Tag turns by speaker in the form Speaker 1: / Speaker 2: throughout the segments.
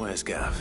Speaker 1: Where's Gav?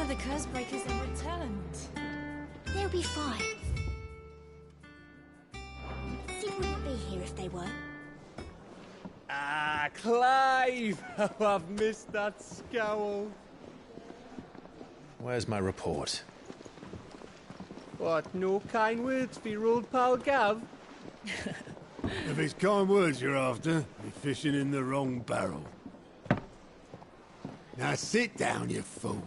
Speaker 2: The curse breakers have returned.
Speaker 3: They'll be fine. Sid wouldn't be here if they were.
Speaker 4: Ah, Clive! How I've missed that scowl.
Speaker 1: Where's my report?
Speaker 4: What, no kind words for your old pal Gav?
Speaker 5: If it's kind words you're after, you're fishing in the wrong barrel. Now sit down, you fool.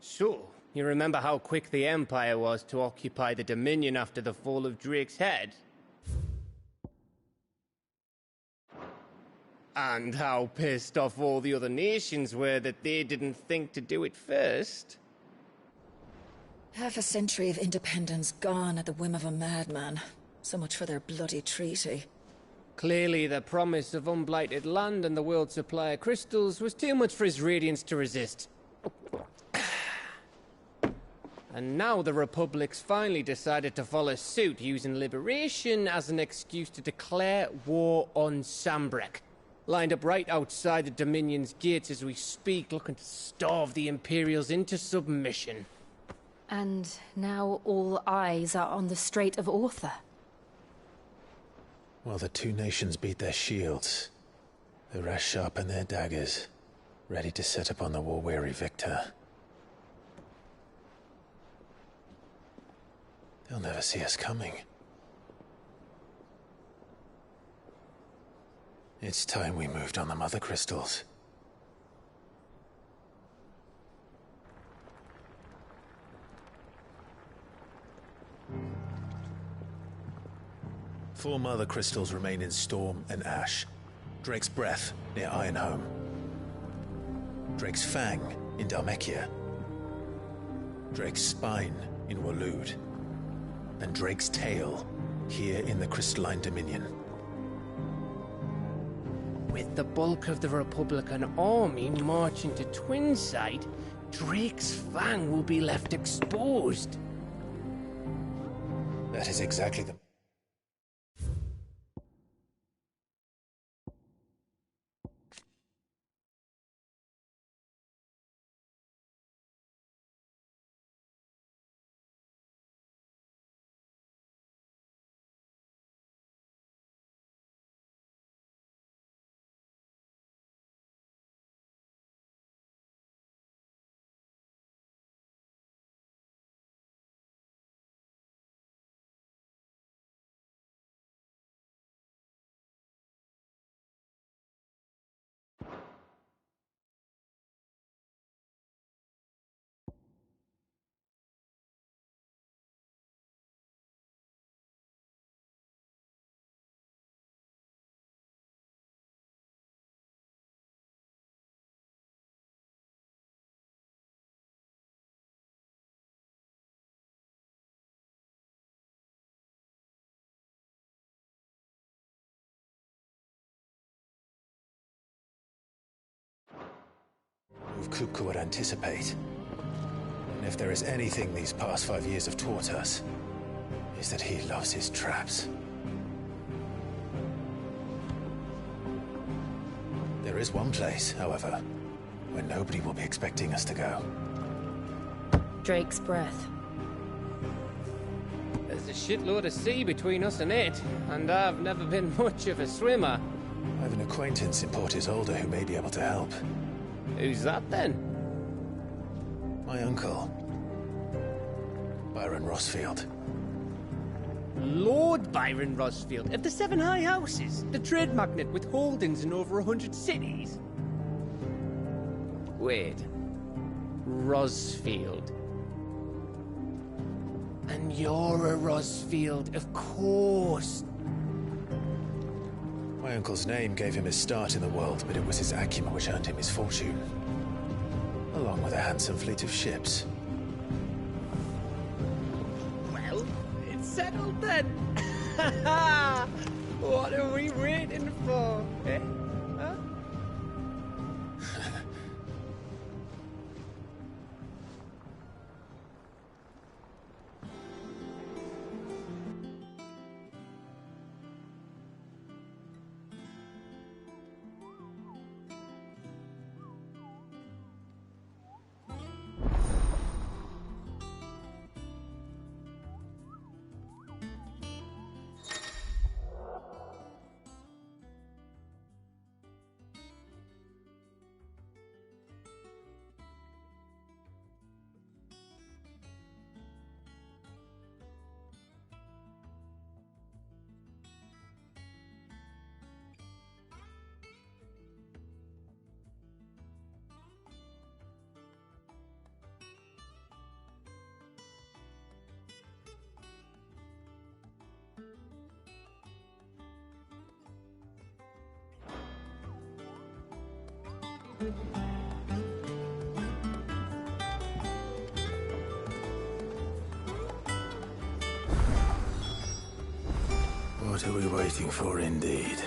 Speaker 4: So, you remember how quick the Empire was to occupy the Dominion after the fall of Drake's head? And how pissed off all the other nations were that they didn't think to do it first?
Speaker 6: Half a century of independence gone at the whim of a madman. So much for their bloody treaty.
Speaker 4: Clearly, the promise of unblighted land and the world's supply of crystals was too much for his radiance to resist. And now the Republic's finally decided to follow suit, using liberation as an excuse to declare war on Sambrek. Lined up right outside the Dominion's gates as we speak, looking to starve the Imperials into submission.
Speaker 2: And now all eyes are on the Strait of Author.
Speaker 1: Well, the two nations beat their shields. The rest sharpen their daggers, ready to set upon the war-weary victor. They'll never see us coming. It's time we moved on the mother crystals. Four mother crystals remain in Storm and Ash. Drake's Breath near Ironhome. Drake's Fang in Dhalmekia. Drake's Spine in Waloed. And Drake's Tail here in the Crystalline Dominion.
Speaker 4: With the bulk of the Republican army marching to Twinside, Drake's Fang will be left exposed.
Speaker 1: That is exactly the... Move Kupka would anticipate. And if there is anything these past 5 years have taught us, is that he loves his traps. There is one place, however, where nobody will be expecting us to go.
Speaker 2: Drake's breath.
Speaker 4: There's a shitload of sea between us and it, and I've never been much of a swimmer.
Speaker 1: I have an acquaintance in Port Isolde who may be able to help.
Speaker 4: Who's that then?
Speaker 1: My uncle, Byron Rossfield.
Speaker 4: Lord Byron Rosfield of the Seven High Houses, the trade magnate with holdings in over 100 cities. Wait, Rosfield. And you're a Rosfield, of course.
Speaker 1: My uncle's name gave him his start in the world, but it was his acumen which earned him his fortune, along with a handsome fleet of ships.
Speaker 4: Well, it's settled then. What are we waiting for, eh? Huh?
Speaker 5: What are we waiting for, indeed?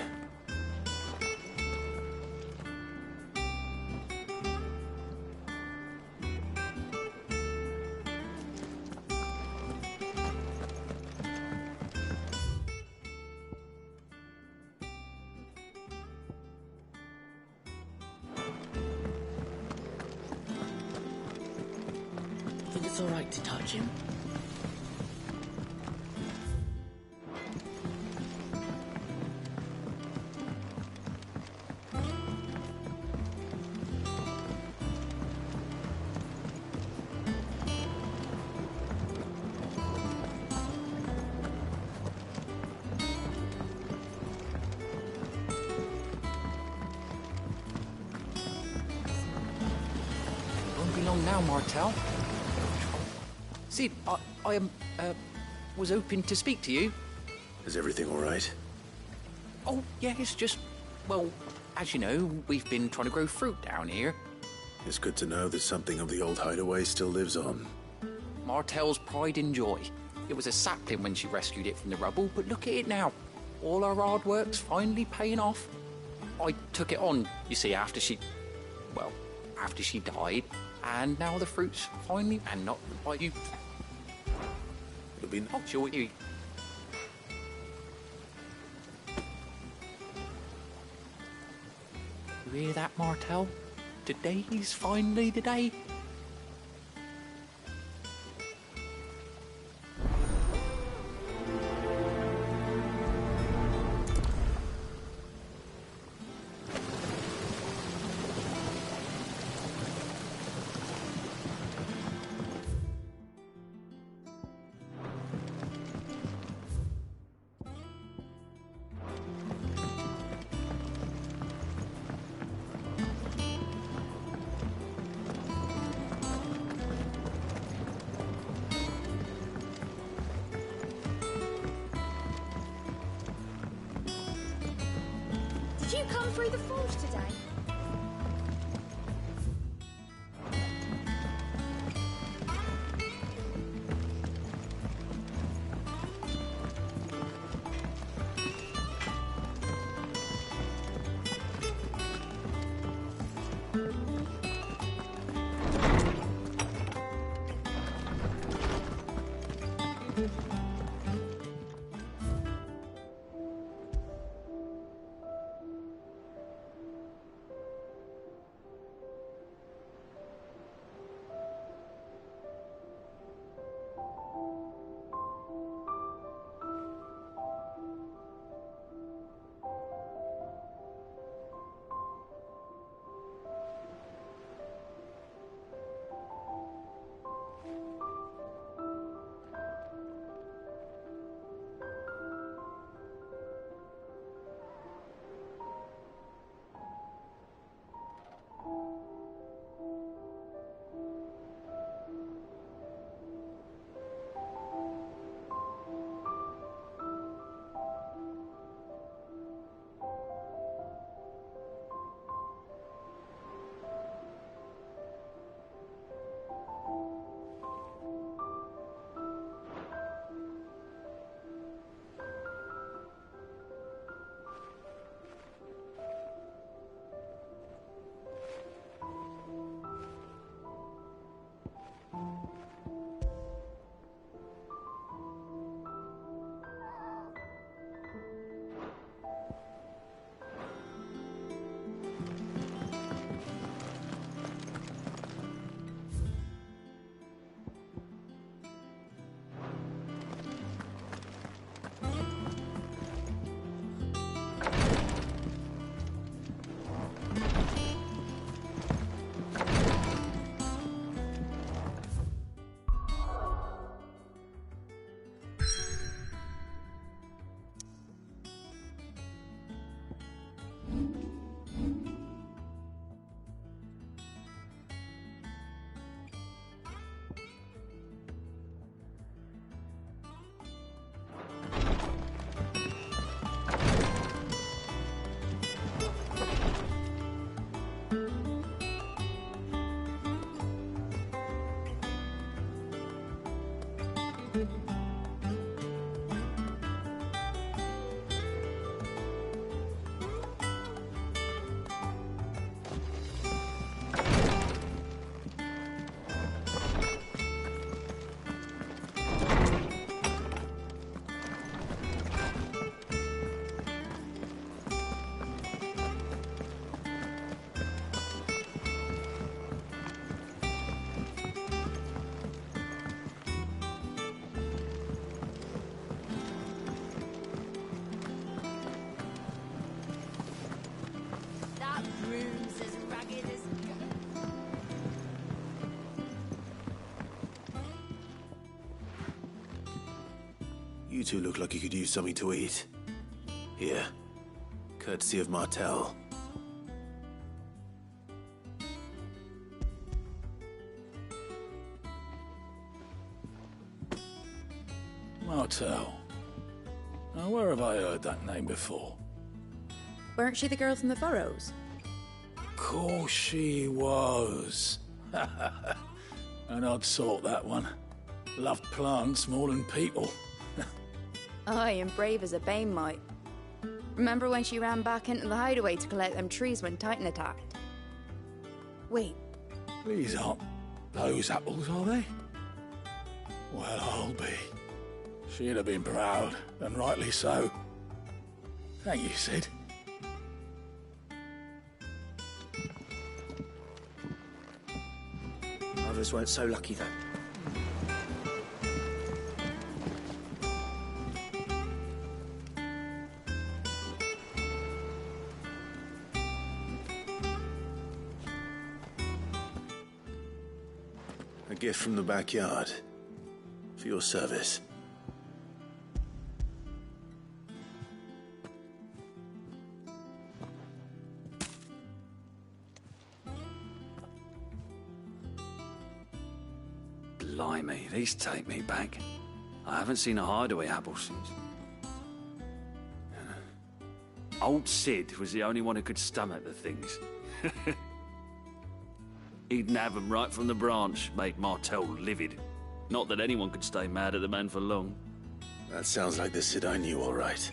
Speaker 7: Think it's all right to touch him? Won't be long now, Martel. Sid, I was hoping to speak to you.
Speaker 5: Is everything all right?
Speaker 7: Oh, yeah, it's just, well, as you know, we've been trying to grow fruit down here.
Speaker 5: It's good to know that something of the old hideaway still lives on.
Speaker 7: Martel's pride and joy. It was a sapling when she rescued it from the rubble, but look at it now. All our hard work's finally paying off. I took it on, you see, after she died, and now the fruit's finally, and not by you.
Speaker 5: It'll be
Speaker 7: Oh, sure, you. You hear that, Martel? Today's finally the day.
Speaker 3: Did you come through the forge today? That room's as ragged as...
Speaker 1: You two look like you could use something to eat. Here. Courtesy of Martel.
Speaker 8: Martel. Now, where have I heard that name before?
Speaker 9: Weren't she the girl from the Furrows?
Speaker 8: Course she was. An odd sort, that one. Loved plants more than people.
Speaker 9: Aye, and brave as a bane might. Remember when she ran back into the hideaway to collect them trees when Titan attacked? Wait,
Speaker 8: These aren't those apples, are they? Well, I'll be. She'd have been proud, and rightly so. Thank you, Sid.
Speaker 10: Others weren't so lucky, though.
Speaker 1: A gift from the backyard. For your service.
Speaker 11: Blimey, these take me back. I haven't seen a hideaway apple since. Old Sid was the only one who could stomach the things. He'd nab 'em right from the branch, made Martel livid. Not that anyone could stay mad at the man for long.
Speaker 1: That sounds like the Sid I knew, all right.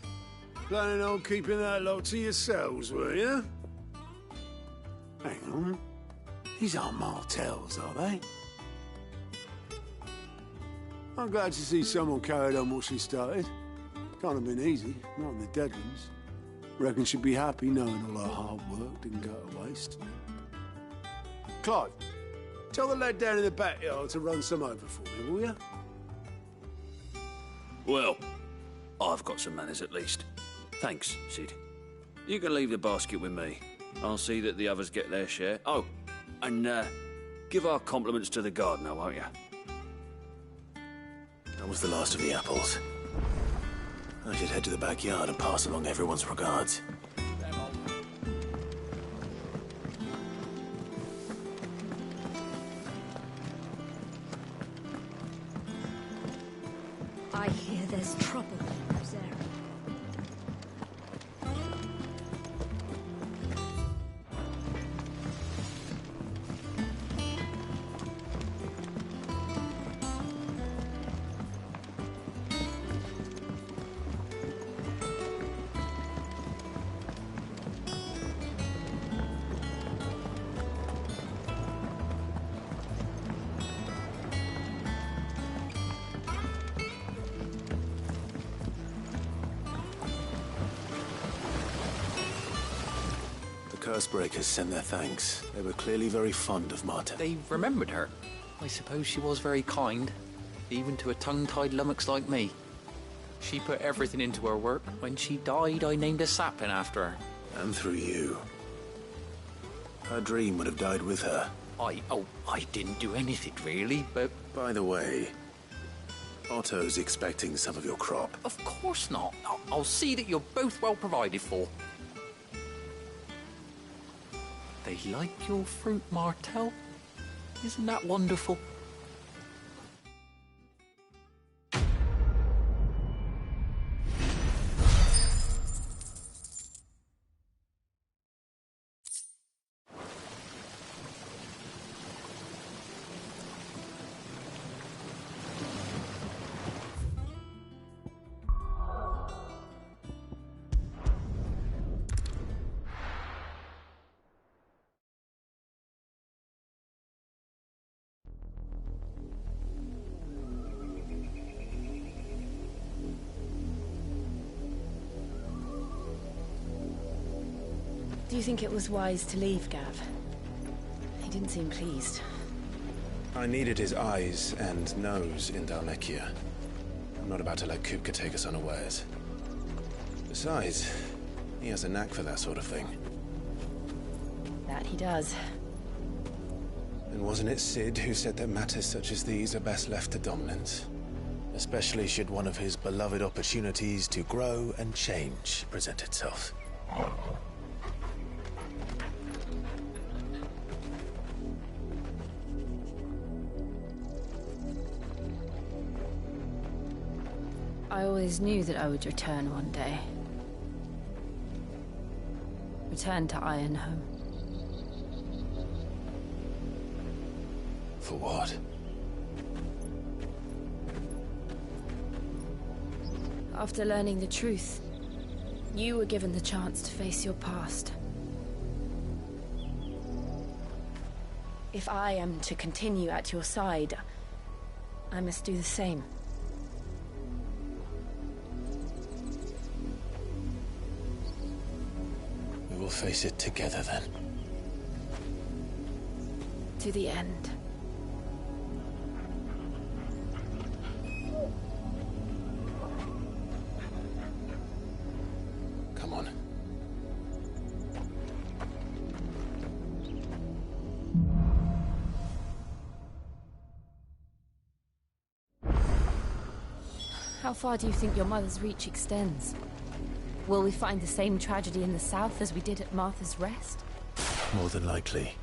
Speaker 5: Planning on keeping that lot to yourselves, were you? Hang on. These aren't Martels, are they? I'm glad to see someone carried on what she started. Can't have been easy, not in the Deadlands. Reckon she'd be happy knowing all her hard work didn't go to waste. Clive, tell the lad down in the backyard to run some over for me, will you?
Speaker 11: Well, I've got some manners at least. Thanks, Sid. You can leave the basket with me. I'll see that the others get their share. Oh, and give our compliments to the gardener, won't you?
Speaker 1: That was the last of the apples. I should head to the backyard and pass along everyone's regards.
Speaker 3: I hear there's trouble in those areas.
Speaker 1: Cursebreakers send their thanks. They were clearly very fond of Marta.
Speaker 7: They remembered her. I suppose she was very kind, even to a tongue-tied lummox like me. She put everything into her work. When she died, I named a sapling after her.
Speaker 1: And through you. Her dream would have died with her.
Speaker 7: I didn't do anything really, but...
Speaker 1: By the way, Otto's expecting some of your crop.
Speaker 7: Of course not. I'll see that you're both well provided for. They like your fruit, Martel. Isn't that wonderful?
Speaker 2: Do you think it was wise to leave, Gav? He didn't seem pleased.
Speaker 1: I needed his eyes and nose in Dhalmekia. I'm not about to let Kupka take us unawares. Besides, he has a knack for that sort of thing.
Speaker 2: That he does.
Speaker 1: And wasn't it Sid who said that matters such as these are best left to dominance? Especially should one of his beloved opportunities to grow and change present itself.
Speaker 2: I always knew that I would return one day. Return to Ironhome.
Speaker 1: For what?
Speaker 2: After learning the truth, you were given the chance to face your past. If I am to continue at your side, I must do the same.
Speaker 1: We will face it together then.
Speaker 2: To the end.
Speaker 1: Come on.
Speaker 2: How far do you think your mother's reach extends? Will we find the same tragedy in the south as we did at Martha's Rest?
Speaker 1: More than likely.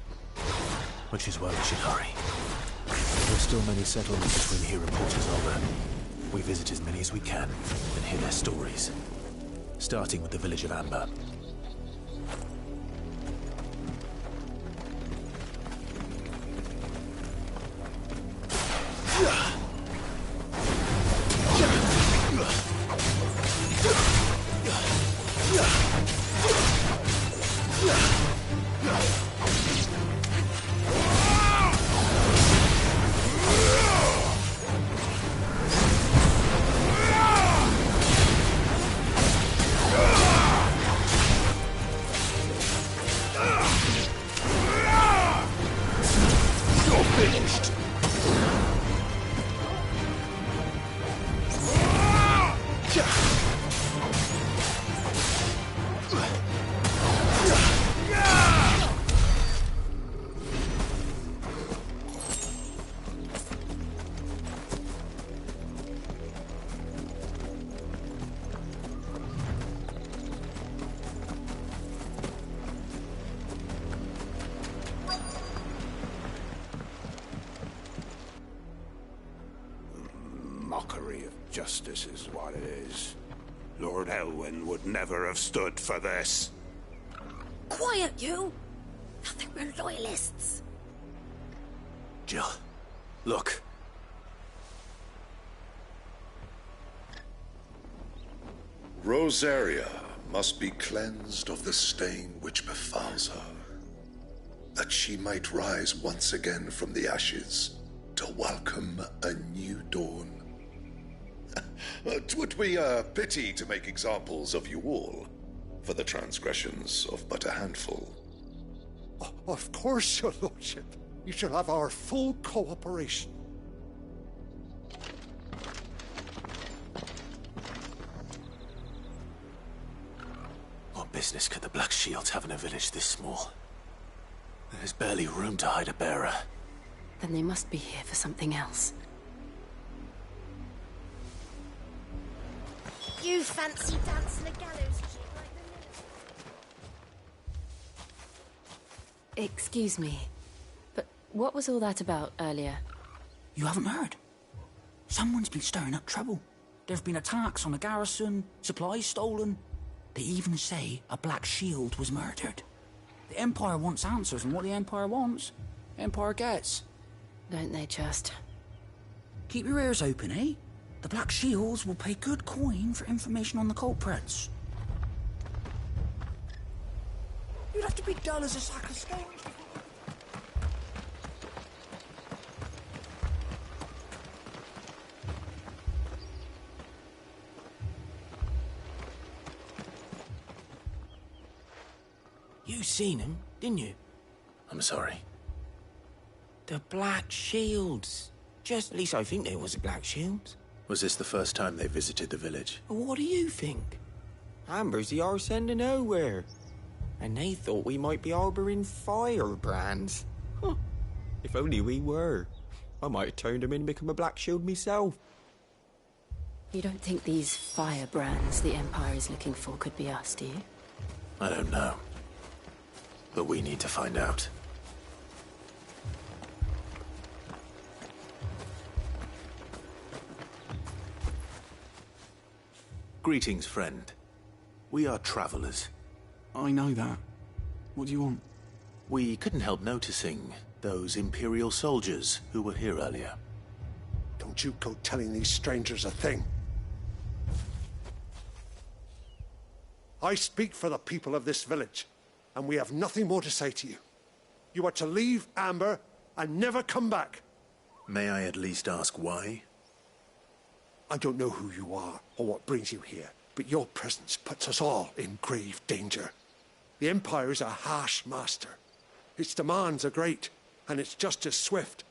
Speaker 1: Which is why we should hurry. There are still many settlements between here and Porter's Harbor. We visit as many as we can and hear their stories. Starting with the village of Amber.
Speaker 12: Mockery of justice is what it is. Lord Elwyn would never have stood for this.
Speaker 3: Quiet, you! Nothing but loyalists.
Speaker 1: Jill, look.
Speaker 13: Rosaria must be cleansed of the stain which befouls her, that she might rise once again from the ashes to welcome a new dawn. 'Twould be a pity to make examples of you all, for the transgressions of but a handful.
Speaker 14: Of course, your lordship. You shall have our full cooperation.
Speaker 1: What business could the Black Shields have in a village this small? There's barely room to hide a bearer.
Speaker 2: Then they must be here for something else.
Speaker 3: You fancy dancing a gallows jig like the minister.
Speaker 2: Excuse me, but what was all that about earlier?
Speaker 7: You haven't heard? Someone's been stirring up trouble. There have been attacks on the garrison, supplies stolen. They even say a Black Shield was murdered. The Empire wants answers, and what the Empire wants, Empire gets.
Speaker 2: Don't they just?
Speaker 7: Keep your ears open, eh? The Black Shields will pay good coin for information on the culprits. You'd have to be dull as a sack of stones.
Speaker 15: You seen him, didn't you?
Speaker 1: I'm sorry.
Speaker 15: The Black Shields. At least I think there was a Black Shields.
Speaker 1: Was this the first time they visited the village?
Speaker 15: What do you think? Amber's the arse end of nowhere. And they thought we might be harbouring firebrands. Huh. If only we were. I might have turned them in and become a Black Shield myself.
Speaker 2: You don't think these firebrands the Empire is looking for could be us, do you?
Speaker 1: I don't know. But we need to find out. Greetings, friend. We are travelers.
Speaker 16: I know that. What do you want?
Speaker 1: We couldn't help noticing those Imperial soldiers who were here earlier.
Speaker 14: Don't you go telling these strangers a thing. I speak for the people of this village, and we have nothing more to say to you. You are to leave Amber and never come back.
Speaker 1: May I at least ask why?
Speaker 14: I don't know who you are or what brings you here, but your presence puts us all in grave danger. The Empire is a harsh master. Its demands are great, and its justice swift.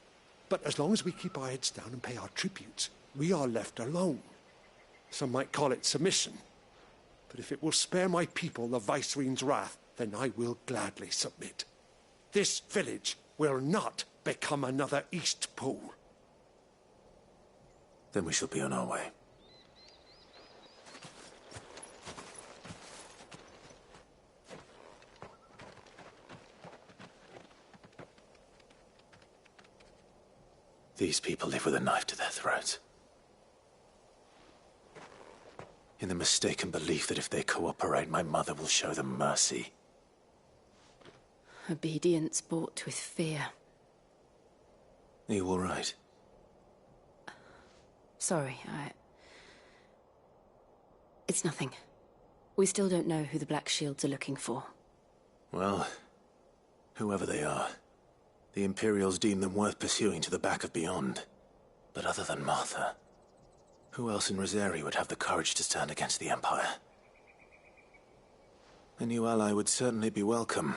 Speaker 14: But as long as we keep our heads down and pay our tributes, we are left alone. Some might call it submission. But if it will spare my people the Viceroy's wrath, then I will gladly submit. This village will not become another East Pool.
Speaker 1: Then we shall be on our way. These people live with a knife to their throats. In the mistaken belief that if they cooperate, my mother will show them mercy.
Speaker 2: Obedience bought with fear.
Speaker 1: Are you all right?
Speaker 2: Sorry, It's nothing. We still don't know who the Black Shields are looking for.
Speaker 1: Well, whoever they are, the Imperials deem them worth pursuing to the back of beyond. But other than Martha, who else in Rosari would have the courage to stand against the Empire? A new ally would certainly be welcome.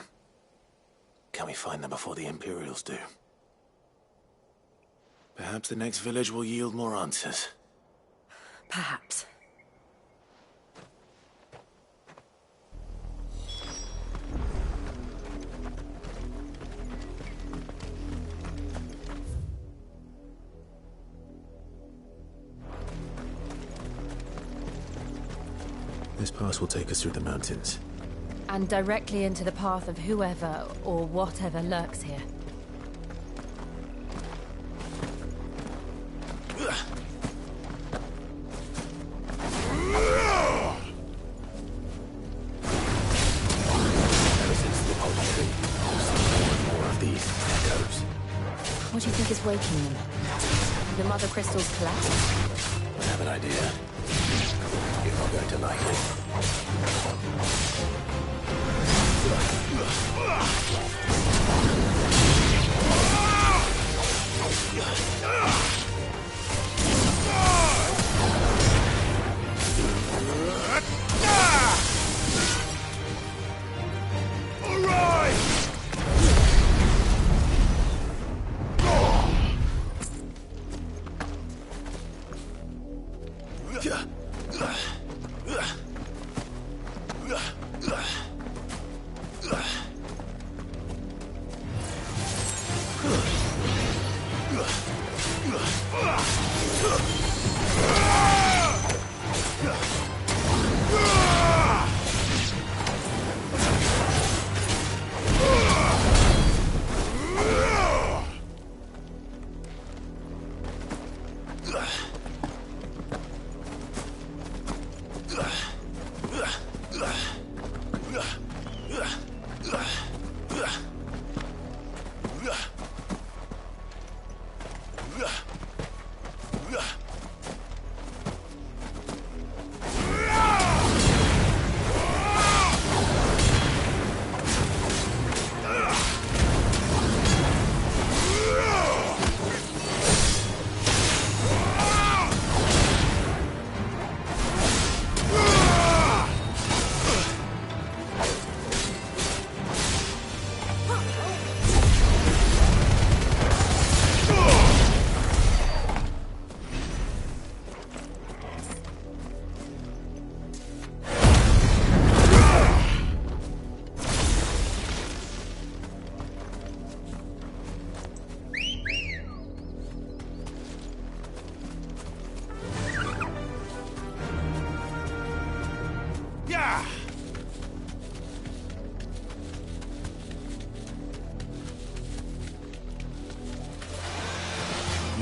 Speaker 1: Can we find them before the Imperials do? Perhaps the next village will yield more answers.
Speaker 2: Perhaps.
Speaker 1: This pass will take us through the mountains.
Speaker 2: And directly into the path of whoever or whatever lurks here. What do you think is waking them? The Mother Crystal's collapse?
Speaker 1: I have an idea. You're not going to like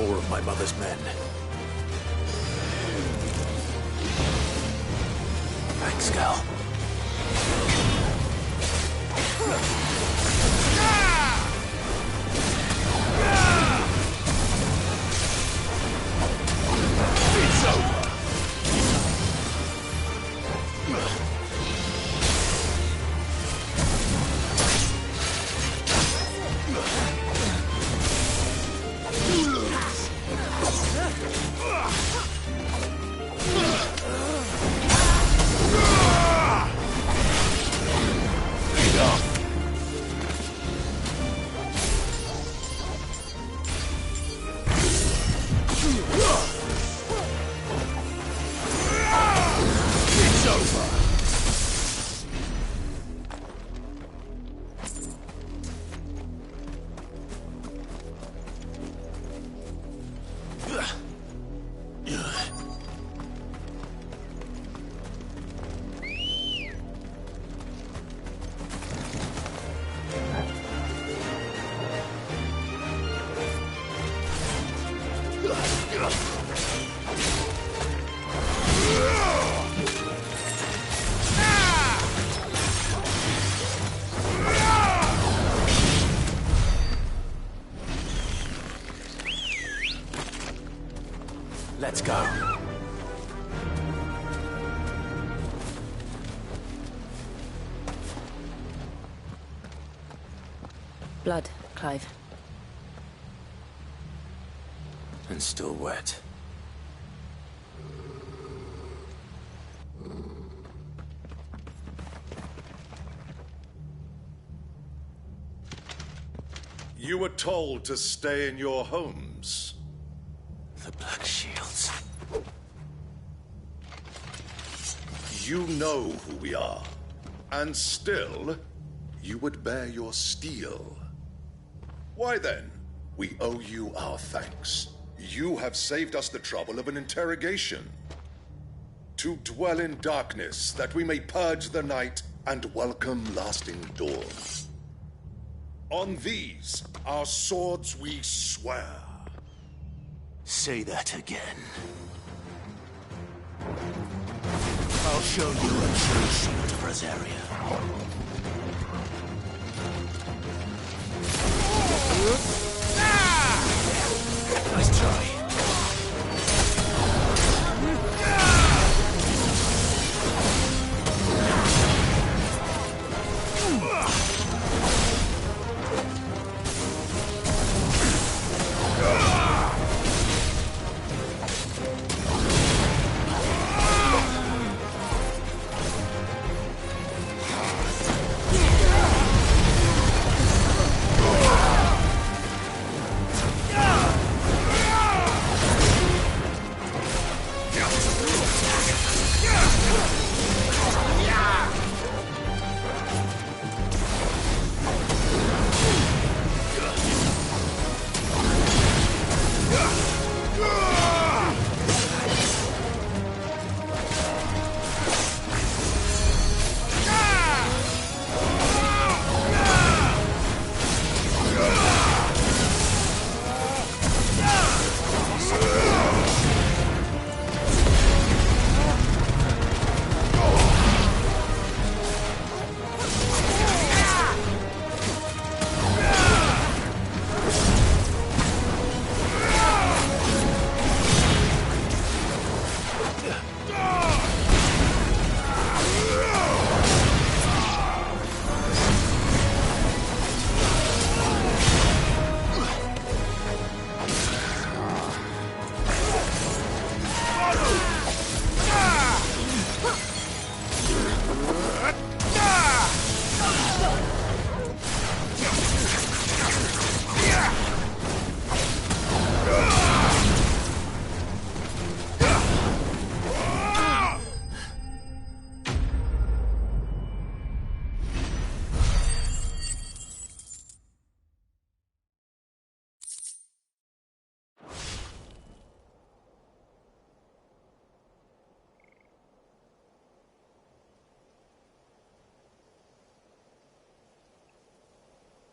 Speaker 1: more of my mother's men. Thanks, Gal. It's over. Let's go.
Speaker 2: Blood, Clive.
Speaker 1: And still wet.
Speaker 13: You were told to stay in your homes.
Speaker 1: The Black Shields.
Speaker 13: You know who we are. And still, you would bear your steel. Why then, we owe you our thanks. You have saved us the trouble of an interrogation. To dwell in darkness, that we may purge the night and welcome lasting dawn. On these, our swords we swear.
Speaker 1: Say that again. I'll show you a true shield of Rosaria. Nice try.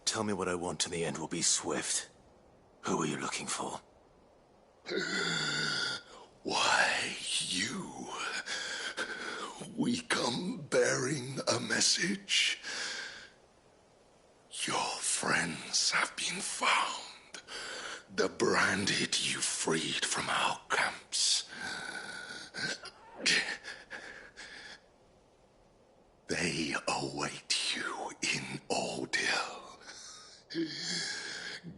Speaker 1: Tell me what I want and the end will be swift. Who are you looking for?
Speaker 13: Why, you... We come bearing a message. Your friends have been found. The branded you freed from our camps. They await you in Ordeal.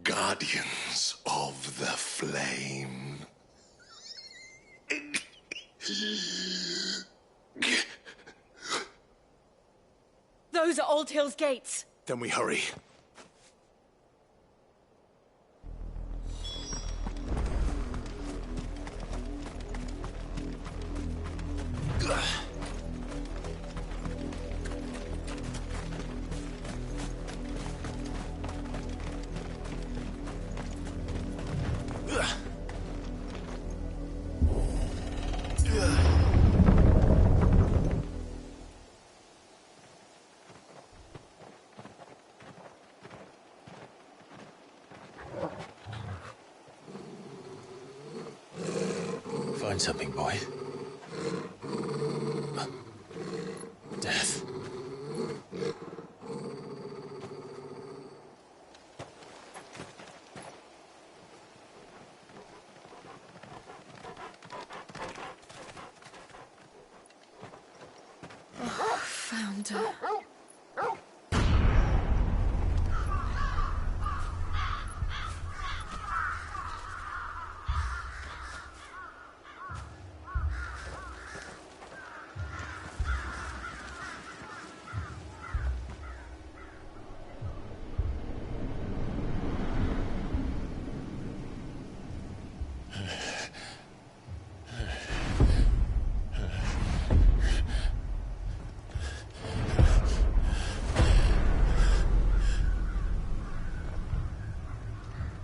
Speaker 13: Guardians of the Flame.
Speaker 3: Those are Old Hill's gates.
Speaker 1: Then we hurry. Find something, boy. Death.
Speaker 2: Oh, found her.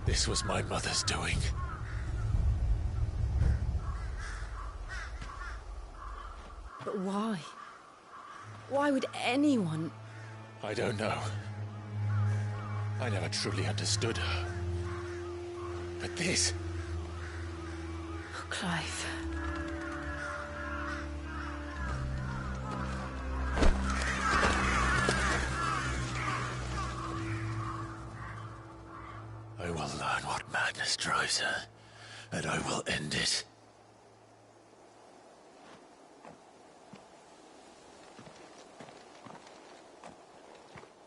Speaker 1: This was my mother's doing.
Speaker 2: But why? Why would anyone...
Speaker 1: I don't know. I never truly understood her. But this...
Speaker 2: Oh, Clive.
Speaker 1: I will learn what madness drives her, and I will end it.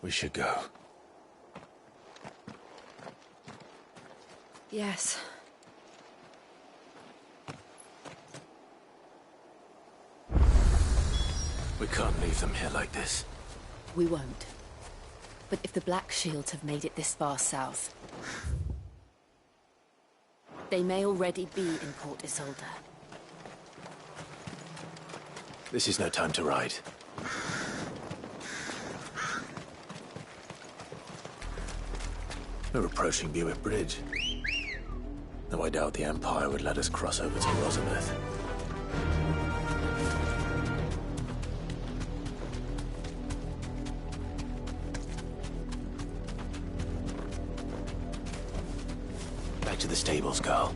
Speaker 1: We should go.
Speaker 2: Yes.
Speaker 1: We can't leave them here like this.
Speaker 2: We won't. But if the Black Shields have made it this far south, they may already be in Port Isolde.
Speaker 1: This is no time to ride. We're approaching Buick Bridge. Though I doubt the Empire would let us cross over to Rosabeth. Back to the stables, Carl.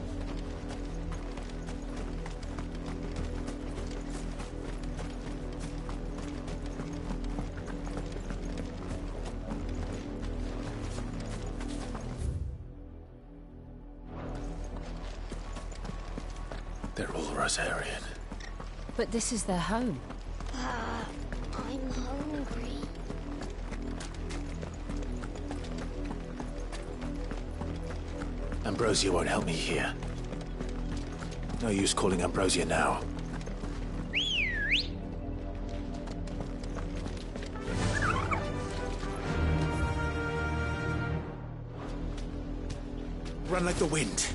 Speaker 1: They're all Rosarian.
Speaker 2: But this is their home.
Speaker 3: I'm hungry.
Speaker 1: Ambrosia won't help me here. No use calling Ambrosia now. Run like the wind.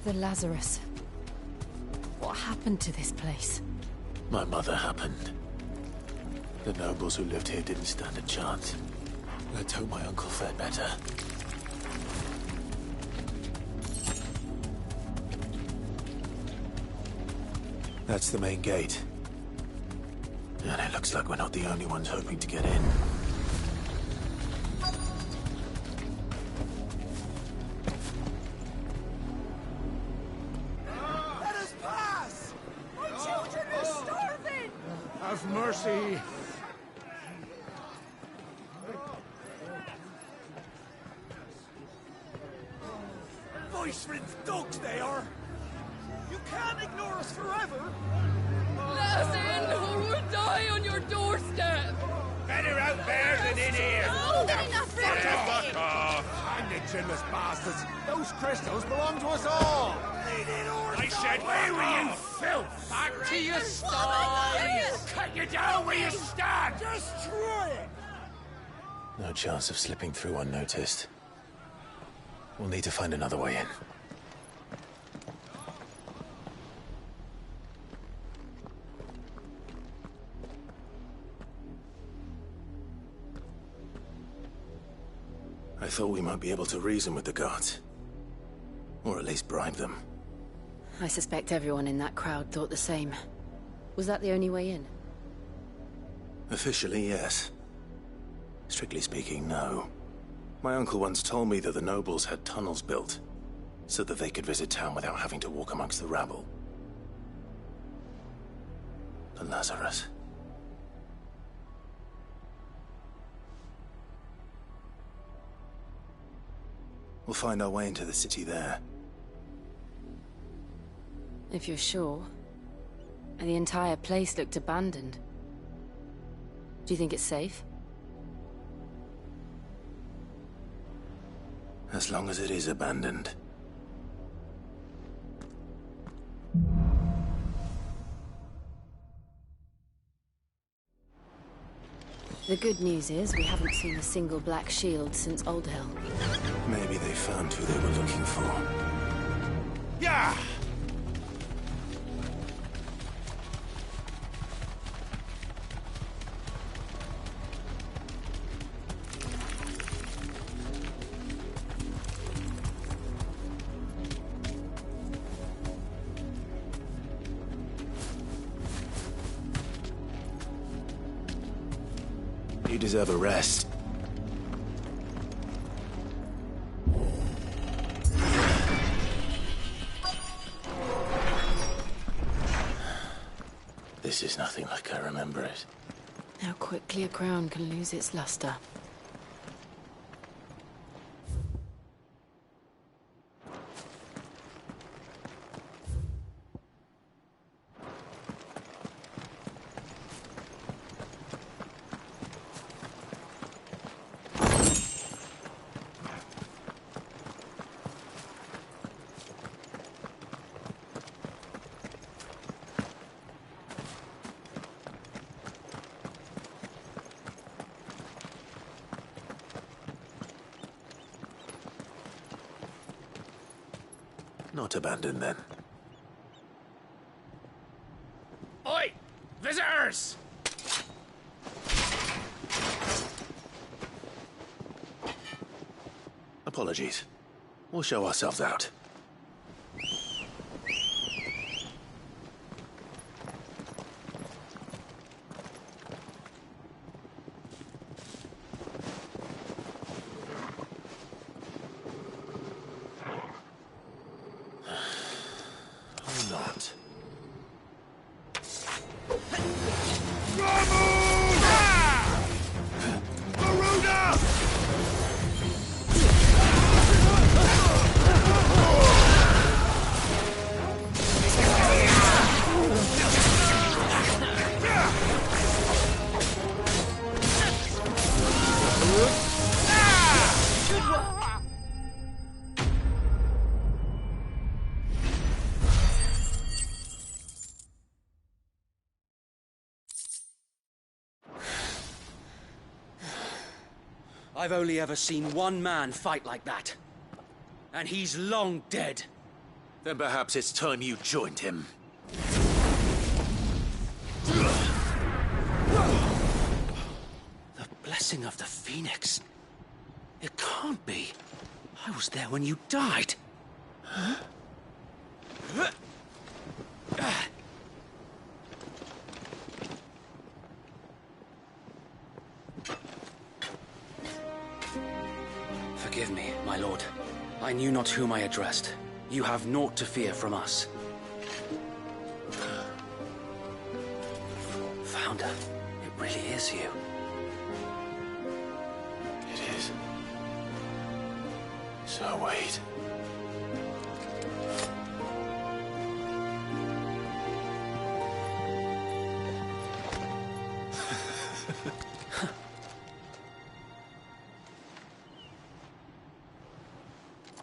Speaker 2: The Lazarus. What happened to this place?
Speaker 1: My mother happened. The nobles who lived here didn't stand a chance. Let's hope my uncle fared better. That's the main gate. And it looks like we're not the only ones hoping to get in.
Speaker 17: Let us pass! My children are starving!
Speaker 5: Have mercy.
Speaker 17: Voice-ridden dogs they are! You can't ignore us forever!
Speaker 18: Let us in, or we'll die on your doorstep!
Speaker 17: Better out there than in here!
Speaker 18: Oh, enough
Speaker 17: Fuck off! Hang the chinless bastards! Those crystals belong to us all! I said, where were you, filth? Back to your sties! Cut you down where you stand! Destroy it!
Speaker 1: No chance of slipping through unnoticed. We'll need to find another way in. I thought we might be able to reason with the guards. Or at least bribe them.
Speaker 2: I suspect everyone in that crowd thought the same. Was that the only way in?
Speaker 1: Officially, yes. Strictly speaking, no. My uncle once told me that the nobles had tunnels built, so that they could visit town without having to walk amongst the rabble. The Lazarus. We'll find our way into the city there.
Speaker 2: If you're sure. And the entire place looked abandoned. Do you think it's safe?
Speaker 1: As long as it is abandoned.
Speaker 2: The good news is we haven't seen a single black shield since Old Hill.
Speaker 1: Maybe they found who they were looking for.
Speaker 17: Yeah!
Speaker 1: You deserve a rest. This is nothing like I remember it.
Speaker 2: How quickly a crown can lose its luster.
Speaker 1: Not abandoned, then.
Speaker 17: Oi! Visitors!
Speaker 1: Apologies. We'll show ourselves out. Not.
Speaker 7: I've only ever seen one man fight like that. And he's long dead.
Speaker 1: Then perhaps it's time you joined him.
Speaker 7: The blessing of the Phoenix. It can't be. I was there when you died.
Speaker 19: I knew not whom I addressed. You have naught to fear from us. Founder, it really is you.
Speaker 1: It is. So wait.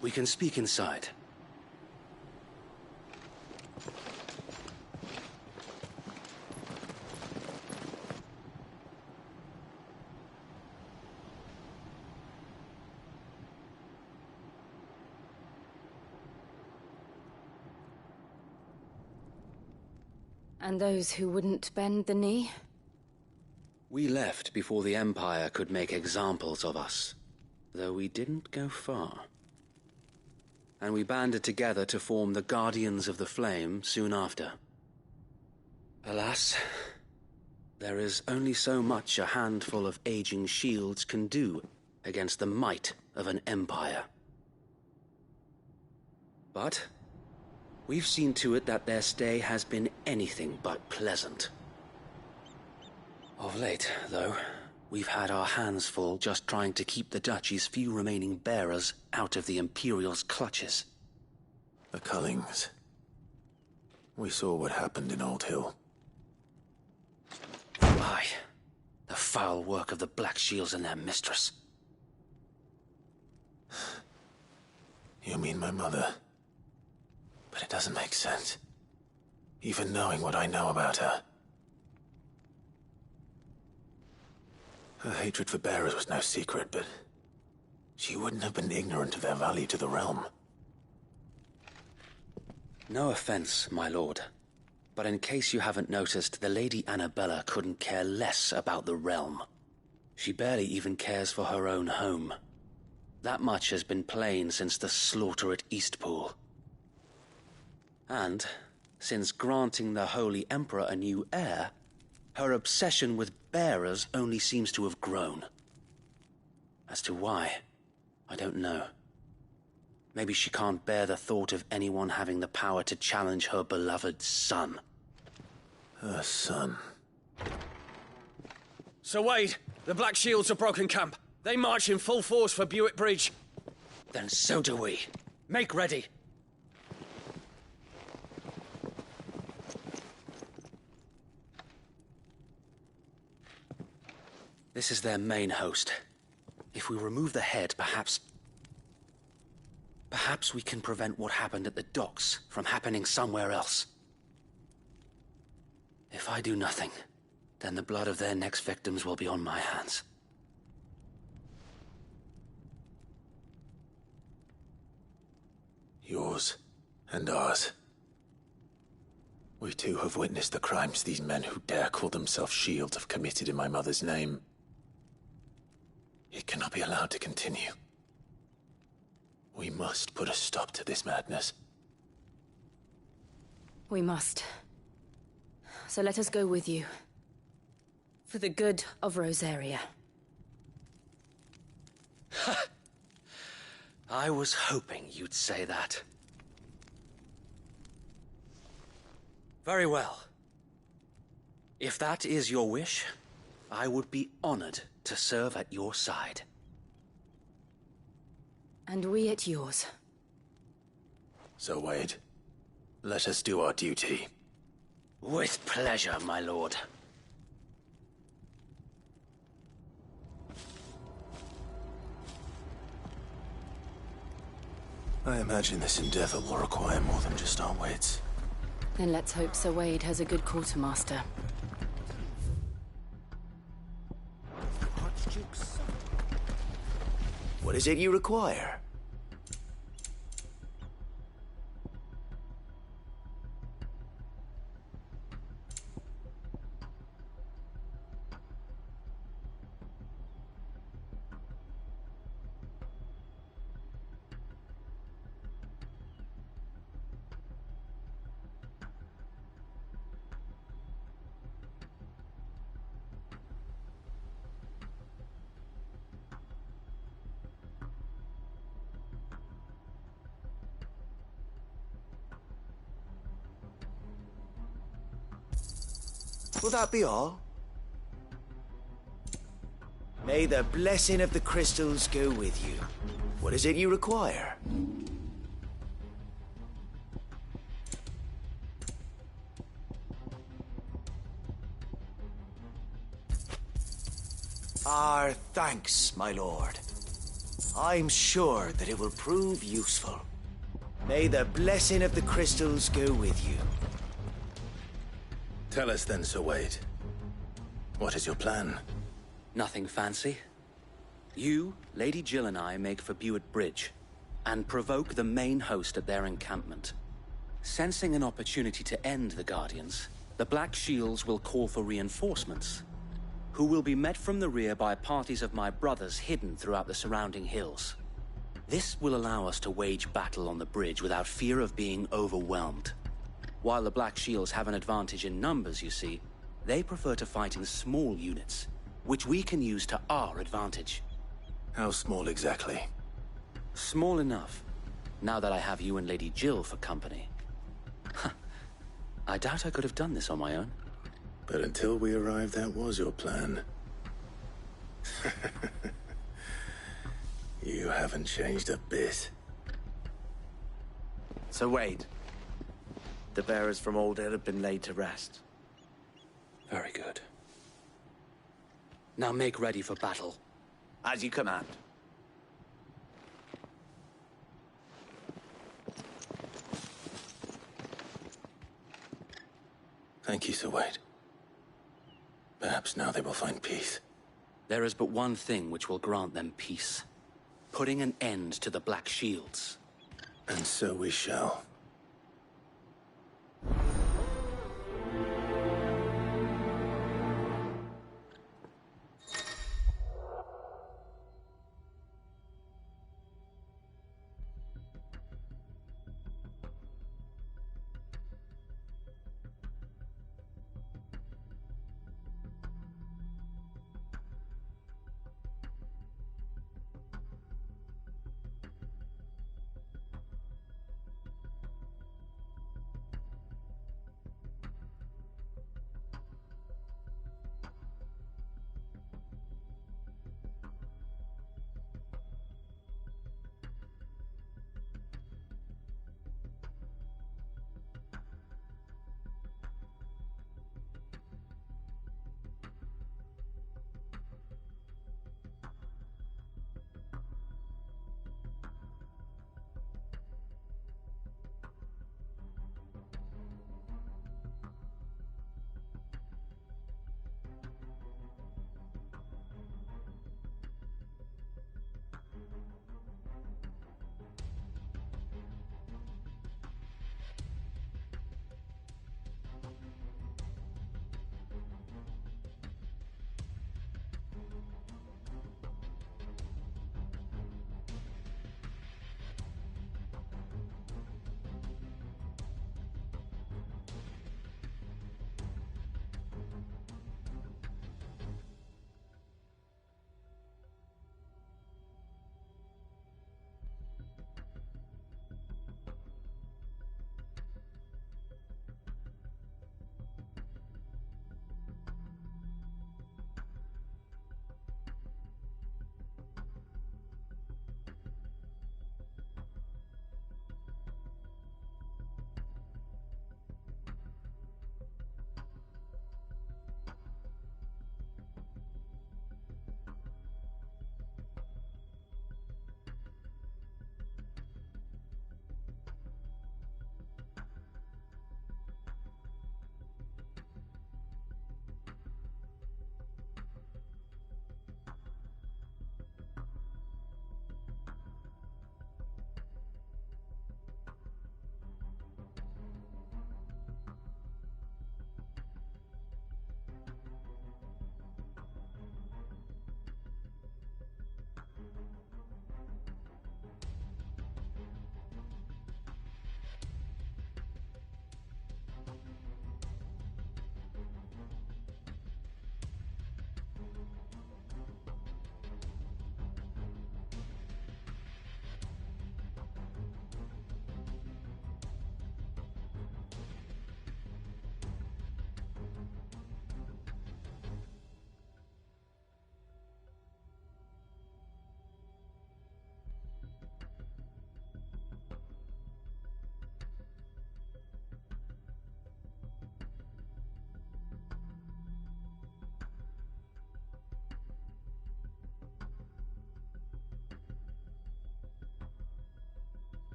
Speaker 19: We can speak inside.
Speaker 2: And those who wouldn't bend the knee?
Speaker 19: We left before the Empire could make examples of us, though we didn't go far. And we banded together to form the Guardians of the Flame soon after. Alas, there is only so much a handful of aging shields can do against the might of an empire. But we've seen to it that their stay has been anything but pleasant. Of late, though, we've had our hands full just trying to keep the Duchy's few remaining bearers out of the Imperial's clutches.
Speaker 1: The Cullings. We saw what happened in Old Hill.
Speaker 19: Aye. The foul work of the Black Shields and their mistress.
Speaker 1: You mean my mother? But it doesn't make sense. Even knowing what I know about her. Her hatred for bearers was no secret, but she wouldn't have been ignorant of their value to the realm.
Speaker 19: No offense, my lord, but in case you haven't noticed, the Lady Annabella couldn't care less about the realm. She barely even cares for her own home. That much has been plain since the slaughter at Eastpool. And, since granting the Holy Emperor a new heir, her obsession with bearers only seems to have grown. As to why, I don't know. Maybe she can't bear the thought of anyone having the power to challenge her beloved son.
Speaker 1: Her son.
Speaker 19: Sir Wade, the Black Shields have broken camp. They march in full force for Buick Bridge. Then so do we. Make ready. This is their main host. If we remove the head, perhaps we can prevent what happened at the docks from happening somewhere else. If I do nothing, then the blood of their next victims will be on my hands.
Speaker 1: Yours and ours. We too have witnessed the crimes these men who dare call themselves shields have committed in my mother's name. It cannot be allowed to continue. We must put a stop to this madness.
Speaker 2: We must. So let us go with you. For the good of Rosaria.
Speaker 19: I was hoping you'd say that. Very well. If that is your wish, I would be honored to serve at your side.
Speaker 2: And we at yours.
Speaker 1: So, Wade, let us do our duty.
Speaker 19: With pleasure, my lord.
Speaker 1: I imagine this endeavor will require more than just our wits.
Speaker 2: Then let's hope Sir Wade has a good quartermaster.
Speaker 10: What is it you require? Will that be all? May the blessing of the crystals go with you. What is it you require? Our thanks, my lord. I'm sure that it will prove useful. May the blessing of the crystals go with you.
Speaker 1: Tell us then, Sir Wade. What is your plan?
Speaker 19: Nothing fancy. You, Lady Jill and I make for Buett Bridge, and provoke the main host at their encampment. Sensing an opportunity to end the Guardians, the Black Shields will call for reinforcements, who will be met from the rear by parties of my brothers hidden throughout the surrounding hills. This will allow us to wage battle on the bridge without fear of being overwhelmed. While the Black Shields have an advantage in numbers, you see, they prefer to fight in small units, which we can use to our advantage.
Speaker 1: How small exactly?
Speaker 19: Small enough, now that I have you and Lady Jill for company. I doubt I could have done this on my own.
Speaker 1: But until we arrived, that was your plan. You haven't changed a bit.
Speaker 10: Sir Wade, the bearers from Old Hill have been laid to rest.
Speaker 19: Very good. Now make ready for battle.
Speaker 10: As you command.
Speaker 1: Thank you, Sir Wade. Perhaps now they will find peace.
Speaker 19: There is but one thing which will grant them peace. Putting an end to the Black Shields.
Speaker 1: And so we shall.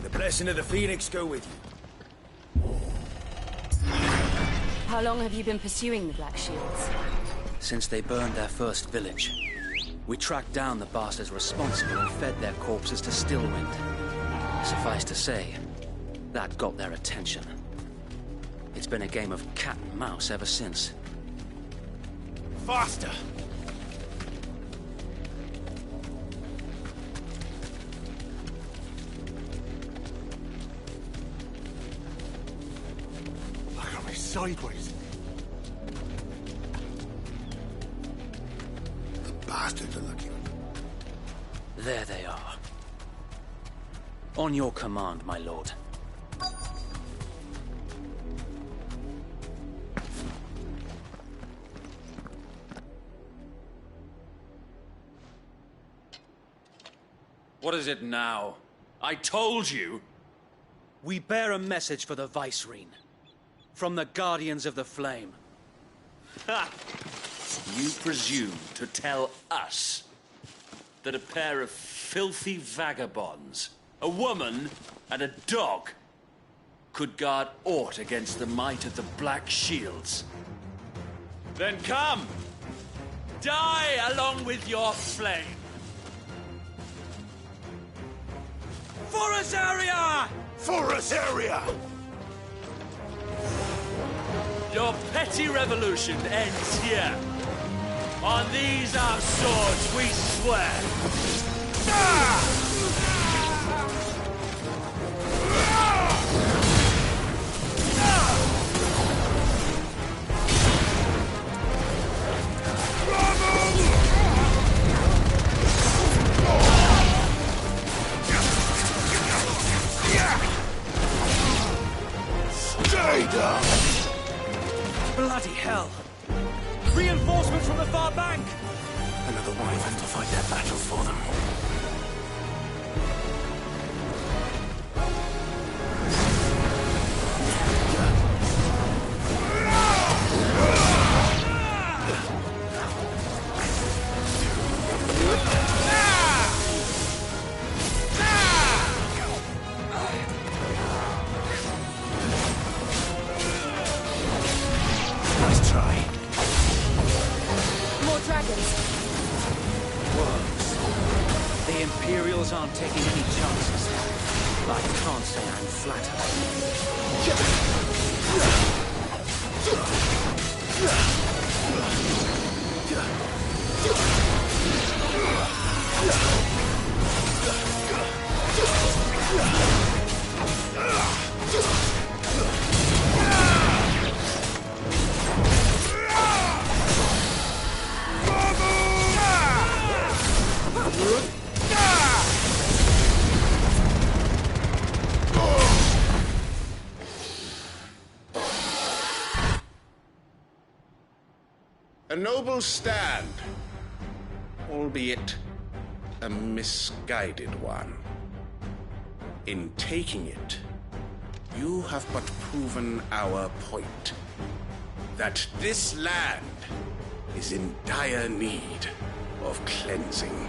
Speaker 10: May the blessing of the Phoenix go with you.
Speaker 2: How long have you been pursuing the Black Shields?
Speaker 19: Since they burned their first village. We tracked down the bastards responsible and fed their corpses to Stillwind. Suffice to say, that got their attention. It's been a game of cat and mouse ever since.
Speaker 10: Faster!
Speaker 14: Look at me sideways.
Speaker 12: The bastards are looking.
Speaker 19: There they are. On your command, my lord.
Speaker 11: What is it now? I told you!
Speaker 19: We bear a message for the Vicereine. From the Guardians of the Flame.
Speaker 11: Ha! You presume to tell us that a pair of filthy vagabonds, a woman and a dog, could guard aught against the might of the Black Shields? Then come! Die along with your flame! For Azaria!
Speaker 12: For Azaria!
Speaker 11: Your petty revolution ends here. On these our swords we swear.
Speaker 12: Stay down!
Speaker 19: Bloody hell! Reinforcements from the far bank!
Speaker 1: Another wyvern to fight their battle for them.
Speaker 10: Nice try.
Speaker 2: More dragons.
Speaker 19: Worms. The Imperials aren't taking any chances. I can't say I'm
Speaker 13: A noble stand, albeit a misguided one. In taking it, you have but proven our point. That this land is in dire need of cleansing.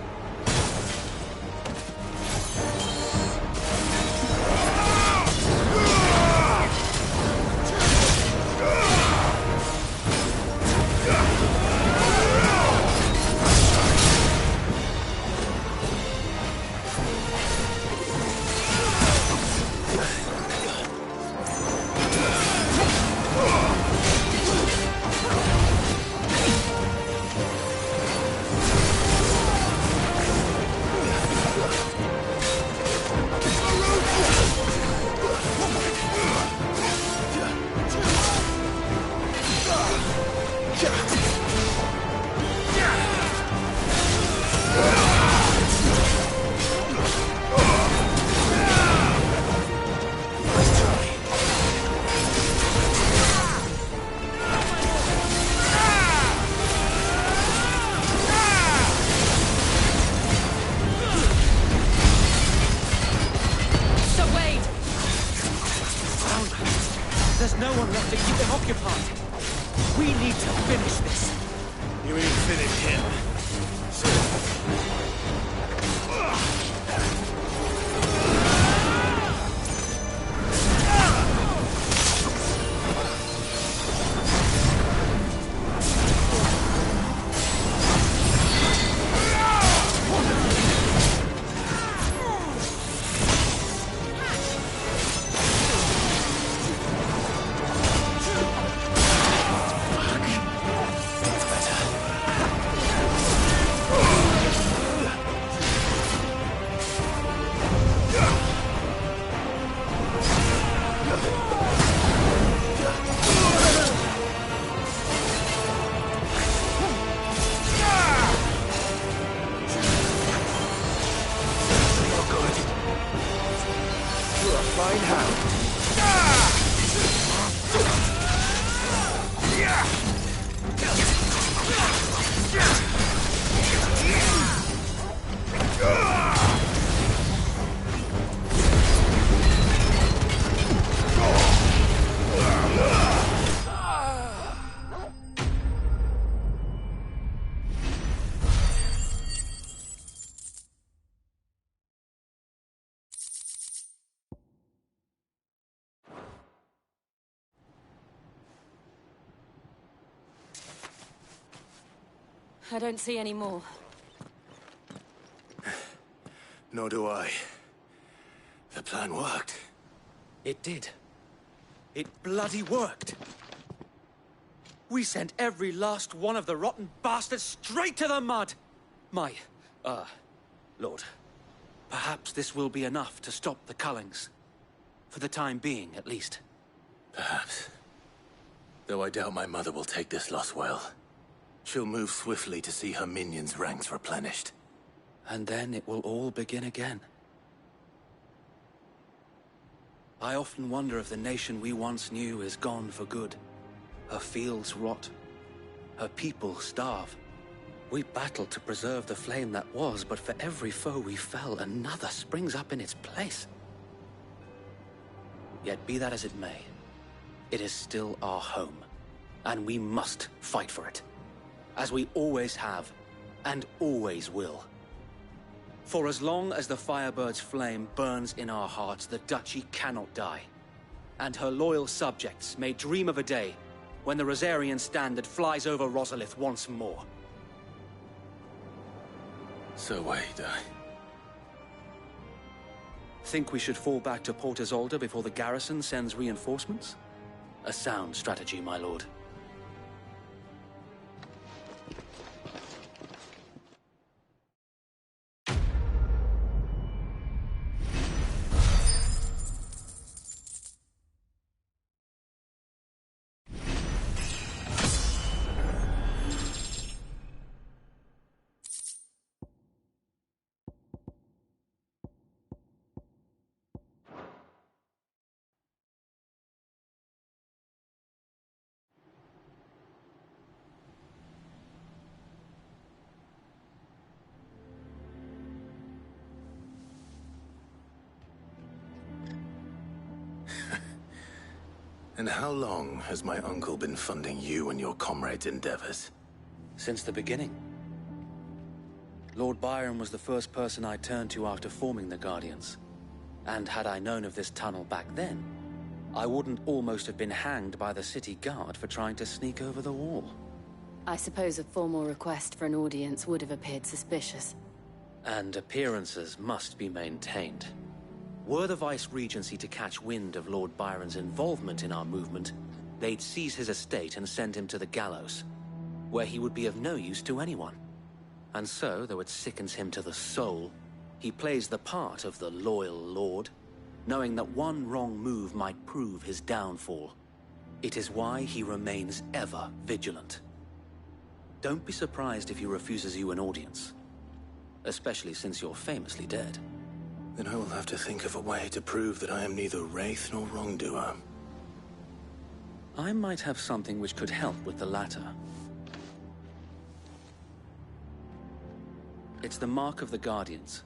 Speaker 19: There's no one left to keep them occupied. We need to finish this.
Speaker 10: You mean finish him? divine hand.
Speaker 2: I don't see any more.
Speaker 10: Nor do I. The plan worked.
Speaker 7: It did. It bloody worked. We sent every last one of the rotten bastards straight to the mud! Lord, perhaps this will be enough to stop the Cullings. For the time being, at least.
Speaker 1: Perhaps. Though I doubt my mother will take this loss well. She'll move swiftly to see her minions' ranks replenished.
Speaker 7: And then it will all begin again. I often wonder if the nation we once knew is gone for good. Her fields rot. Her people starve. We battled to preserve the flame that was, but for every foe we fell, another springs up in its place. Yet be that as it may, it is still our home, and we must fight for it. As we always have, and always will. For as long as the Firebird's flame burns in our hearts, the Duchy cannot die. And her loyal subjects may dream of a day when the Rosarian standard flies over Rosalith once more.
Speaker 1: So wait,
Speaker 7: Think we should fall back to Port Isolde before the garrison sends reinforcements? A sound strategy, my lord.
Speaker 1: And how long has my uncle been funding you and your comrades' endeavors?
Speaker 7: Since the beginning. Lord Byron was the first person I turned to after forming the Guardians. And had I known of this tunnel back then, I wouldn't almost have been hanged by the city guard for trying to sneak over the wall.
Speaker 2: I suppose a formal request for an audience would have appeared suspicious.
Speaker 7: And appearances must be maintained. Were the Vice-Regency to catch wind of Lord Byron's involvement in our movement, they'd seize his estate and send him to the gallows, where he would be of no use to anyone. And so, though it sickens him to the soul, he plays the part of the loyal lord, knowing that one wrong move might prove his downfall. It is why he remains ever vigilant. Don't be surprised if he refuses you an audience, especially since you're famously dead.
Speaker 1: Then I will have to think of a way to prove that I am neither wraith nor wrongdoer.
Speaker 7: I might have something which could help with the latter. It's the mark of the Guardians.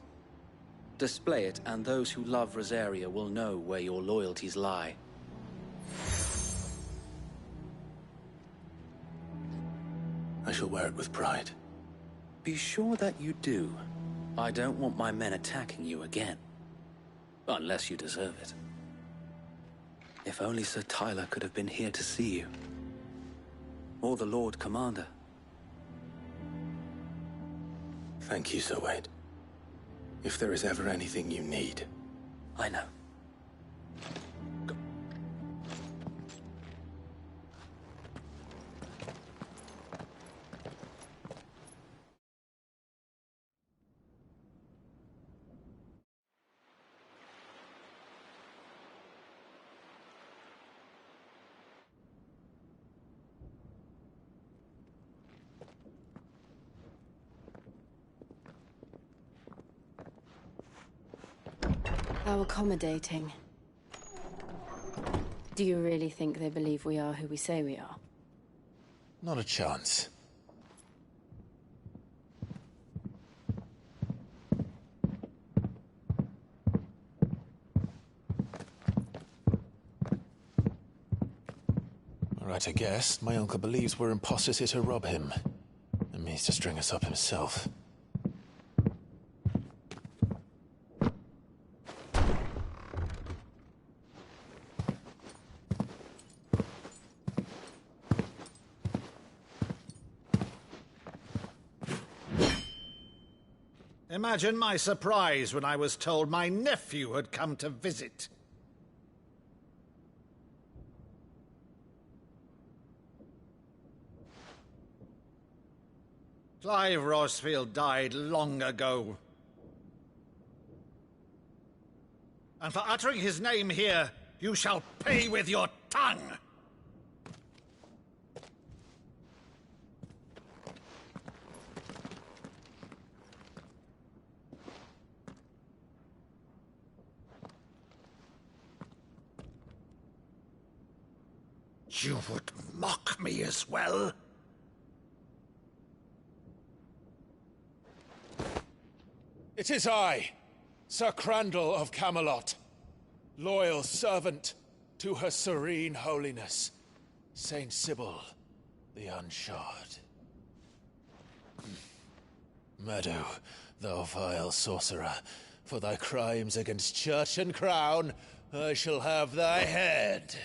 Speaker 7: Display it, and those who love Rosaria will know where your loyalties lie.
Speaker 1: I shall wear it with pride.
Speaker 7: Be sure that you do. I don't want my men attacking you again. Unless you deserve it. If only Sir Tyler could have been here to see you. Or the Lord Commander.
Speaker 1: Thank you, Sir Wade. If there is ever anything you need...
Speaker 7: I know.
Speaker 2: How accommodating. Do you really think they believe we are who we say we are?
Speaker 1: Not a chance. Right, I guess. My uncle believes we're imposters here to rob him. And means to string us up himself.
Speaker 17: Imagine my surprise when I was told my nephew had come to visit. Clive Rosfield died long ago. And for uttering his name here, you shall pay with your tongue! You would mock me as well?
Speaker 1: It is I, Sir Crandall of Camelot, loyal servant to Her Serene Holiness, Saint Sybil the Unshod. Meadow, thou vile sorcerer, for thy crimes against church and crown, I shall have thy head.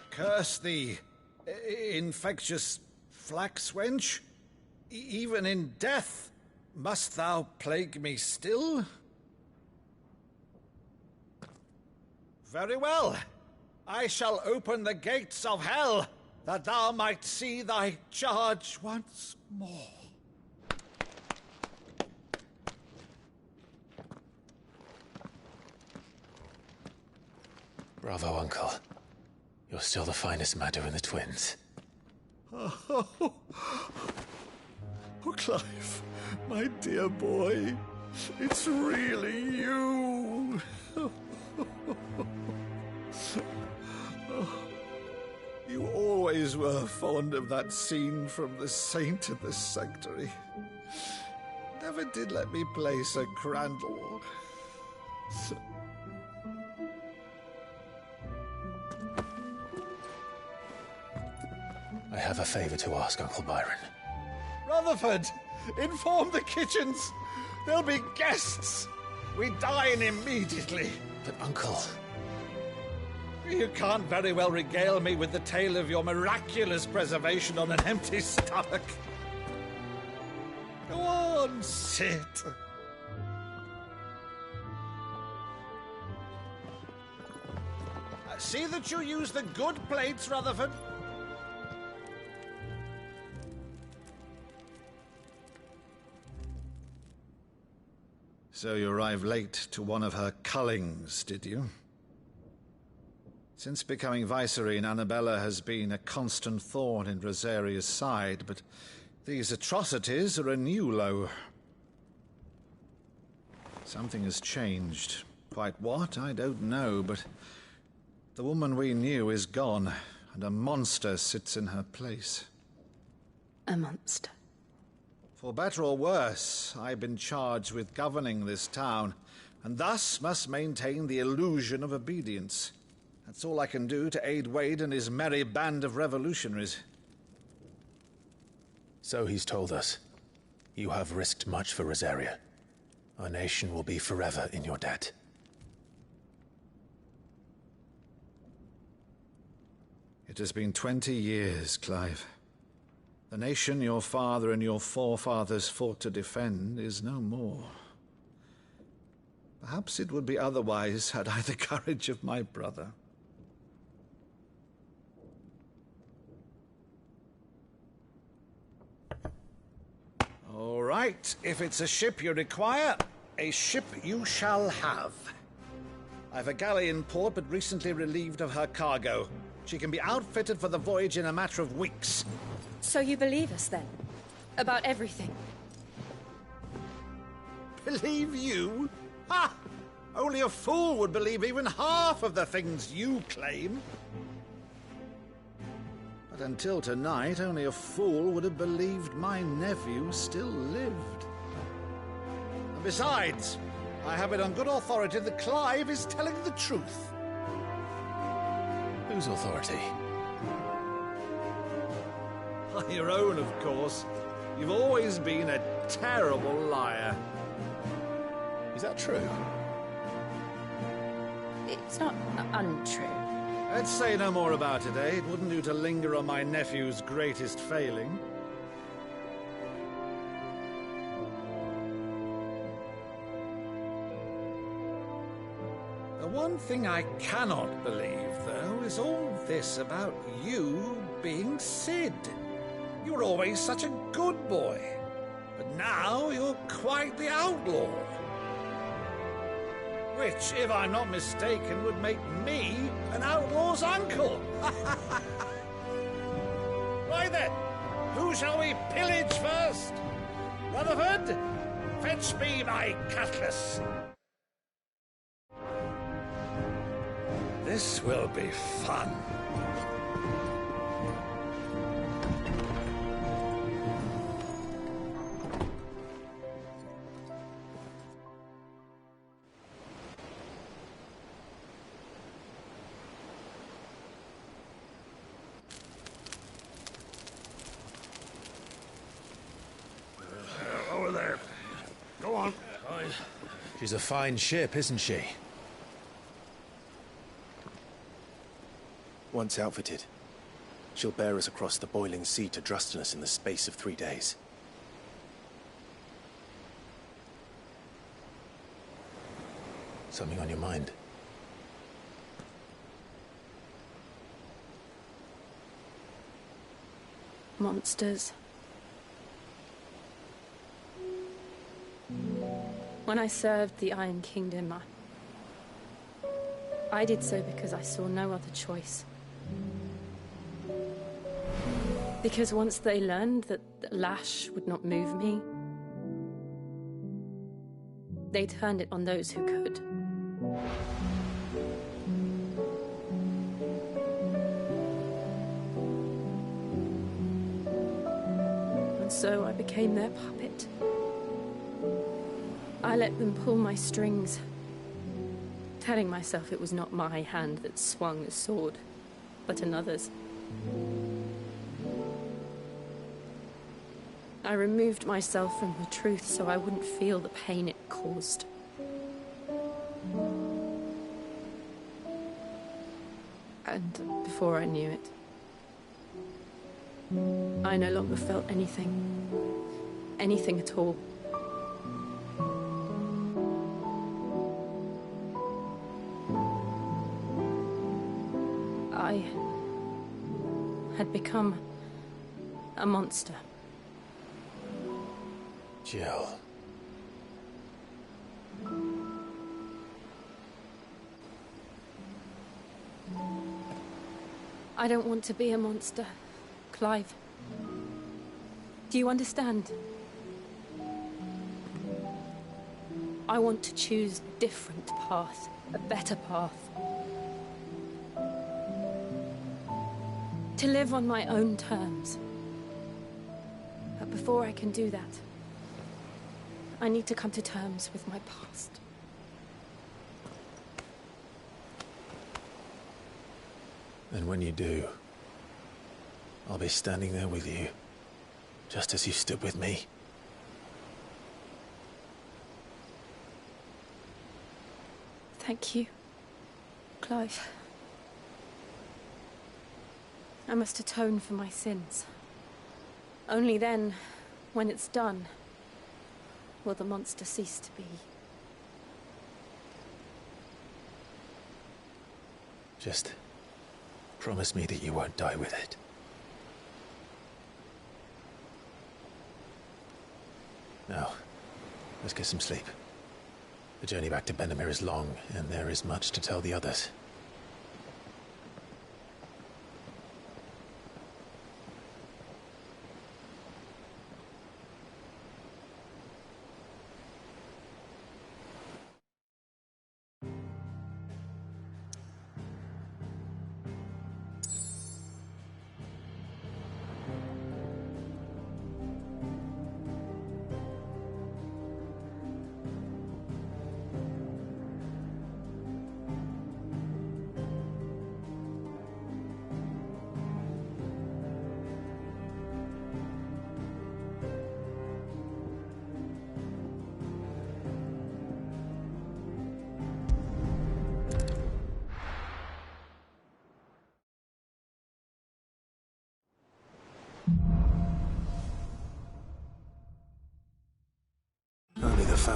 Speaker 17: Curse thee, infectious flax wench. Even in death, must thou plague me still? Very well. I shall open the gates of hell, that thou might see thy charge once more.
Speaker 1: Bravo, Uncle. You're still the finest Maddo in the twins.
Speaker 17: Oh, Clive, my dear boy, it's really you. You always were fond of that scene from The Saint of the Sanctuary. Never did let me play Sir Crandall.
Speaker 1: I have a favor to ask, Uncle Byron.
Speaker 17: Rutherford, inform the kitchens. There'll be guests. We dine immediately.
Speaker 1: But, Uncle...
Speaker 17: You can't very well regale me with the tale of your miraculous preservation on an empty stomach. Go on, sit. See that you use the good plates, Rutherford. So you arrived late to one of her cullings, did you? Since becoming Vicereine, Annabella has been a constant thorn in Rosaria's side, but these atrocities are a new low. Something has changed. Quite what, I don't know, but the woman we knew is gone, and a monster sits in her place.
Speaker 2: A monster?
Speaker 17: For better or worse, I've been charged with governing this town, and thus must maintain the illusion of obedience. That's all I can do to aid Wade and his merry band of revolutionaries.
Speaker 1: So he's told us. You have risked much for Rosaria. Our nation will be forever in your debt.
Speaker 17: It has been 20 years, Clive. The nation your father and your forefathers fought to defend is no more. Perhaps it would be otherwise had I the courage of my brother. All right, if it's a ship you require, a ship you shall have. I've a galley in port, but recently relieved of her cargo. She can be outfitted for the voyage in a matter of weeks.
Speaker 3: So you believe us then? About everything?
Speaker 17: Believe you? Ha! Only a fool would believe even half of the things you claim. But until tonight, only a fool would have believed my nephew still lived. And besides, I have it on good authority that Clive is telling the truth.
Speaker 1: Whose authority?
Speaker 17: Your own, of course. You've always been a terrible liar.
Speaker 1: Is that true?
Speaker 2: It's not untrue.
Speaker 17: Let's say no more about it, eh? It wouldn't do to linger on my nephew's greatest failing. The one thing I cannot believe, though, is all this about you being Sid. You were always such a good boy, but now you're quite the outlaw. Which, if I'm not mistaken, would make me an outlaw's uncle. Right then, who shall we pillage first? Rutherford, fetch me my cutlass. This will be fun.
Speaker 12: Over there. Go on.
Speaker 1: She's a fine ship, isn't she?
Speaker 20: Once outfitted, she'll bear us across the boiling sea to Drustinus in the space of 3 days.
Speaker 1: Something on your mind?
Speaker 2: Monsters. When I served the Iron Kingdom, I did so because I saw no other choice. Because once they learned that the lash would not move me, they turned it on those who could. And so I became their puppet. I let them pull my strings, telling myself it was not my hand that swung the sword, but another's. I removed myself from the truth so I wouldn't feel the pain it caused. And before I knew it, I no longer felt anything. Anything at all. I had become a monster.
Speaker 1: Jill.
Speaker 2: I don't want to be a monster, Clive. Do you understand? I want to choose a different path, a better path. To live on my own terms. But before I can do that, I need to come to terms with my past.
Speaker 1: And when you do, I'll be standing there with you, just as you stood with me.
Speaker 2: Thank you, Clive. I must atone for my sins. Only then, when it's done, will the monster cease to be.
Speaker 1: Just promise me that you won't die with it. Now, let's get some sleep. The journey back to Benamir is long, and there is much to tell the others.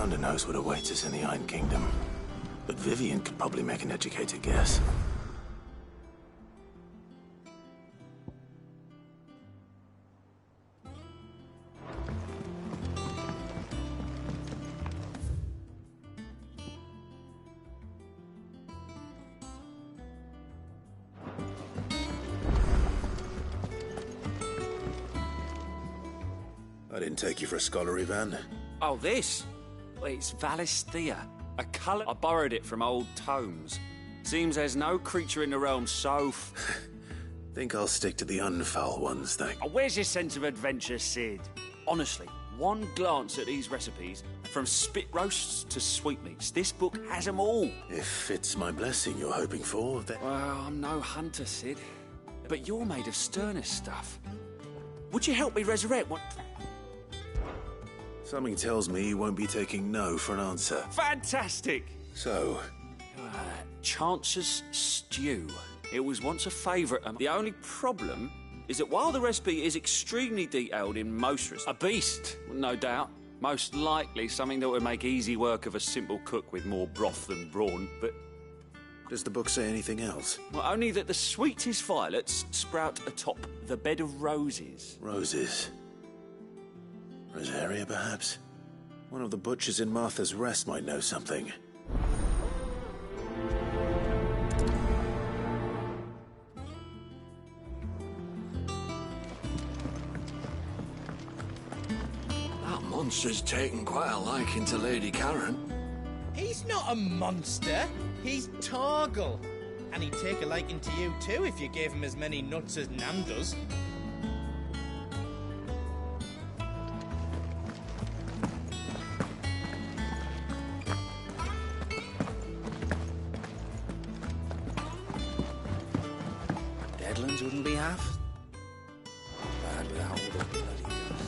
Speaker 1: founder knows what awaits us in the Iron Kingdom, but Vivian could probably make an educated guess. I didn't take you for a scholar, Ivan.
Speaker 11: Oh, this? Well, it's Valisthea, a colour. I borrowed it from old tomes. Seems there's no creature in the realm so
Speaker 1: Think I'll stick to the unfoul ones, thank.
Speaker 11: Oh, where's your sense of adventure, Sid? Honestly, one glance at these recipes, from spit roasts to sweetmeats, this book has them all.
Speaker 1: If it's my blessing you're hoping for, then...
Speaker 11: Well, I'm no hunter, Sid. But you're made of sterner stuff. Would you help me resurrect what...
Speaker 1: Something tells me you won't be taking no for an answer.
Speaker 11: Fantastic!
Speaker 1: So?
Speaker 11: Chance's stew. It was once a favourite. The only problem is that while the recipe is extremely detailed in most respects, a beast, no doubt. Most likely something that would make easy work of a simple cook with more broth than brawn, but...
Speaker 1: Does the book say anything else?
Speaker 11: Well, only that the sweetest violets sprout atop the bed of roses.
Speaker 1: Roses? Rosaria, perhaps? One of the butchers in Martha's Rest might know something.
Speaker 17: That monster's taken quite a liking to Lady Karen.
Speaker 21: He's not a monster. He's Torgal. And he'd take a liking to you too if you gave him as many nuts as Nan does.
Speaker 11: Deadlands wouldn't be half bad without all the bloody dust.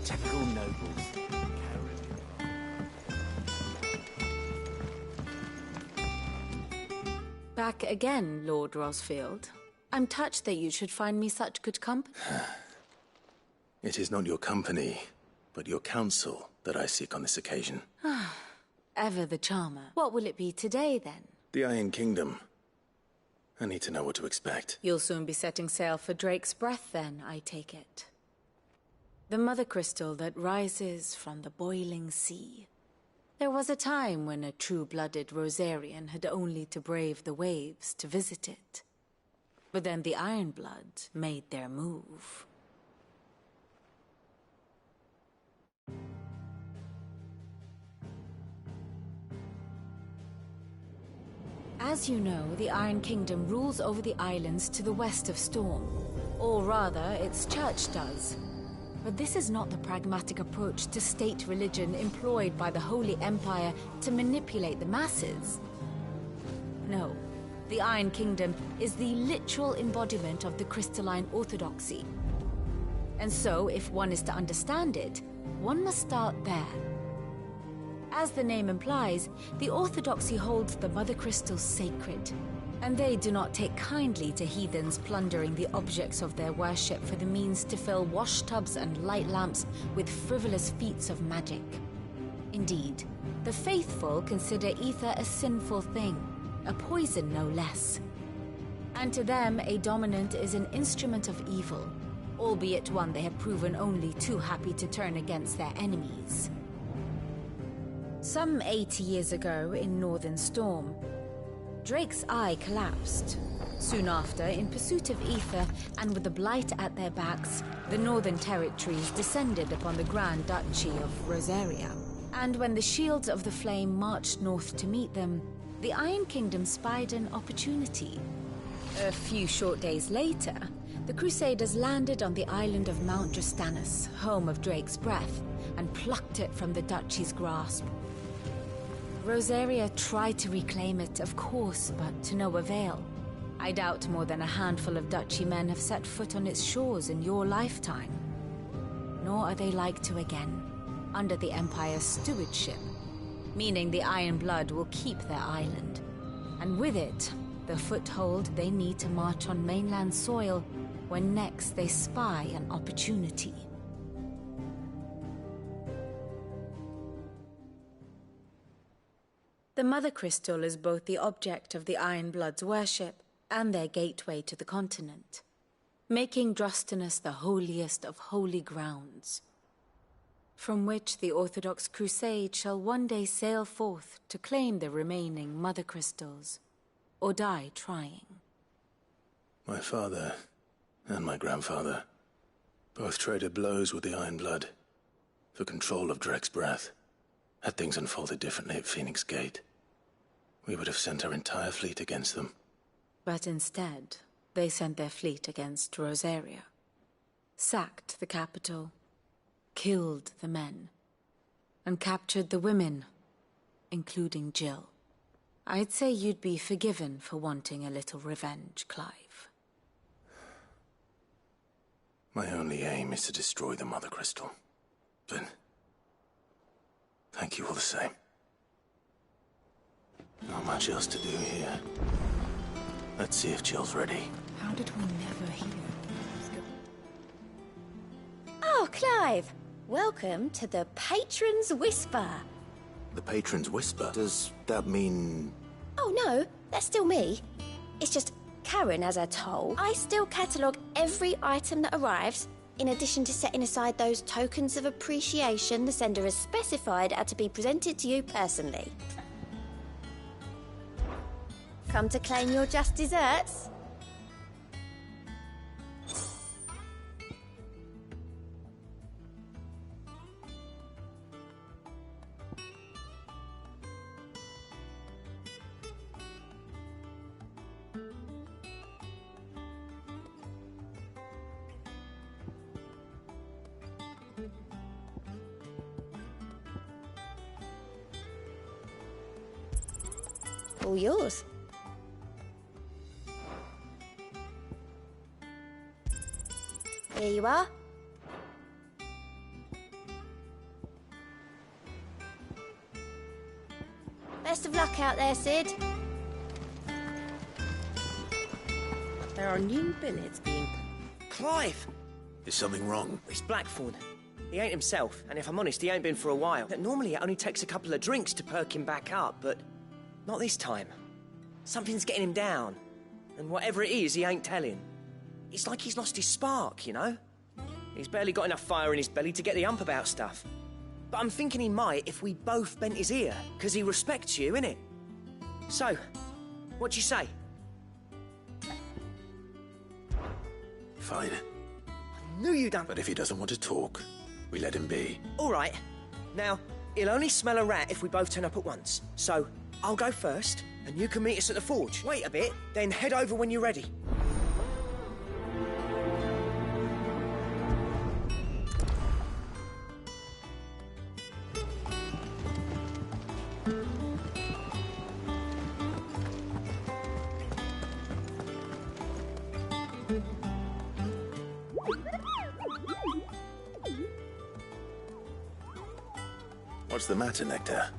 Speaker 11: Typical nobles.
Speaker 2: Back again, Lord Rosfield. I'm touched that you should find me such good company.
Speaker 1: It is not your company, but your counsel that I seek on this occasion.
Speaker 2: Ever the charmer. What will it be today, then?
Speaker 1: The Iron Kingdom. I need to know what to expect.
Speaker 2: You'll soon be setting sail for Drake's Breath, then, I take it. The mother crystal that rises from the boiling sea. There was a time when a true-blooded Rosarian had only to brave the waves to visit it. But then the Ironblood made their move. As you know, the Iron Kingdom rules over the islands to the west of Storm. Or rather, its church does. But this is not the pragmatic approach to state religion employed by the Holy Empire to manipulate the masses. No, the Iron Kingdom is the literal embodiment of the crystalline orthodoxy. And so, if one is to understand it, one must start there. As the name implies, the orthodoxy holds the Mother Crystals sacred, and they do not take kindly to heathens plundering the objects of their worship for the means to fill washtubs and light lamps with frivolous feats of magic. Indeed, the faithful consider ether a sinful thing, a poison no less. And to them, a dominant is an instrument of evil, albeit one they have proven only too happy to turn against their enemies. Some 80 years ago in Northern Storm, Drake's eye collapsed. Soon after, in pursuit of ether and with the blight at their backs, the Northern Territories descended upon the Grand Duchy of Rosaria. And when the Shields of the Flame marched north to meet them, the Iron Kingdom spied an opportunity. A few short days later, the Crusaders landed on the island of Mount Justanus, home of Drake's Breath, and plucked it from the Duchy's grasp. Rosaria tried to reclaim it, of course, but to no avail. I doubt more than a handful of Duchy men have set foot on its shores in your lifetime. Nor are they like to again. under the Empire's stewardship, meaning the Iron Blood will keep their island. And with it, the foothold they need to march on mainland soil when next they spy an opportunity. The Mother Crystal is both the object of the Iron Blood's worship and their gateway to the continent, making Drustinus the holiest of holy grounds, from which the Orthodox Crusade shall one day sail forth to claim the remaining Mother Crystals, or die trying.
Speaker 1: My father and my grandfather both traded blows with the Iron Blood for control of Drake's breath. Had things unfolded differently at Phoenix Gate, we would have sent our entire fleet against them.
Speaker 2: But instead, they sent their fleet against Rosaria, sacked the capital, killed the men, and captured the women, including Jill. I'd say you'd be forgiven for wanting a little revenge, Clive.
Speaker 1: My only aim is to destroy the Mother Crystal. But thank you all the same. Not much else to do here. Let's see if Jill's ready.
Speaker 2: How did we never hear?
Speaker 6: Oh, Clive! Welcome to the Patron's Whisper.
Speaker 1: The Patron's Whisper? Does that mean...
Speaker 6: Oh no, that's still me. It's just Karen has a toll. I still catalogue every item that arrives, in addition to setting aside those tokens of appreciation the sender has specified are to be presented to you personally. Come to claim your just desserts? All yours. Here you are. Best of luck out there, Sid.
Speaker 22: There are new billets being...
Speaker 10: Clive!
Speaker 1: Is something wrong?
Speaker 22: It's Blackthorn. He ain't himself, and if I'm honest, he ain't been for a while. Normally it only takes a couple of drinks to perk him back up, but not this time. Something's getting him down, and whatever it is, he ain't telling. It's like he's lost his spark, you know? He's barely got enough fire in his belly to get the ump about stuff. But I'm thinking he might if we both bent his ear, because he respects you, innit? So, what do you say?
Speaker 1: Fine.
Speaker 22: I knew you'd done...
Speaker 1: But if he doesn't want to talk, we let him be.
Speaker 22: All right. Now, he'll only smell a rat if we both turn up at once. So, I'll go first, and you can meet us at the forge. Wait a bit, then head over when you're ready.
Speaker 1: What's the matter, Nectar?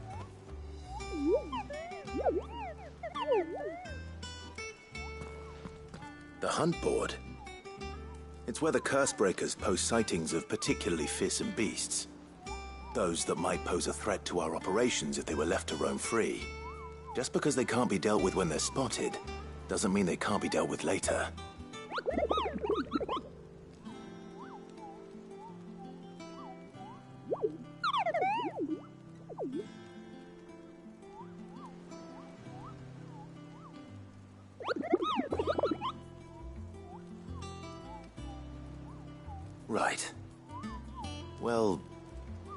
Speaker 1: The hunt board? It's where the Cursebreakers post sightings of particularly fearsome beasts. Those that might pose a threat to our operations if they were left to roam free. Just because they can't be dealt with when they're spotted, doesn't mean they can't be dealt with later. Right. Well,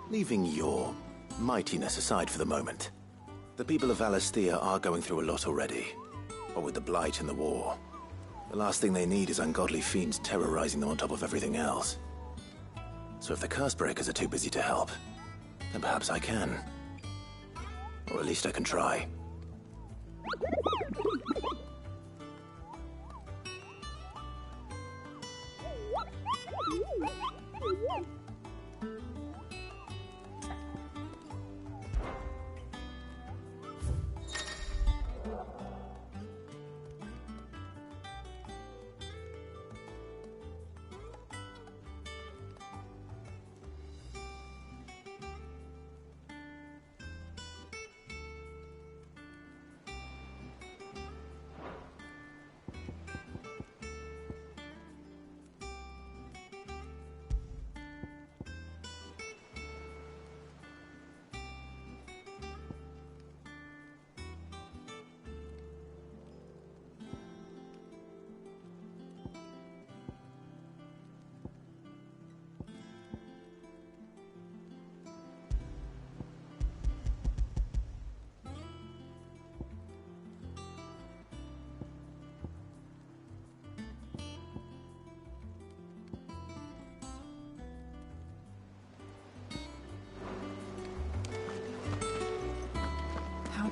Speaker 1: leaving your mightiness aside for the moment, the people of Valisthea are going through a lot already. But with the Blight and the war, the last thing they need is ungodly fiends terrorizing them on top of everything else. So if the Cursebreakers are too busy to help, then perhaps I can. Or at least I can try.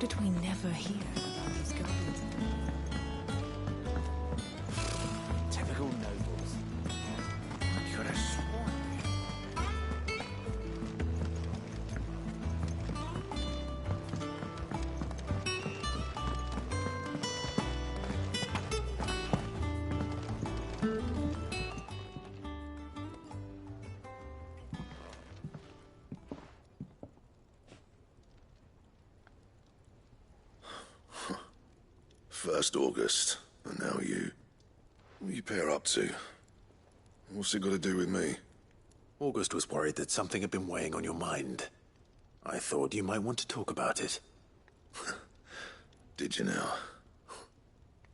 Speaker 2: did we never hear about these guardians?
Speaker 22: Typical nobles. I could have sworn.
Speaker 13: First August, and now you. What are you pair up to? What's it got to do with me?
Speaker 1: August was worried that something had been weighing on your mind. I thought you might want to talk about it.
Speaker 13: Did you now?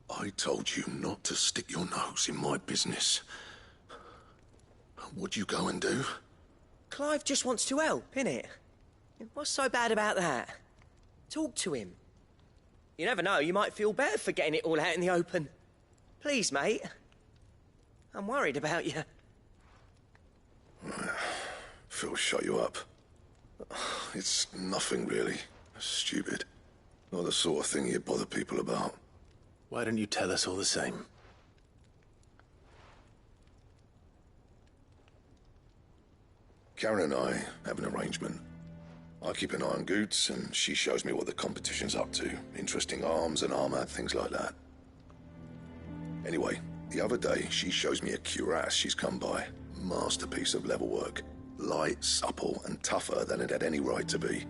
Speaker 13: I told you not to stick your nose in my business. What'd you go and do?
Speaker 22: Clive just wants to help, innit? What's so bad about that? Talk to him. You never know, you might feel better for getting it all out in the open. Please, mate. I'm worried about you.
Speaker 13: Phil shut you up. It's nothing really. Stupid. Not the sort of thing you bother people about.
Speaker 1: Why don't you tell us all the same?
Speaker 13: Karen and I have an arrangement. I keep an eye on Goots, and she shows me what the competition's up to. Interesting arms and armor, things like that. Anyway, the other day, she shows me a cuirass she's come by. Masterpiece of level work. Light, supple, and tougher than it had any right to be.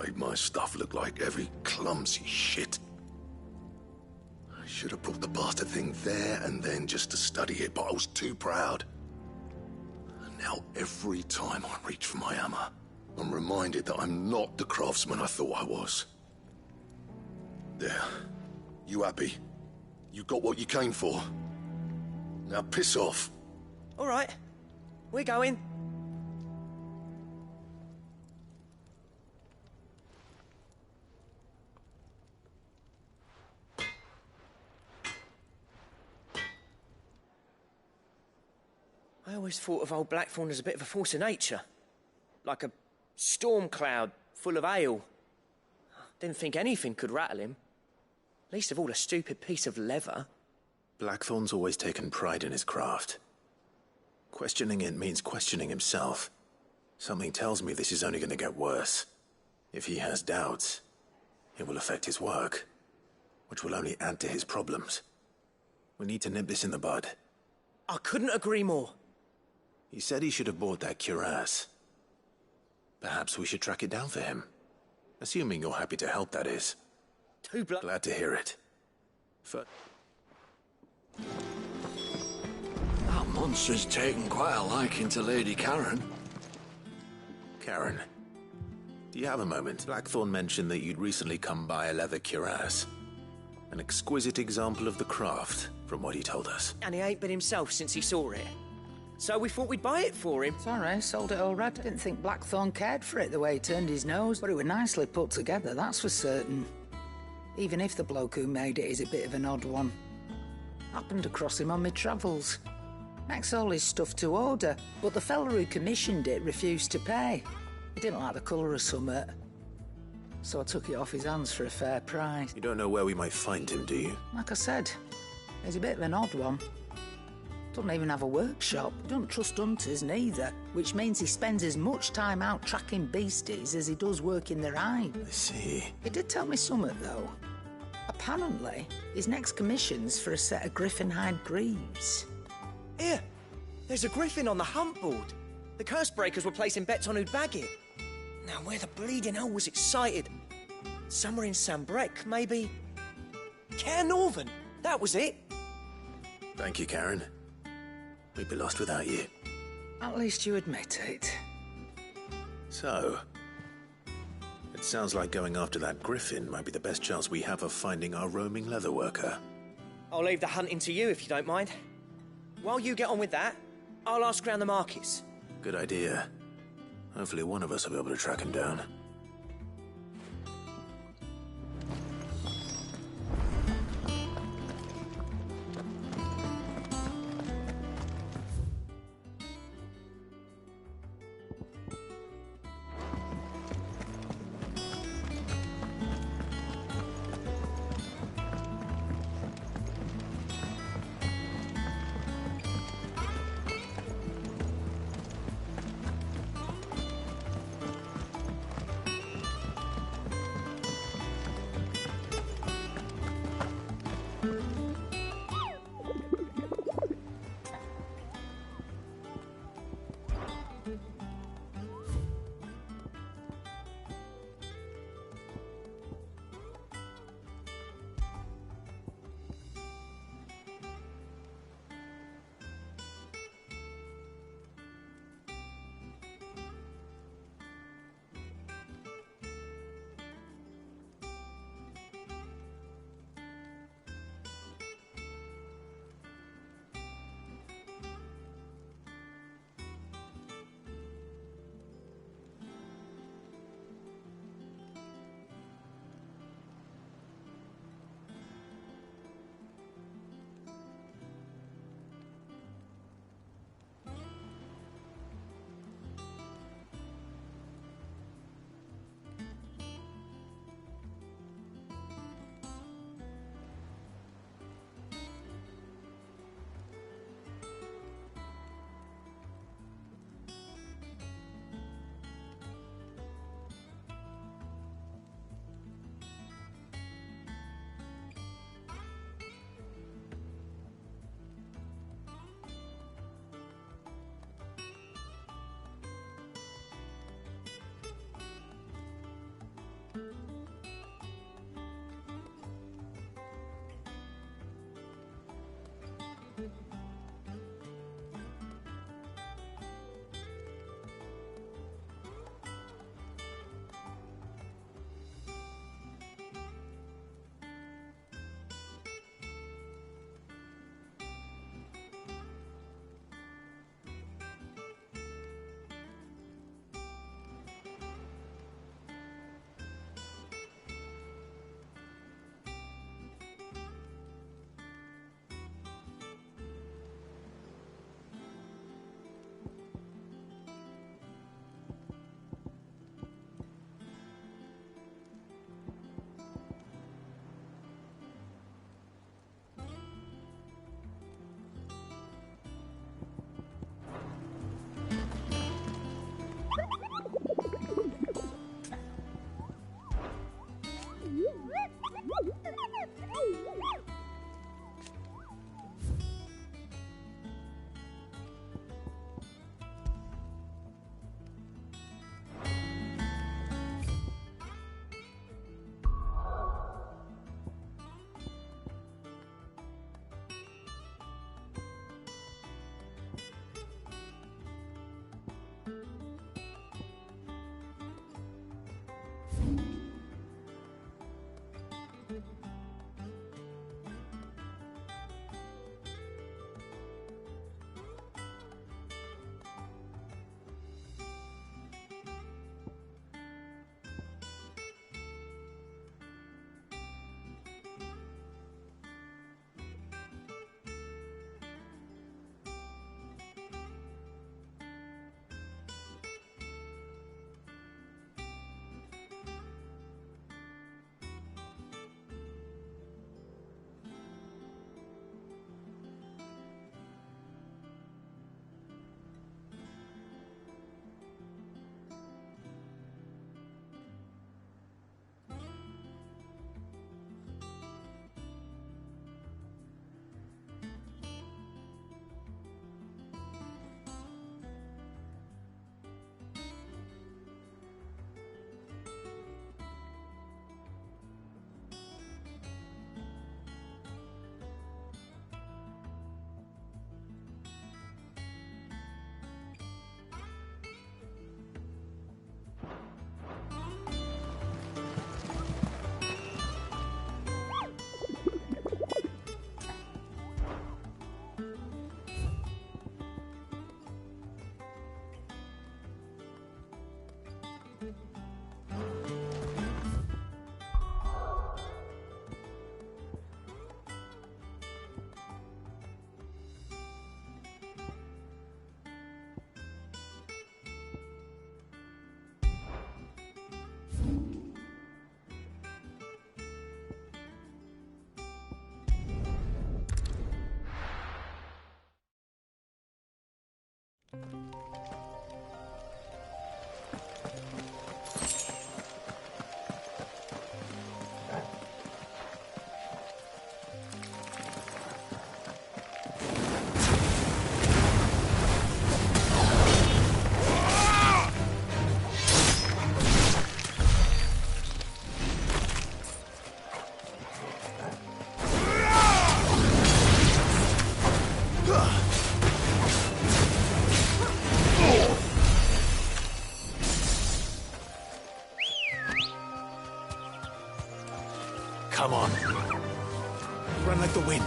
Speaker 13: Made my stuff look like heavy, clumsy shit. I should have brought the bastard thing there and then just to study it, but I was too proud. Now, every time I reach for my hammer, I'm reminded that I'm not the craftsman I thought I was. There. You happy? You got what you came for. Now piss off.
Speaker 22: All right. We're going. I always thought of old Blackthorn as a bit of a force of nature. Like a storm cloud full of ale. Didn't think anything could rattle him. Least of all a stupid piece of leather.
Speaker 1: Blackthorn's always taken pride in his craft. Questioning it means questioning himself. Something tells me this is only going to get worse. If he has doubts, it will affect his work, which will only add to his problems. We need to nip this in the bud.
Speaker 22: I couldn't agree more.
Speaker 1: He said he should have bought that cuirass. Perhaps we should track it down for him. Assuming you're happy to help, that is. Glad to hear it.
Speaker 8: That monster's taken quite a liking to Lady Karen.
Speaker 1: Karen, do you have a moment? Blackthorn mentioned that you'd recently come by a leather cuirass. An exquisite example of the craft, from what he told us.
Speaker 22: And he ain't been himself since he saw it. So we thought we'd buy it for him.
Speaker 7: Sorry, sold it already. Didn't think Blackthorn cared for it the way he turned his nose, but it was nicely put together, that's for certain. Even if the bloke who made it is a bit of an odd one. Happened across him on my travels. Makes all his stuff to order, but the fella who commissioned it refused to pay. He didn't like the colour of summit. So I took it off his hands for a fair price.
Speaker 1: You don't know where we might find him, do you?
Speaker 7: Like I said, he's a bit of an odd one. Doesn't even have a workshop. Don't trust hunters neither, which means he spends as much time out tracking beasties as he does working their hide.
Speaker 1: I see.
Speaker 7: He did tell me something, though. Apparently, his next commission's for a set of griffin hide greaves.
Speaker 22: Here, there's a griffin on the hunt board. The curse breakers were placing bets on who'd bag it. Now, where the bleeding hell was excited? Somewhere in Sambrec, maybe? Care Northern, that was it.
Speaker 1: Thank you, Karen. We'd be lost without you.
Speaker 7: At least you admit it.
Speaker 1: So, it sounds like going after that griffin might be the best chance we have of finding our roaming leatherworker.
Speaker 22: I'll leave the hunting to you if you don't mind. While you get on with that, I'll ask round the markets.
Speaker 1: Good idea. Hopefully one of us will be able to track him down. run like the wind.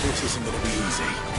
Speaker 1: This isn't gonna be easy.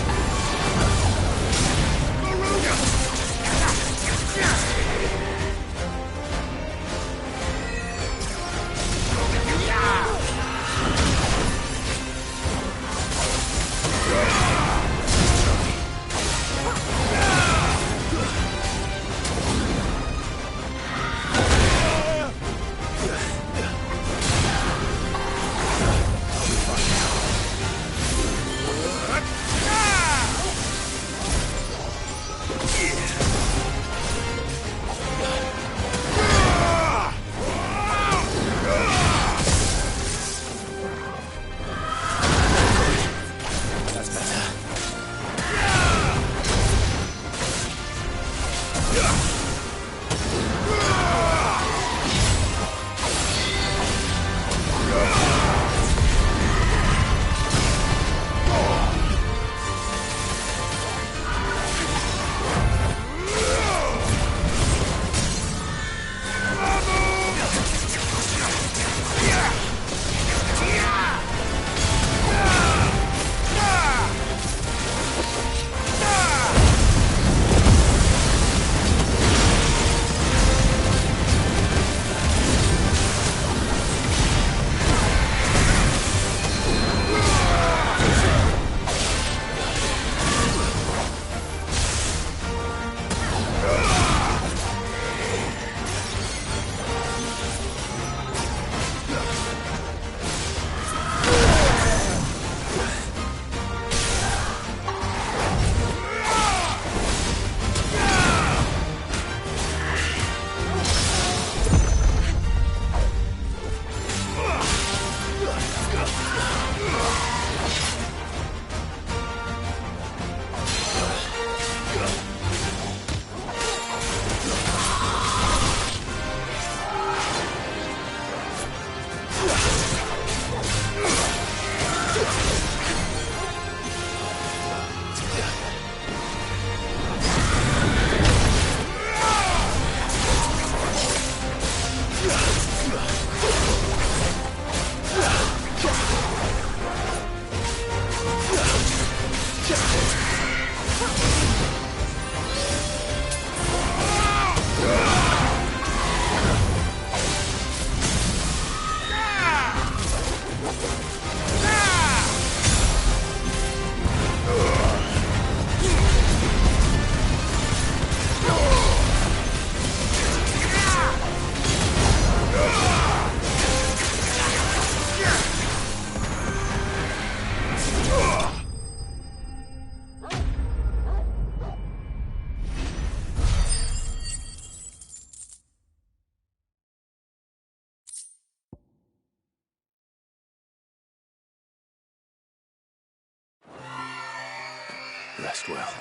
Speaker 1: Rest well.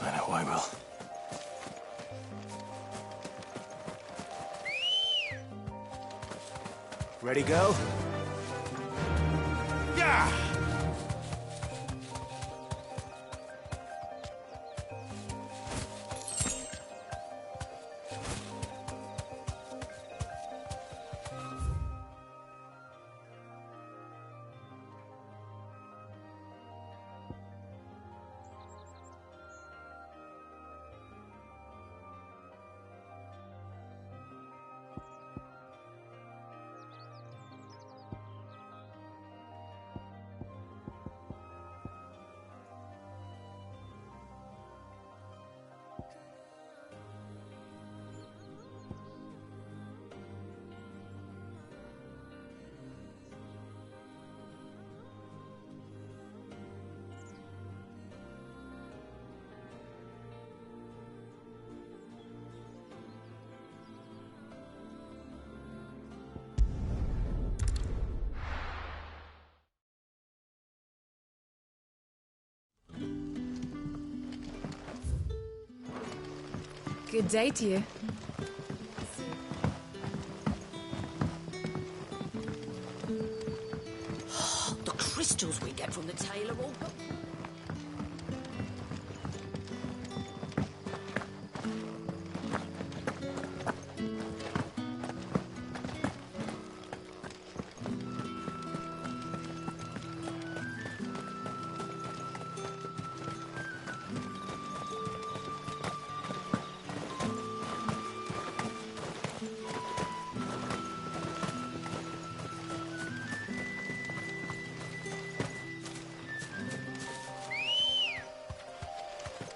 Speaker 1: I know I will.
Speaker 10: Ready, go?
Speaker 17: Yeah!
Speaker 2: Good day to you.
Speaker 7: The crystals we get from the tailor all...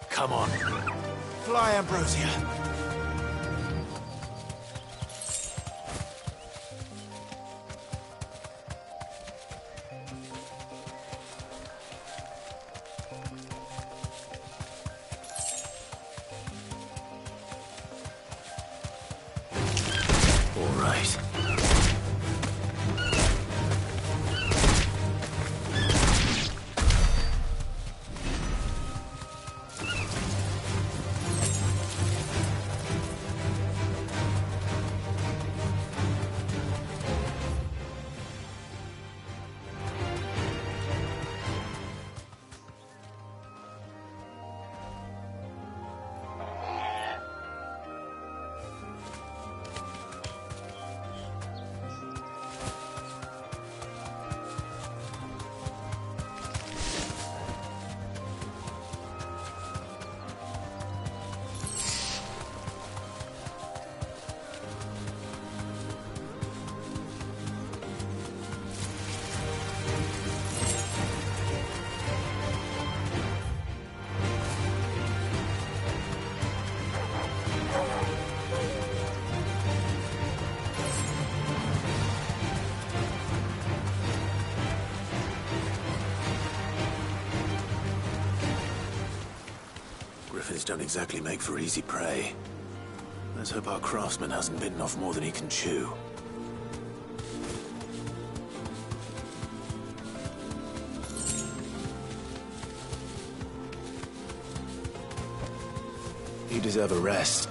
Speaker 1: Come on.
Speaker 10: Fly, Ambrosia.
Speaker 1: All right. Griffins don't exactly make for easy prey. Let's hope our craftsman hasn't bitten off more than he can chew. You deserve a rest.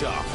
Speaker 1: Sharp.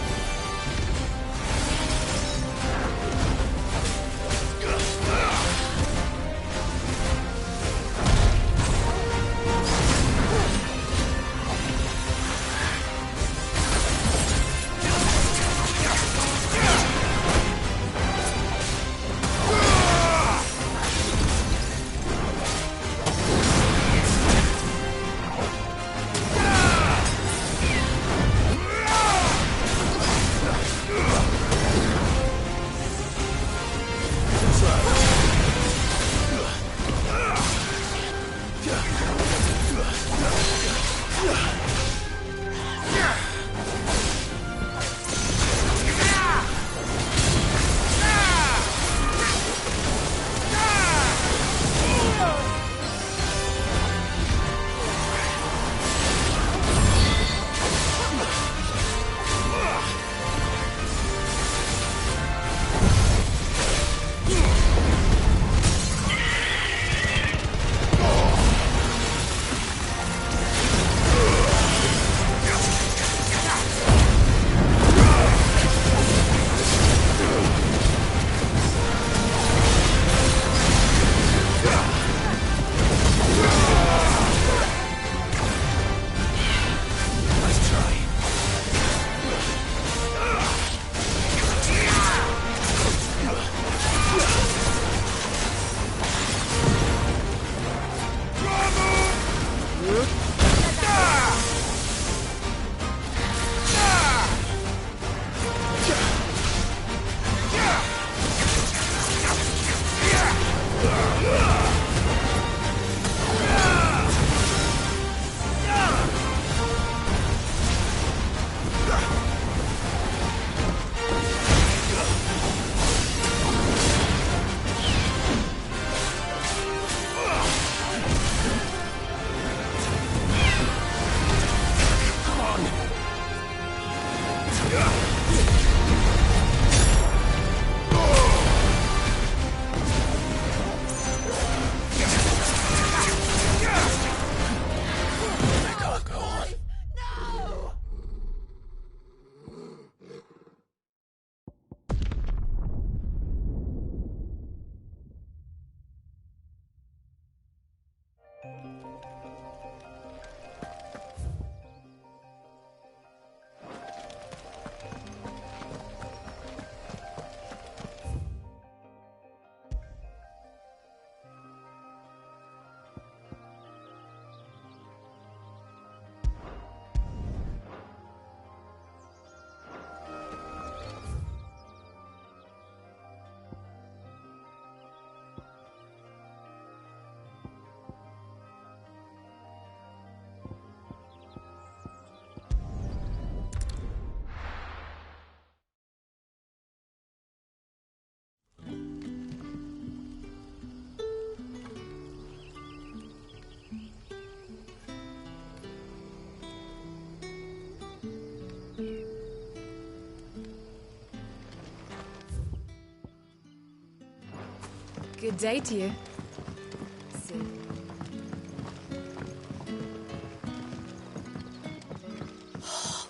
Speaker 3: Good day to you.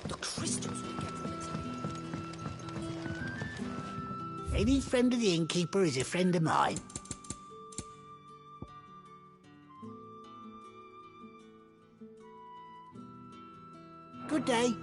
Speaker 22: The crystals we get from the
Speaker 4: Any friend of the innkeeper is a friend of mine. Good day.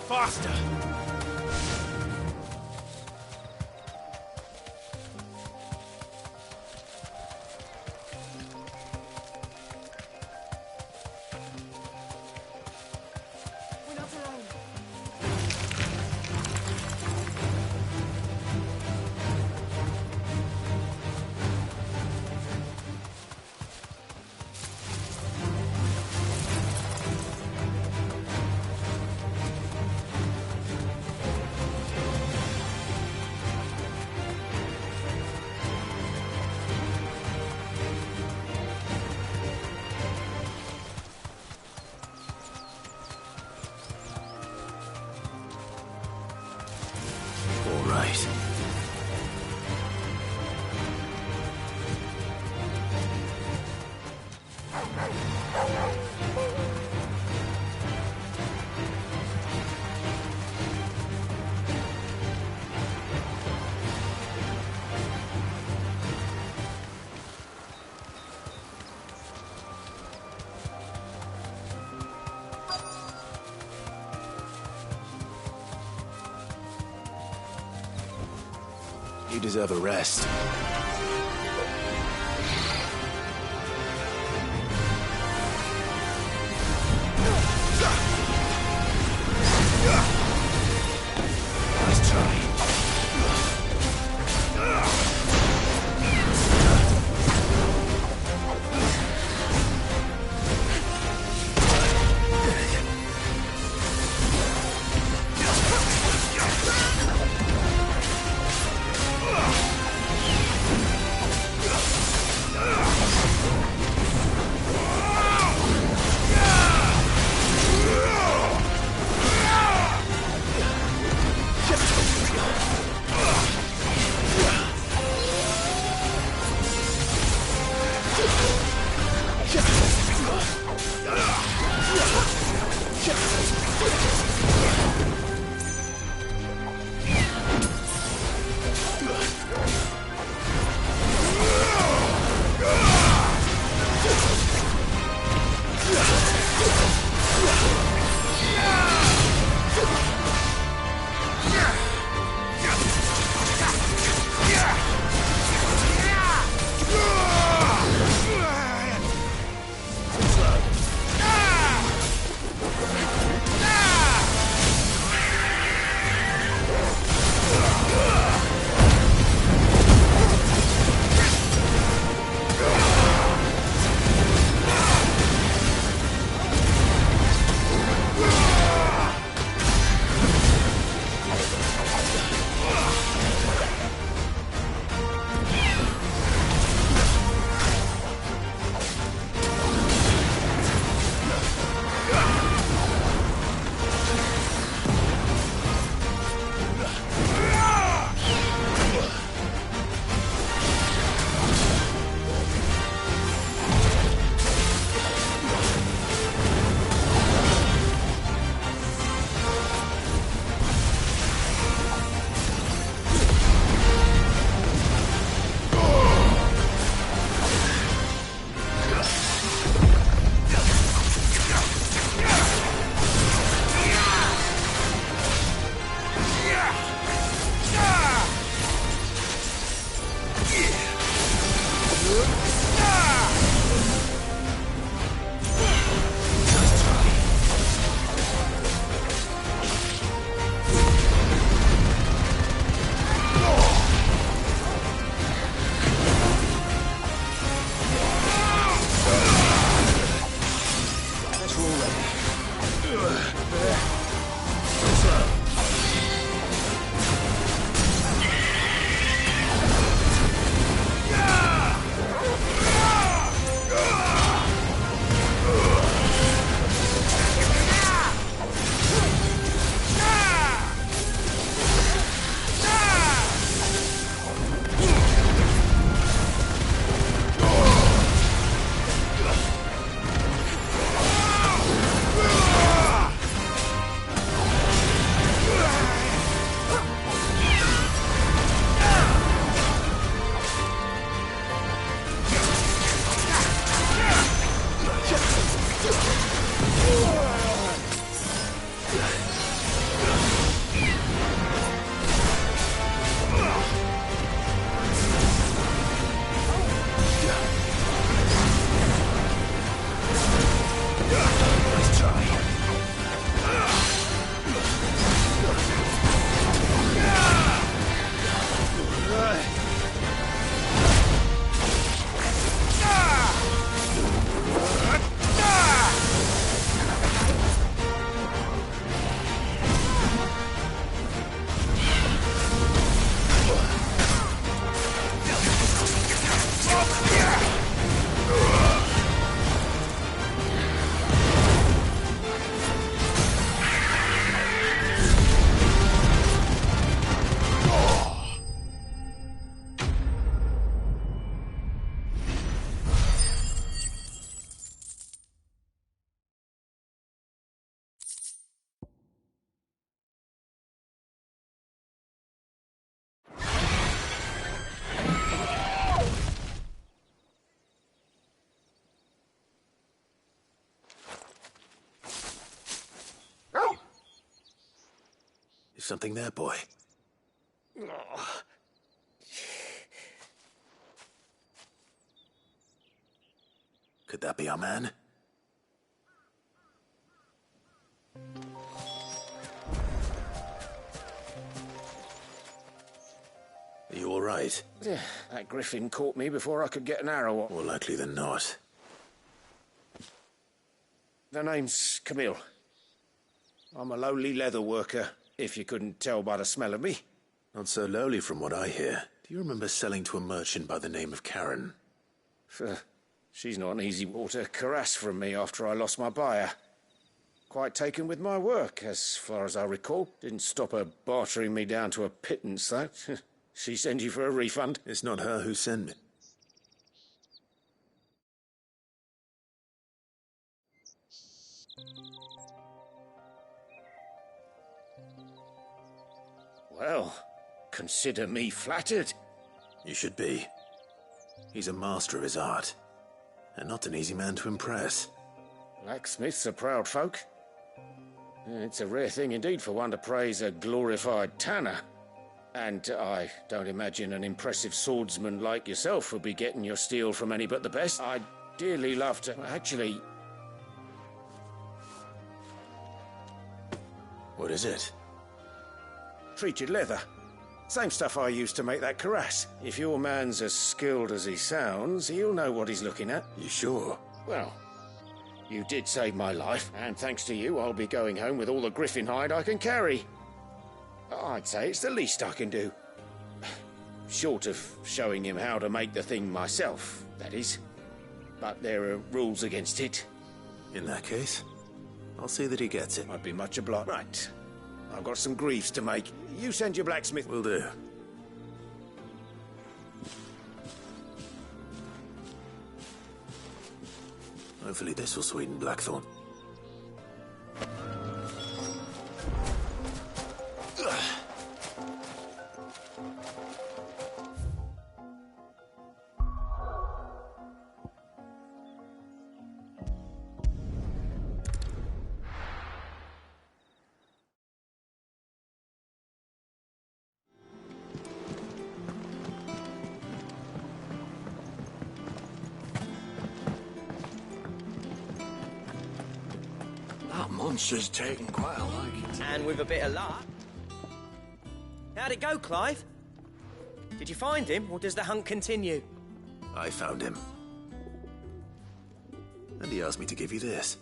Speaker 17: Faster!
Speaker 6: We're not alone.
Speaker 1: All right. You deserve a rest. Nice try. Something there, boy. Could that be our man? Are you all right?
Speaker 9: That griffin caught me before I could get an arrow off.
Speaker 1: More likely than not.
Speaker 9: The name's Camille. I'm a lowly leather worker, if you couldn't tell by the smell of me.
Speaker 1: Not so lowly from what I hear. Do you remember selling to a merchant by the name of Karen?
Speaker 9: She's not an easy water caress from me after I lost my buyer. Quite taken with my work, as far as I recall. Didn't stop her bartering me down to a pittance, though. She sent you for a refund?
Speaker 1: It's not her who sent me.
Speaker 9: Well, consider me flattered.
Speaker 1: You should be. He's a master of his art, and not an easy man to impress.
Speaker 9: Blacksmiths are proud folk. It's a rare thing indeed for one to praise a glorified tanner. And I don't imagine an impressive swordsman like yourself would be getting your steel from any but the best. I'd dearly love to... Actually...
Speaker 1: What is it?
Speaker 9: Treated leather. Same stuff I used to make that cuirass. If your man's as skilled as he sounds, he'll know what he's looking at.
Speaker 1: You sure?
Speaker 9: Well, you did save my life, and thanks to you, I'll be going home with all the griffin hide I can carry. I'd say it's the least I can do. Short of showing him how to make the thing myself, that is. But there are rules against it.
Speaker 1: In that case, I'll see that he gets it.
Speaker 9: I'd be much obliged. Right. I've got some greaves to make. You send your blacksmith.
Speaker 1: Will do. Hopefully this will sweeten Blackthorn.
Speaker 8: Monster's taken quite a liking.
Speaker 22: And with a bit of luck. How'd it go, Clive? Did you find him, or does the hunt continue?
Speaker 1: I found him. And he asked me to give you this.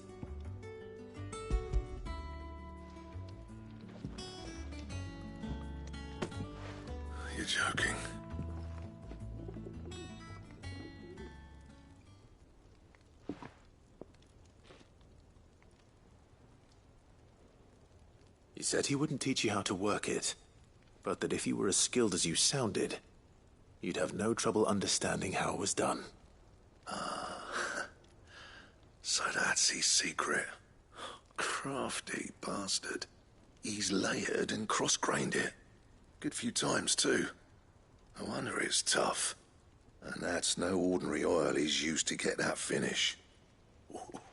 Speaker 13: You're joking.
Speaker 1: He said he wouldn't teach you how to work it, but that if you were as skilled as you sounded, you'd have no trouble understanding how it was done.
Speaker 13: So that's his secret. Crafty bastard. He's layered and cross-grained it. Good few times, too. No wonder it's tough. And that's no ordinary oil he's used to get that finish.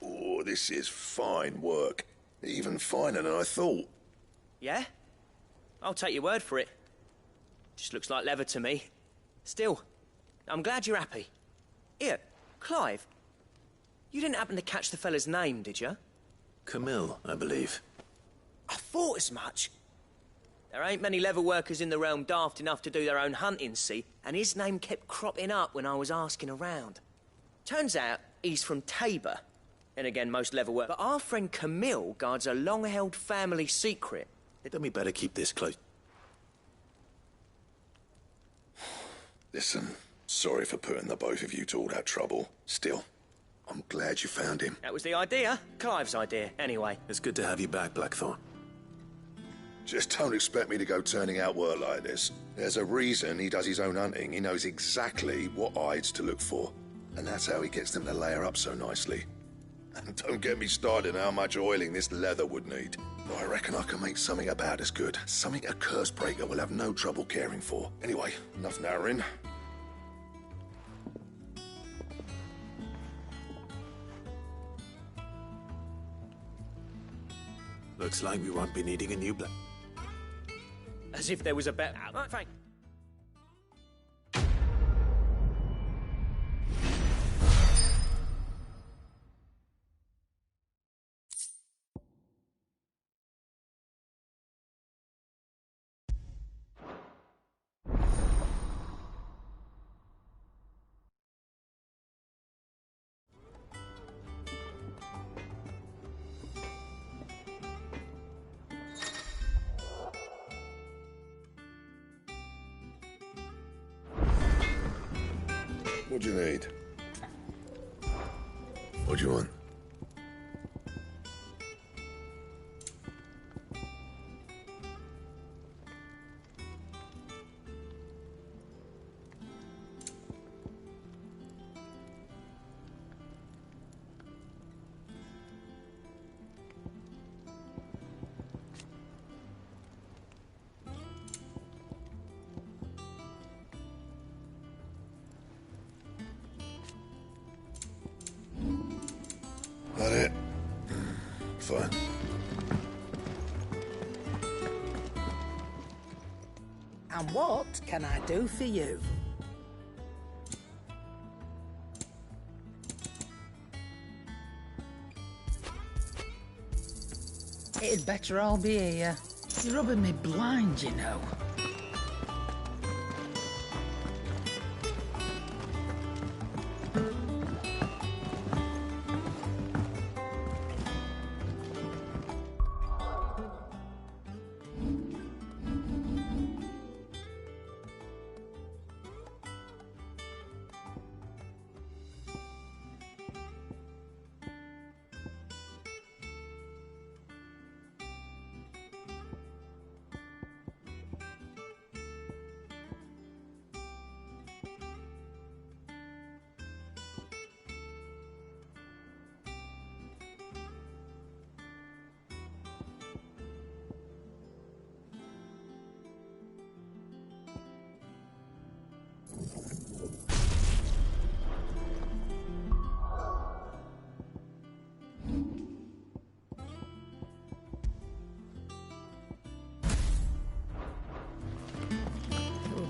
Speaker 13: Oh, this is fine work. Even finer than I thought.
Speaker 22: Yeah? I'll take your word for it. Just looks like leather to me. Still, I'm glad you're happy. Here, Clive, you didn't happen to catch the fella's name, did you?
Speaker 1: Camille, I believe.
Speaker 22: I thought as much. There ain't many leather workers in the realm daft enough to do their own hunting, see, and his name kept cropping up when I was asking around. Turns out he's from Tabor. And again, most leather work. But our friend Camille guards a long-held family secret.
Speaker 1: Then we better keep this close.
Speaker 13: Listen, sorry for putting the both of you to all that trouble. Still, I'm glad you found him.
Speaker 22: That was the idea. Clive's idea, anyway.
Speaker 1: It's good to have you back, Blackthorn.
Speaker 13: Just don't expect me to go turning out work like this. There's a reason he does his own hunting. He knows exactly what hides to look for. And that's how he gets them to layer up so nicely. And don't get me started on how much oiling this leather would need. I reckon I can make something about as good. Something a curse breaker will have no trouble caring for. Anyway, enough narrowing.
Speaker 1: Looks like we won't be needing a new
Speaker 22: As if there was a better... Thank...
Speaker 13: What do you need? What do you want? That it? Fine.
Speaker 4: And what can I do for you? It'd better all be here. You're rubbing me blind, you know.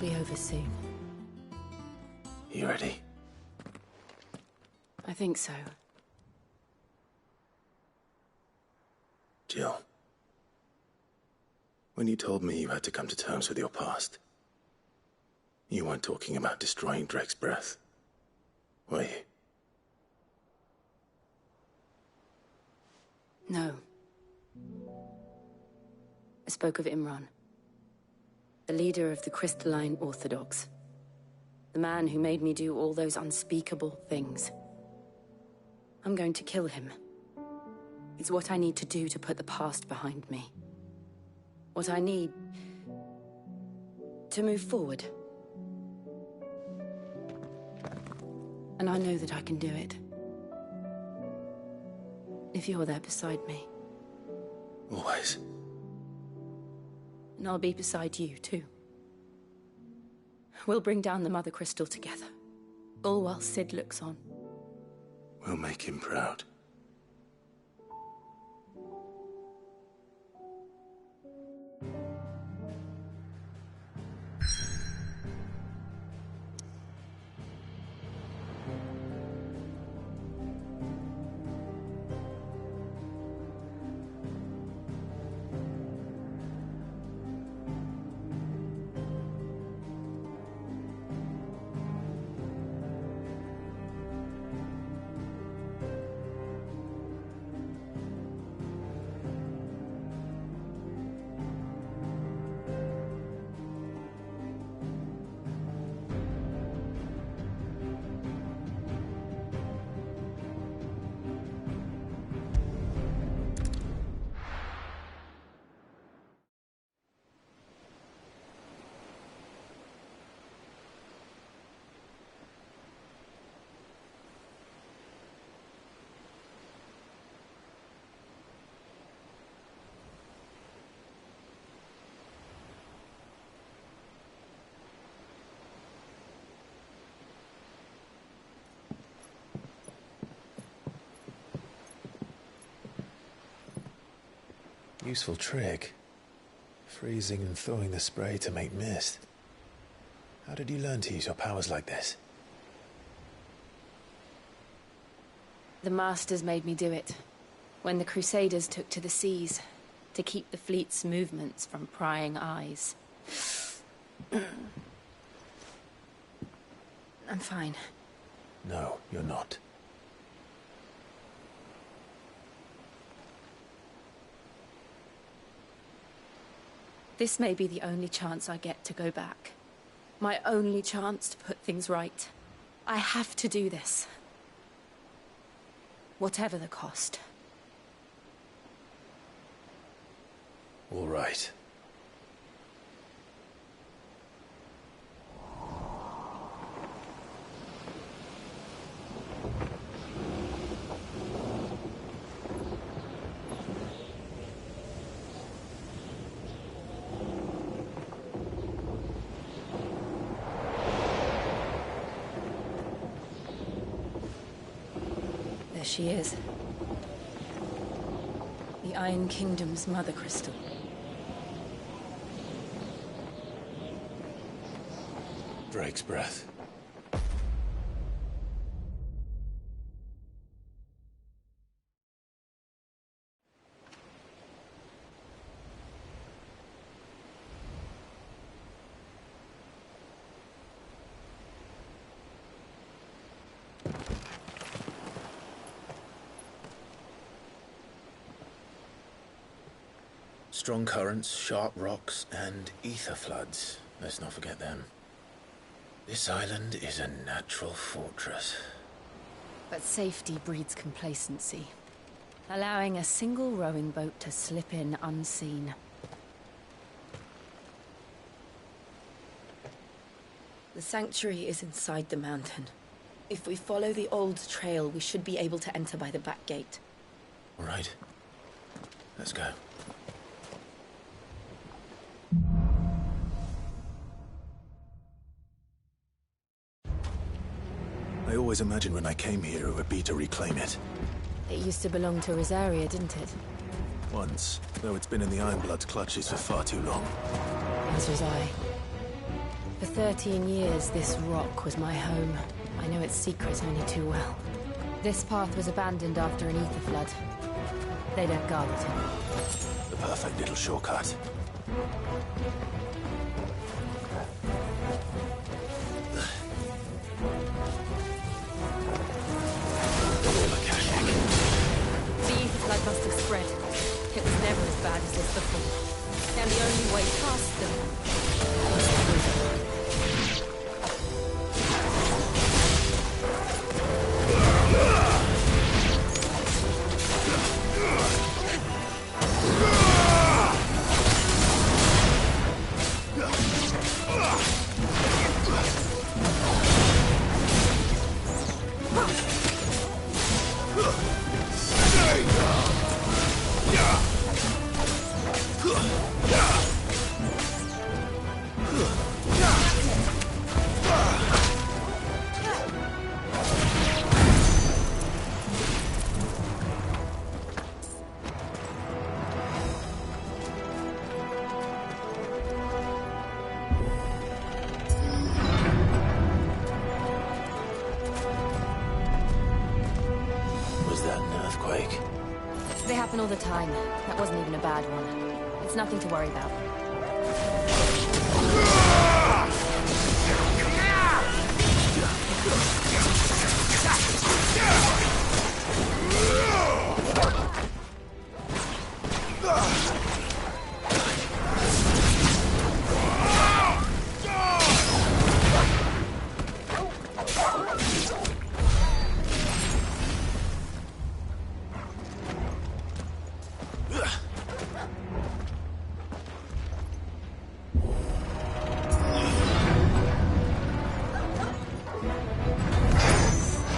Speaker 2: Be over soon.
Speaker 20: You ready?
Speaker 2: I think so.
Speaker 20: Jill, when you told me you had to come to terms with your past, you weren't talking about destroying Drake's breath, were you?
Speaker 2: No. I spoke of Imran, the leader of the Crystalline Orthodox. The man who made me do all those unspeakable things. I'm going to kill him. It's what I need to do to put the past behind me. What I need to move forward. And I know that I can do it. If you're there beside me.
Speaker 20: Always.
Speaker 2: And I'll be beside you, too. We'll bring down the Mother Crystal together. All while Sid looks on.
Speaker 20: We'll make him proud. Useful trick.
Speaker 1: Freezing and thawing the spray to make mist. How did you learn to use your powers like this?
Speaker 2: The Masters made me do it. When the Crusaders took to the seas, to keep the fleet's movements from prying eyes. I'm fine.
Speaker 1: No, you're not.
Speaker 2: This may be the only chance I get to go back. My only chance to put things right. I have to do this. Whatever the cost.
Speaker 1: All right.
Speaker 2: There she is. The Iron Kingdom's Mother Crystal.
Speaker 1: Drake's breath. Strong currents, sharp rocks, and ether floods. Let's not forget them. This island is a natural fortress.
Speaker 2: But safety breeds complacency. Allowing a single rowing boat to slip in unseen. The sanctuary is inside the mountain. If we follow the old trail, we should be able to enter by the back gate.
Speaker 1: All right. Let's go. I always imagined when I came here it would be to reclaim it.
Speaker 2: It used to belong to Rosaria, didn't it?
Speaker 1: Once, though it's been in the Ironblood's clutches for far too long.
Speaker 2: As was I. For 13 years, this rock was my home. I know its secret only too well. This path was abandoned after an ether flood. They don't guard it anymore.
Speaker 1: The perfect little shortcut.
Speaker 2: The ether flood must have spread. It was never as bad as this before. And the only way past them was through them. They happen all the time. That wasn't even a bad one. It's nothing to worry about.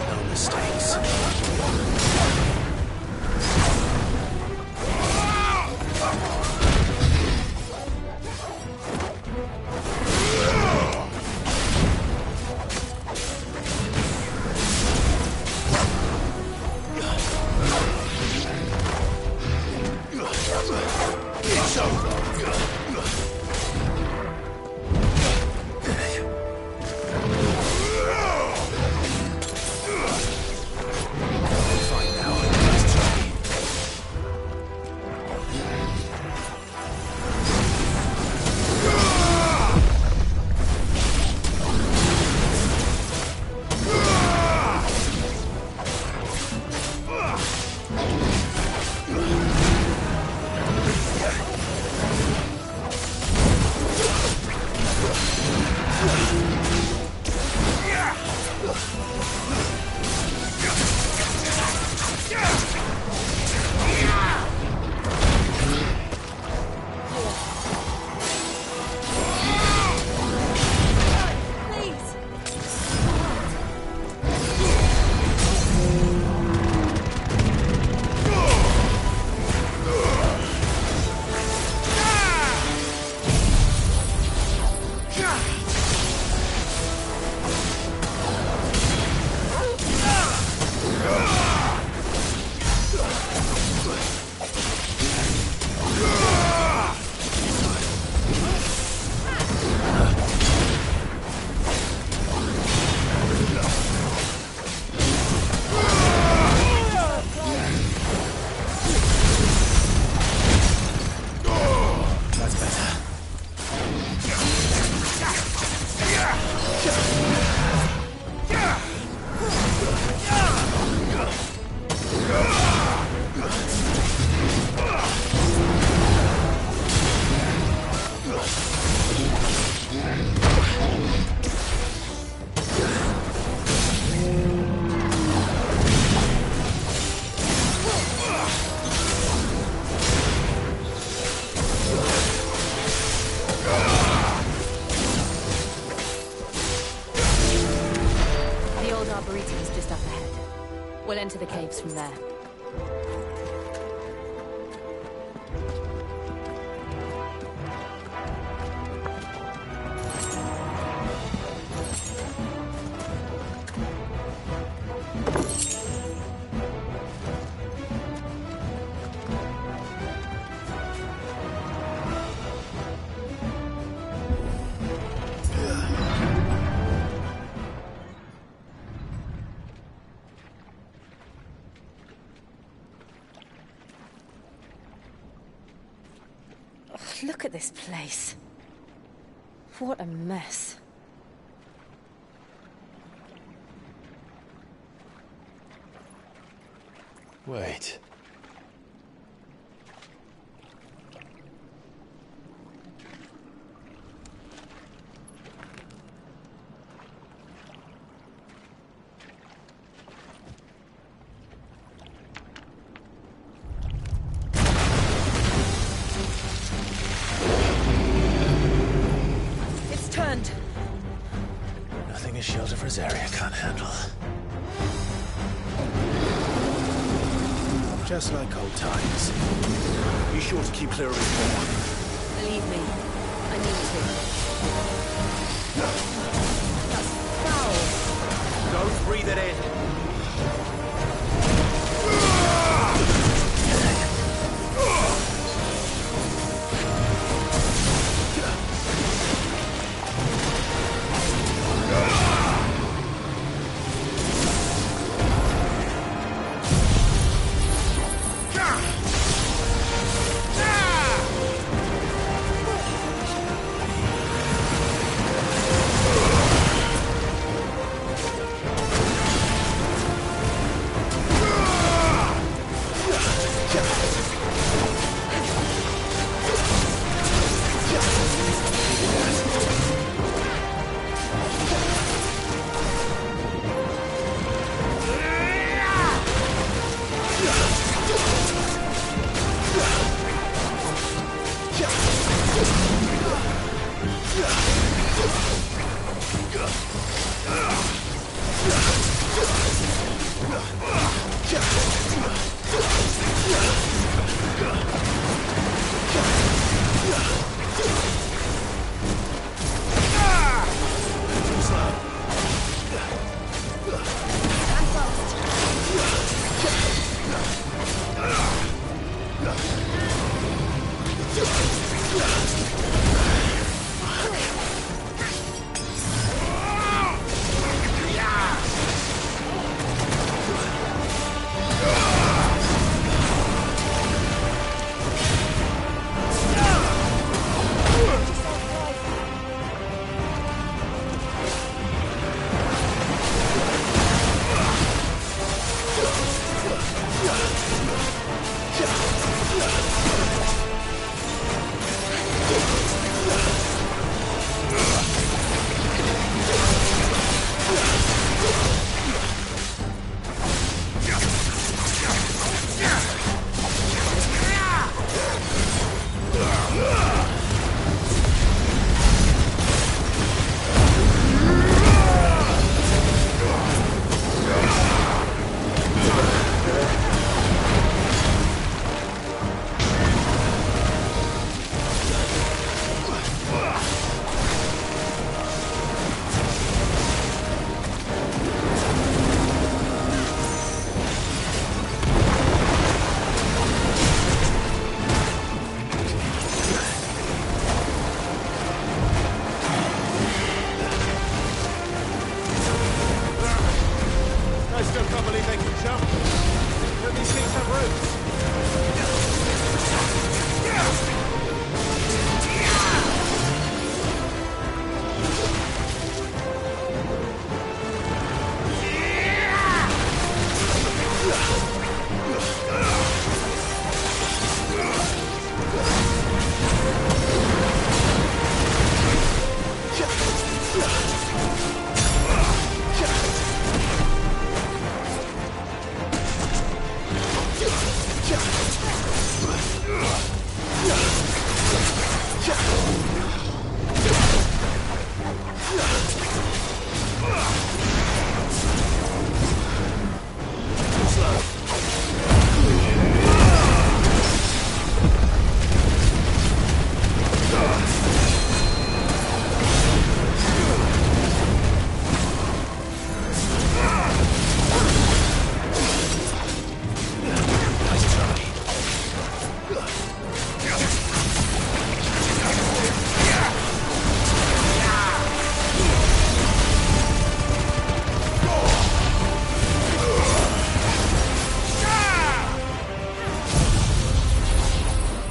Speaker 1: No mistakes.
Speaker 2: enter the caves from there. Look at this place. What a mess.
Speaker 1: Wait. Nothing a shield of Rosaria can't handle. Just like old times. Be sure to keep clear of his wall.
Speaker 2: Believe me, I need to. That's foul.
Speaker 10: Don't breathe it in.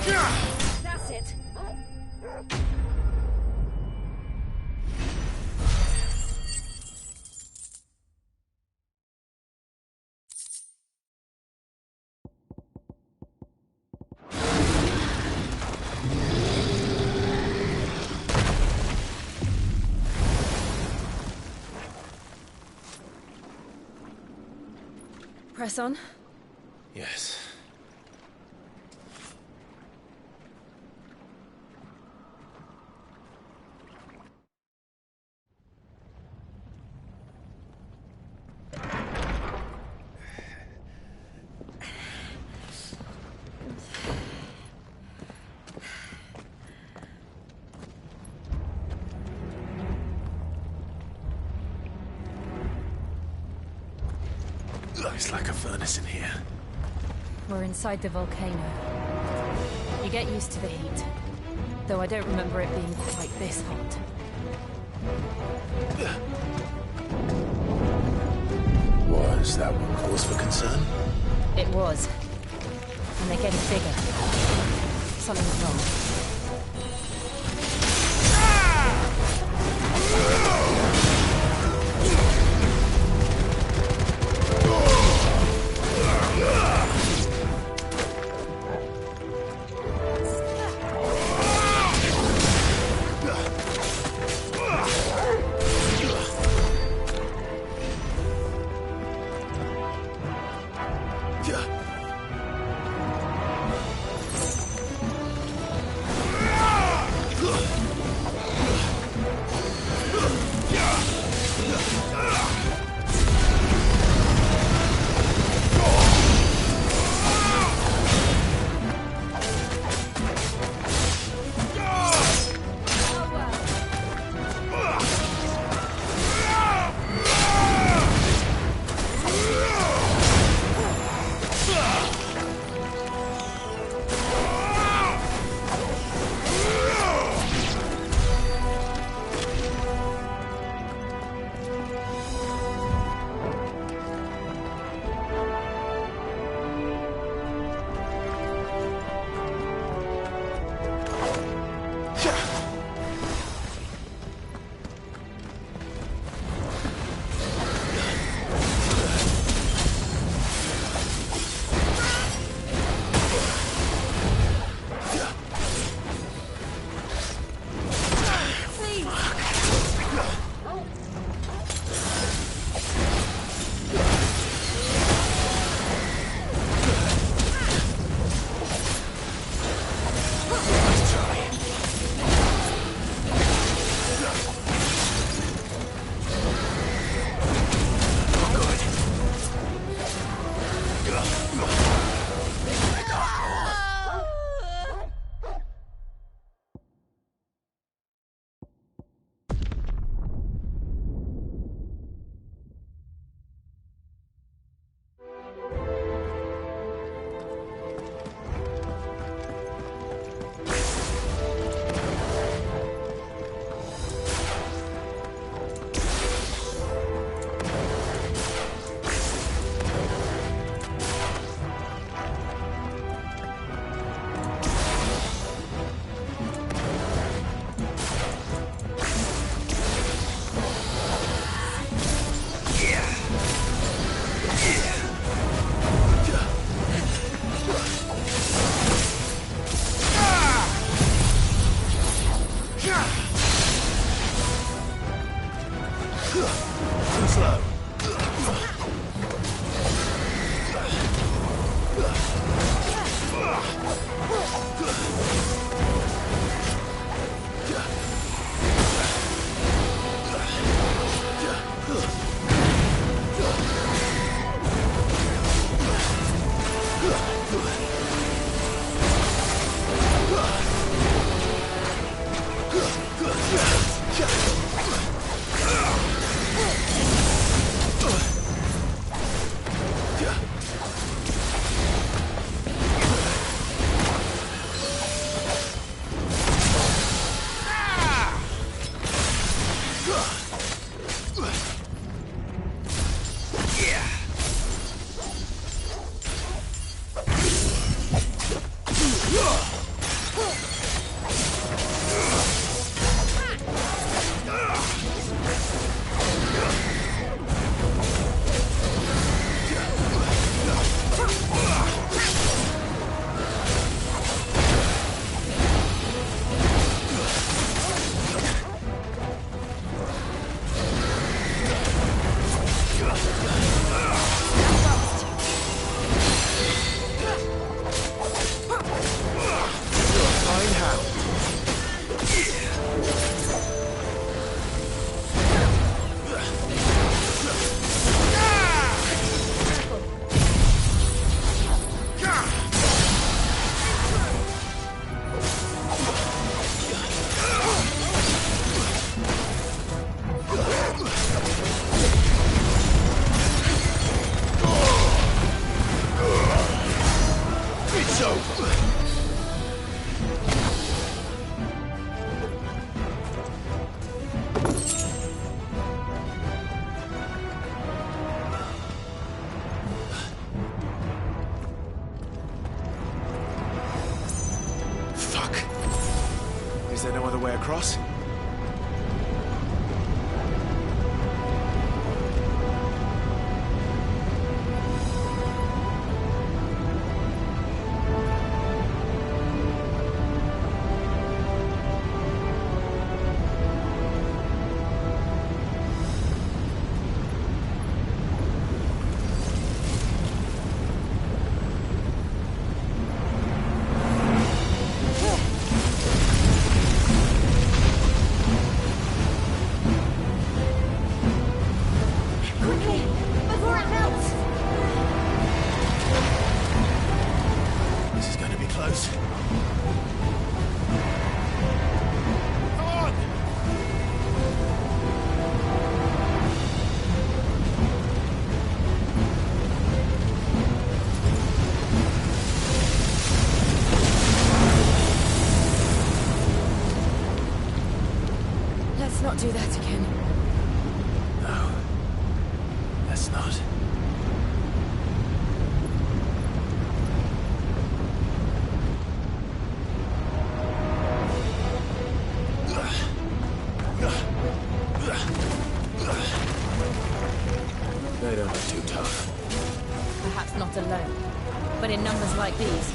Speaker 3: That's it. Press on.
Speaker 1: Yes. Looks like a furnace in here.
Speaker 2: We're inside the volcano. You get used to the heat. Though I don't remember it being quite this hot.
Speaker 1: Was that one cause for concern?
Speaker 2: It was. And they're getting bigger. Something's wrong.
Speaker 15: Is there no other way across?
Speaker 2: Let's not do that again.
Speaker 1: No. Let's not. They don't look too tough.
Speaker 2: Perhaps not alone, but in numbers like these.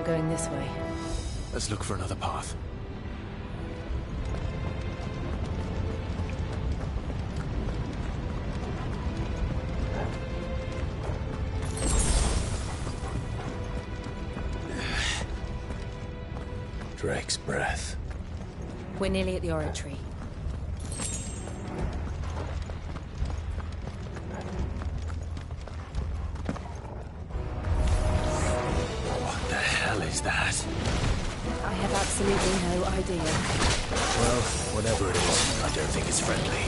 Speaker 2: Going this way.
Speaker 1: Let's look for another path. Drake's breath.
Speaker 2: We're nearly at the oratory.
Speaker 1: Is that?
Speaker 2: I have absolutely no idea.
Speaker 1: Well, whatever it is, I don't think it's friendly.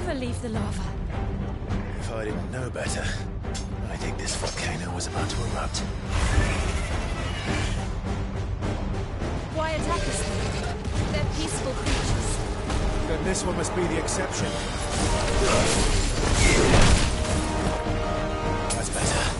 Speaker 3: never leave the lava.
Speaker 1: If I didn't know better, I think this volcano was about to erupt.
Speaker 3: Why attack us then? They're peaceful creatures.
Speaker 1: Then this one must be the exception. That's better.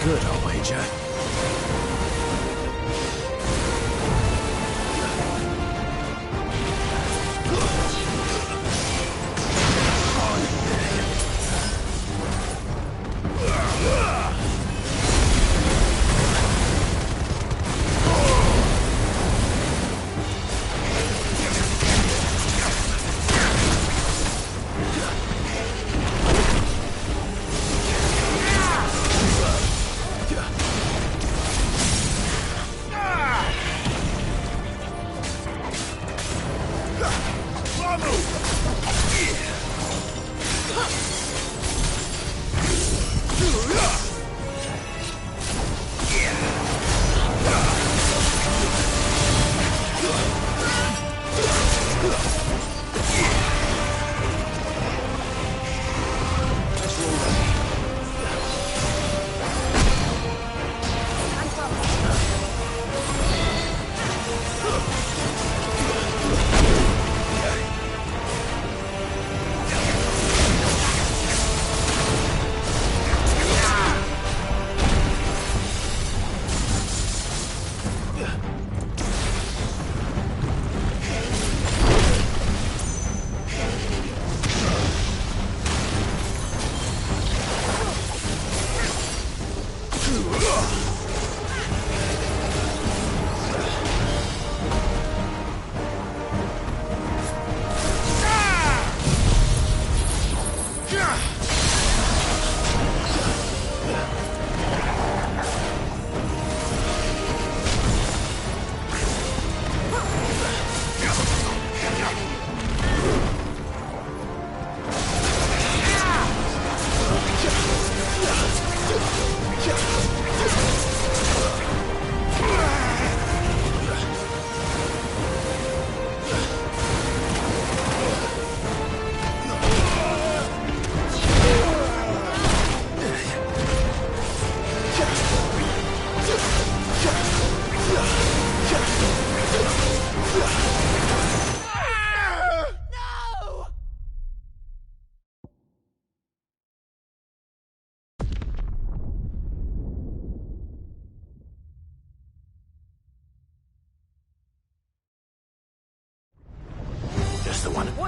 Speaker 1: good, I'll wager.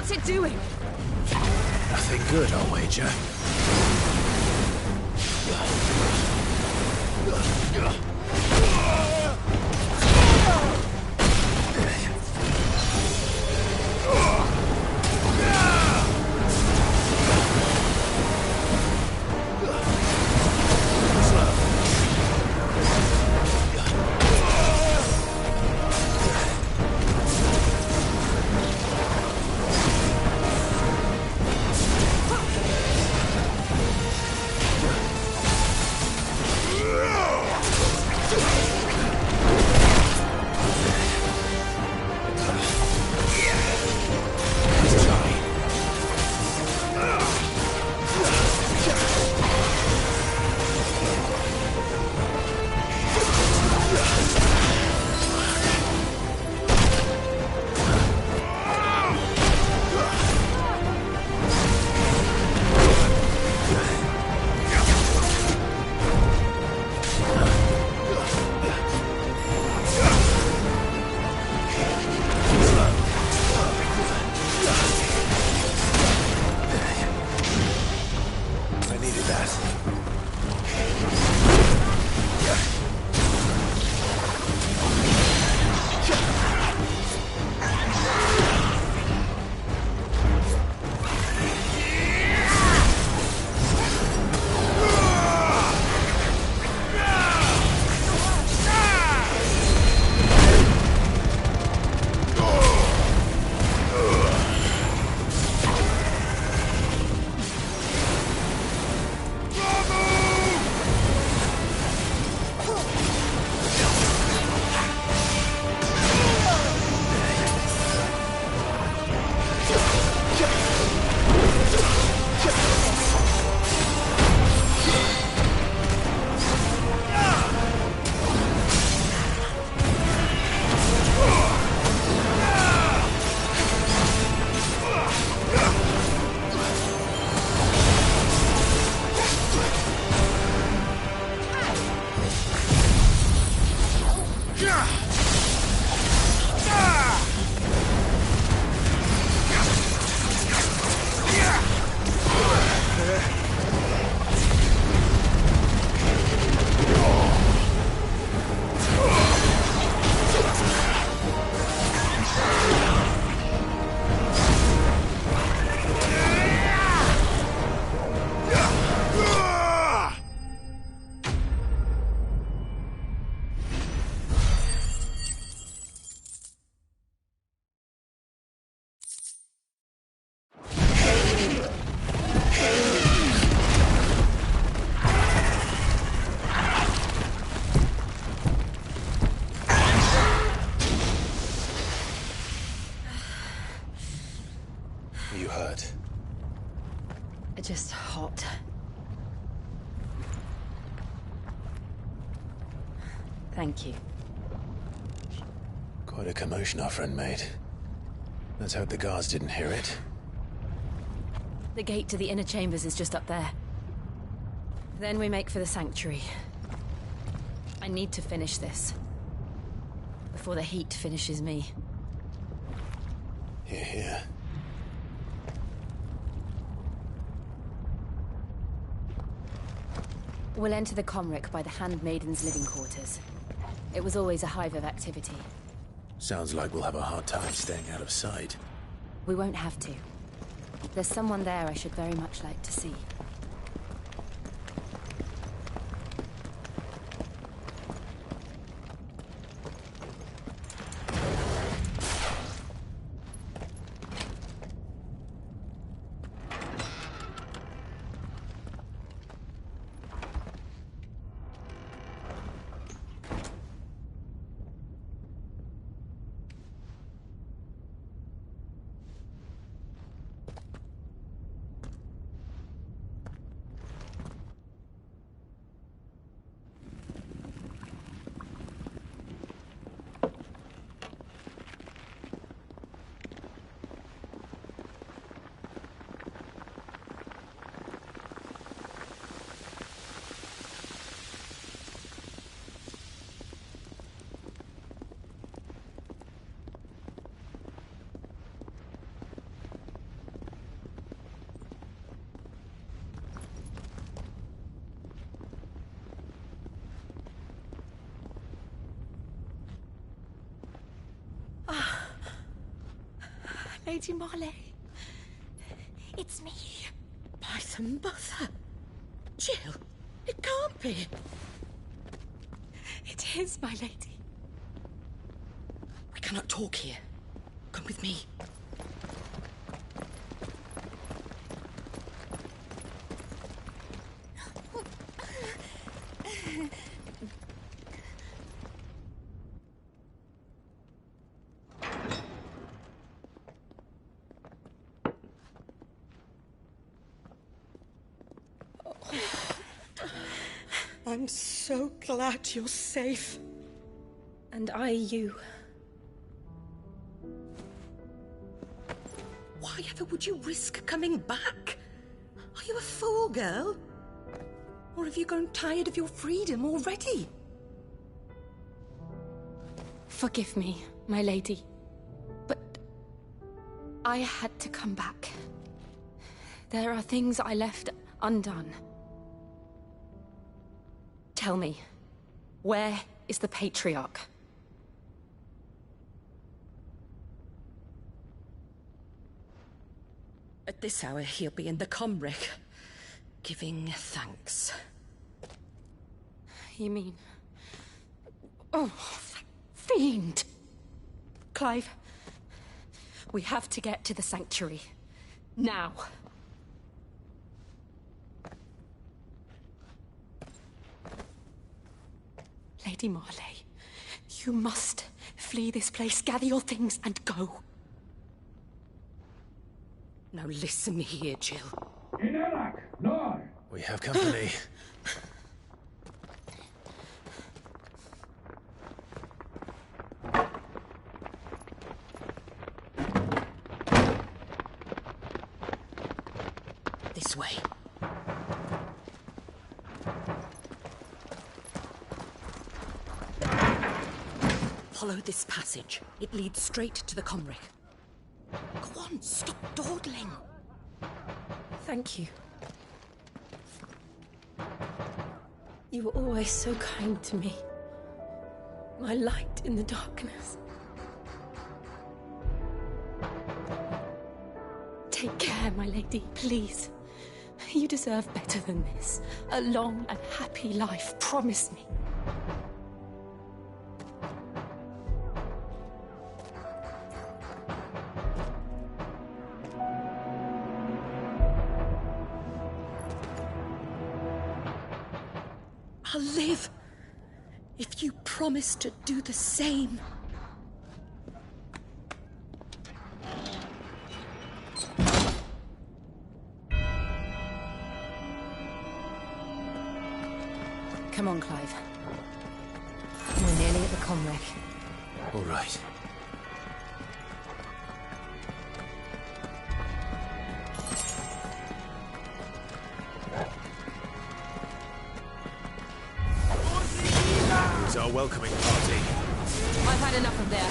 Speaker 3: What's it doing?
Speaker 1: Nothing good, I'll wager.
Speaker 3: Just hot. Thank you.
Speaker 1: Quite a commotion our friend made. Let's hope the guards didn't hear it.
Speaker 3: The gate to the inner chambers is just up there. Then we make for the sanctuary. I need to finish this. Before the heat finishes me.
Speaker 1: Hear, hear.
Speaker 3: We'll enter the Comric by the Handmaiden's living quarters. It was always a hive of activity.
Speaker 1: Sounds like we'll have a hard time staying out of sight.
Speaker 3: We won't have to. There's someone there I should very much like to see.
Speaker 15: Lady Marley.
Speaker 6: It's me.
Speaker 15: By the mother. Jill, it can't be.
Speaker 6: It is, my lady.
Speaker 15: We cannot talk here. Come with me. I'm so glad you're safe.
Speaker 3: And you.
Speaker 15: Why ever would you risk coming back? Are you a fool, girl? Or have you grown tired of your freedom already?
Speaker 3: Forgive me, my lady. But I had to come back. There are things I left undone. Tell me, where is the Patriarch?
Speaker 15: At this hour, he'll be in the Comric, giving thanks.
Speaker 3: You mean... Oh, fiend! Clive, we have to get to the sanctuary. Now. Lady Marley, you must flee this place, gather your things, and go.
Speaker 15: Now listen here, Jill.
Speaker 1: We have company.
Speaker 15: This way. Follow this passage. It leads straight to the Comric. Go on, stop dawdling.
Speaker 3: Thank you. You were always so kind to me. My light in the darkness. Take care, my lady, please. You deserve better than this. A long and happy life, promise me.
Speaker 15: I'll live if you promise to do the same.
Speaker 3: Come on, Clive. We're nearly at the Comric.
Speaker 1: All right. It's our welcoming party.
Speaker 3: I've had enough of their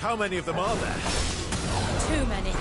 Speaker 1: How many of them are there?
Speaker 3: Too many.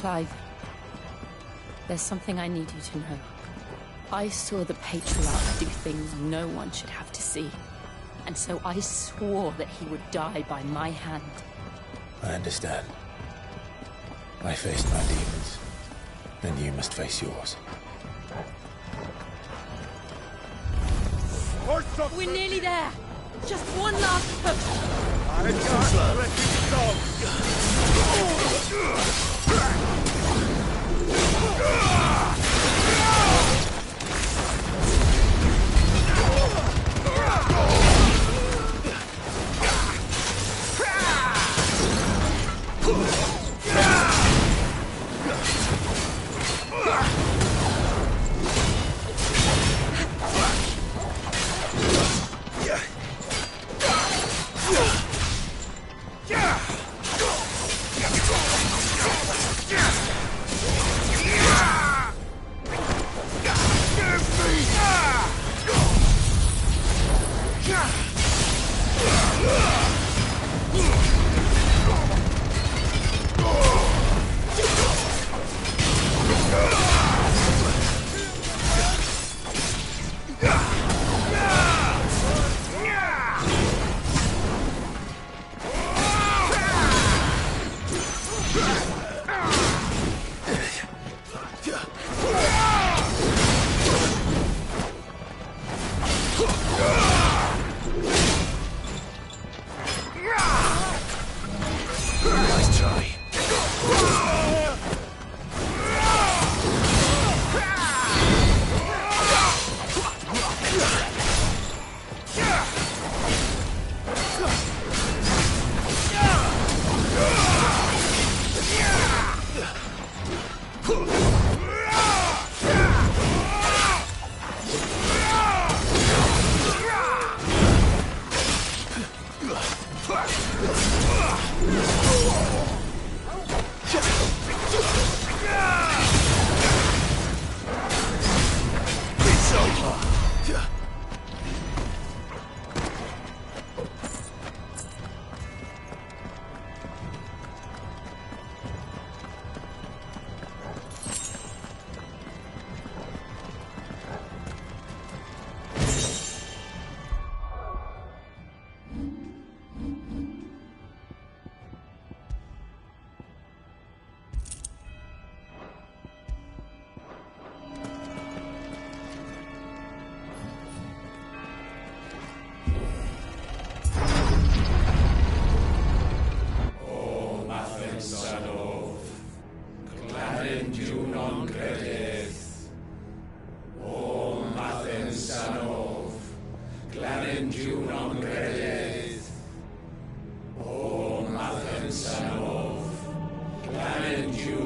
Speaker 3: Clive, there's something I need you to know. I saw the Patriarch do things no one should have to see. And so I swore that he would die by my hand.
Speaker 1: I understand. I faced my demons. Then you must face yours.
Speaker 3: We're nearly there! Just one last push!
Speaker 17: I can't let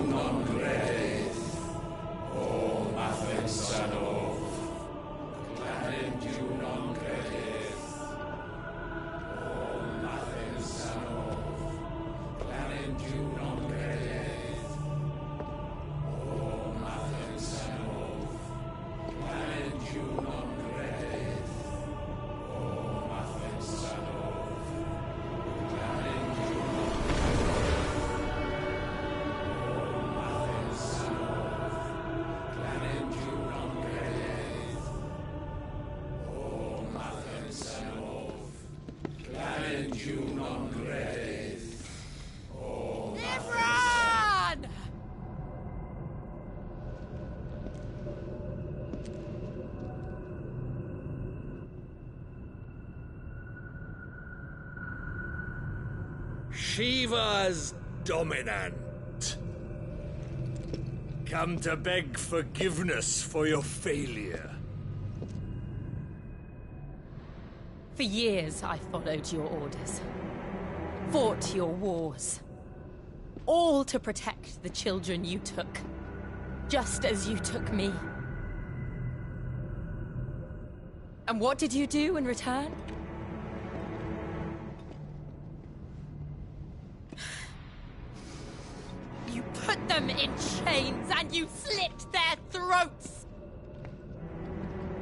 Speaker 17: non credith, o Mathen Sanov. Clanim tu non credith, o Mathen Sanov. Clanim tu non credith, o Mathen Sanov. Clanim tu non credith, o Mathen Sanov. Clanim tu Shiva's dominant. Come to beg forgiveness for your failure.
Speaker 3: For years, I followed your orders. Fought your wars. All to protect the children you took. Just as you took me. And what did you do in return? You put them in chains and you slit their throats!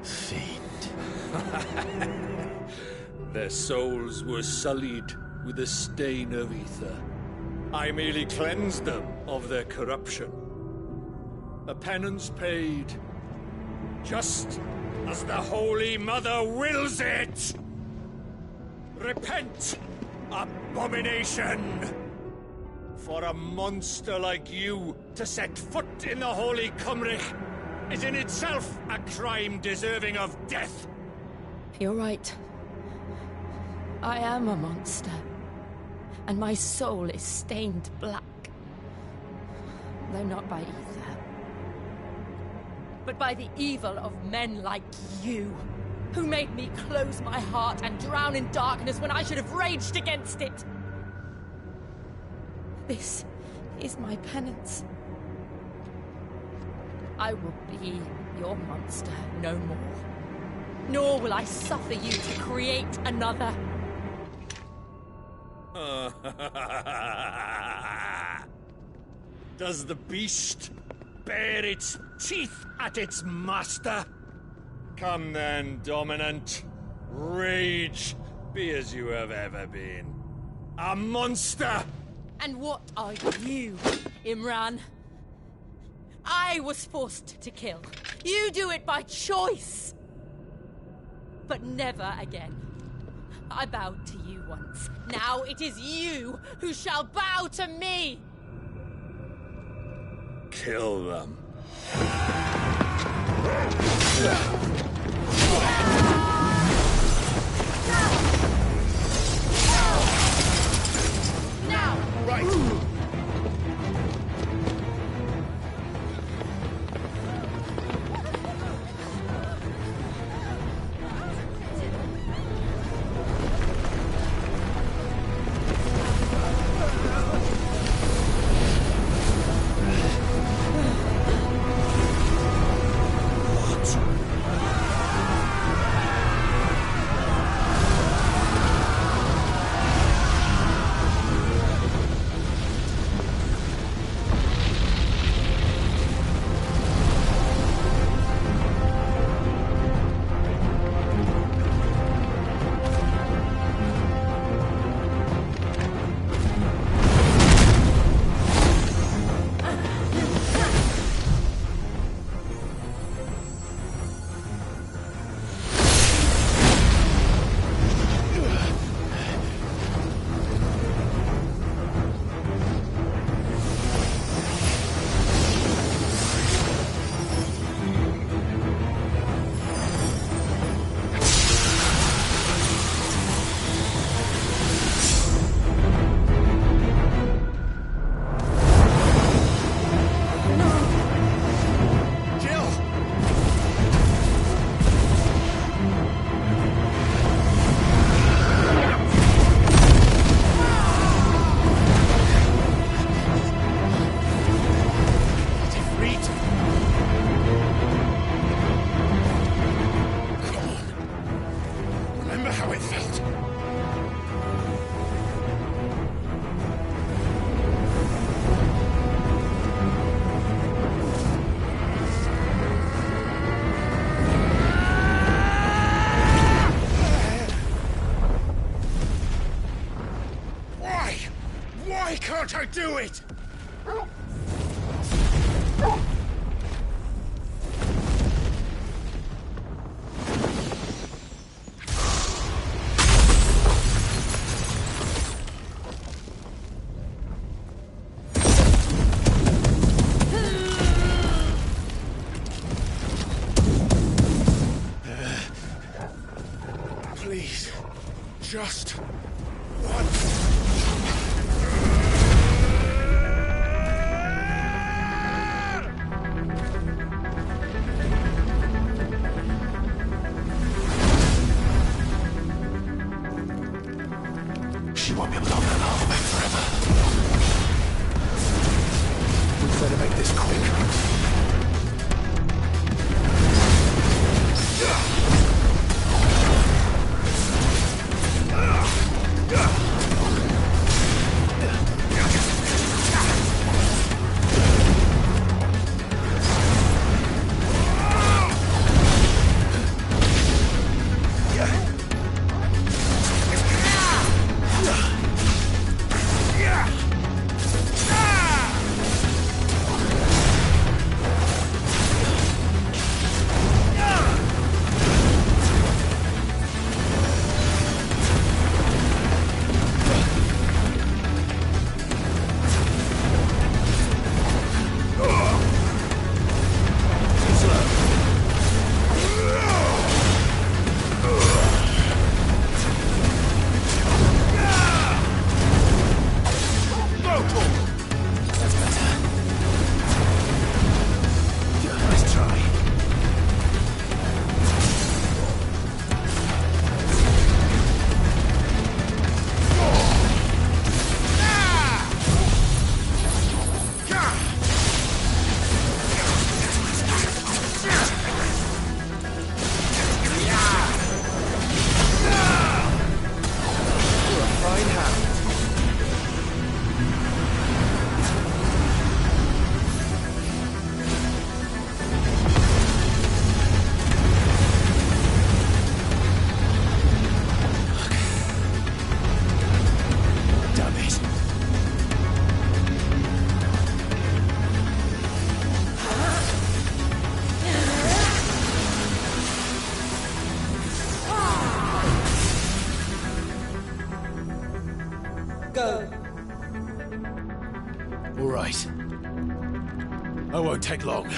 Speaker 1: Fiend.
Speaker 17: Their souls were sullied with the stain of ether. I merely cleansed them of their corruption. A penance paid, just as the Holy Mother wills it! Repent, abomination! For a monster like you to set foot in the Holy Cymric is in itself a crime deserving of death!
Speaker 3: You're right. I am a monster. And my soul is stained black. Though not by ether. But by the evil of men like you, who made me close my heart and drown in darkness when I should have raged against it. This is my penance. I will be your monster no more. Nor will I suffer you to create another.
Speaker 17: Does the beast bare its teeth at its master? Come then, dominant. Rage, be as you have ever been. A monster!
Speaker 3: And what are you, Imran? I was forced to kill. You do it by choice. But never again. I bowed to you once. Now it is you who shall bow to me!
Speaker 17: Kill them.
Speaker 3: Now!
Speaker 17: Right! Why can't I do it? Please, just once.
Speaker 1: She won't be able to hold that arm back forever. We'd better make this quick. All right. I won't take long.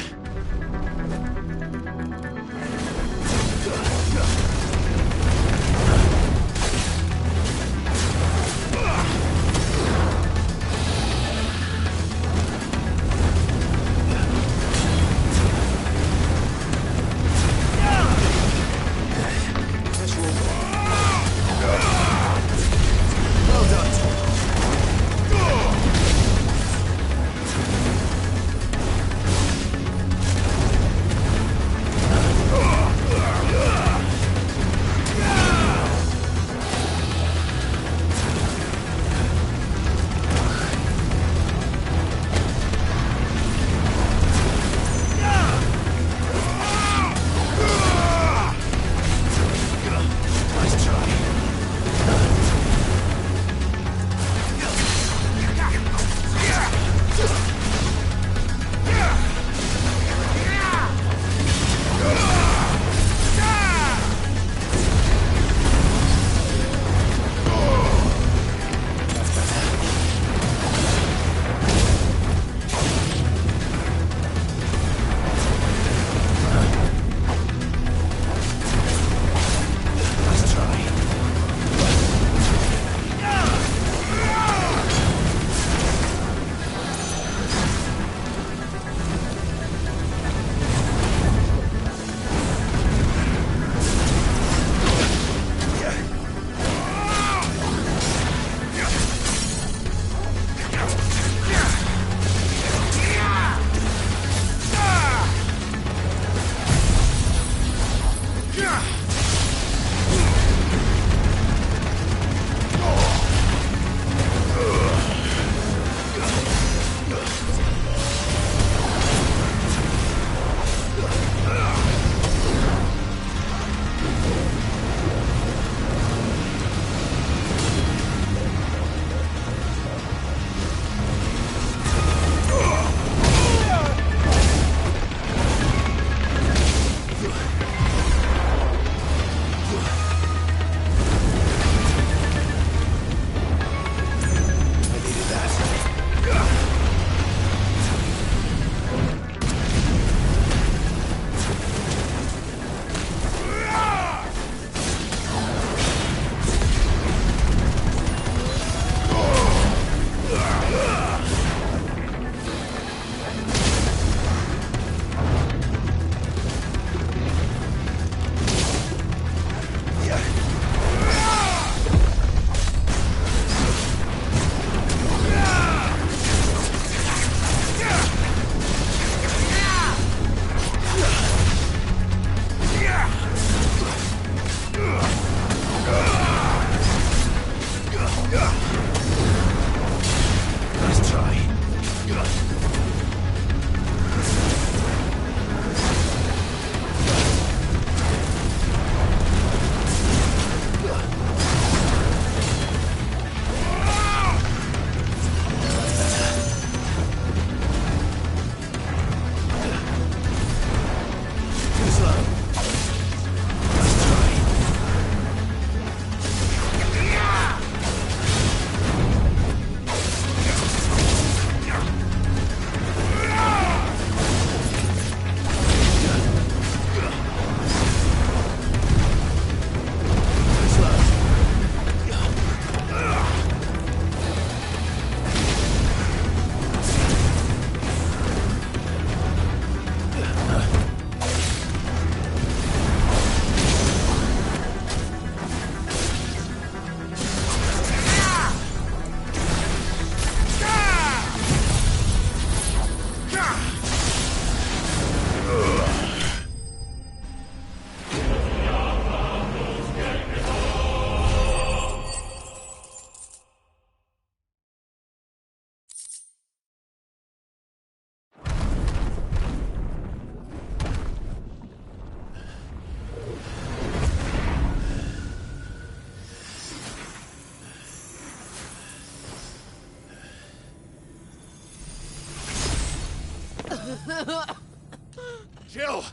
Speaker 17: Jill!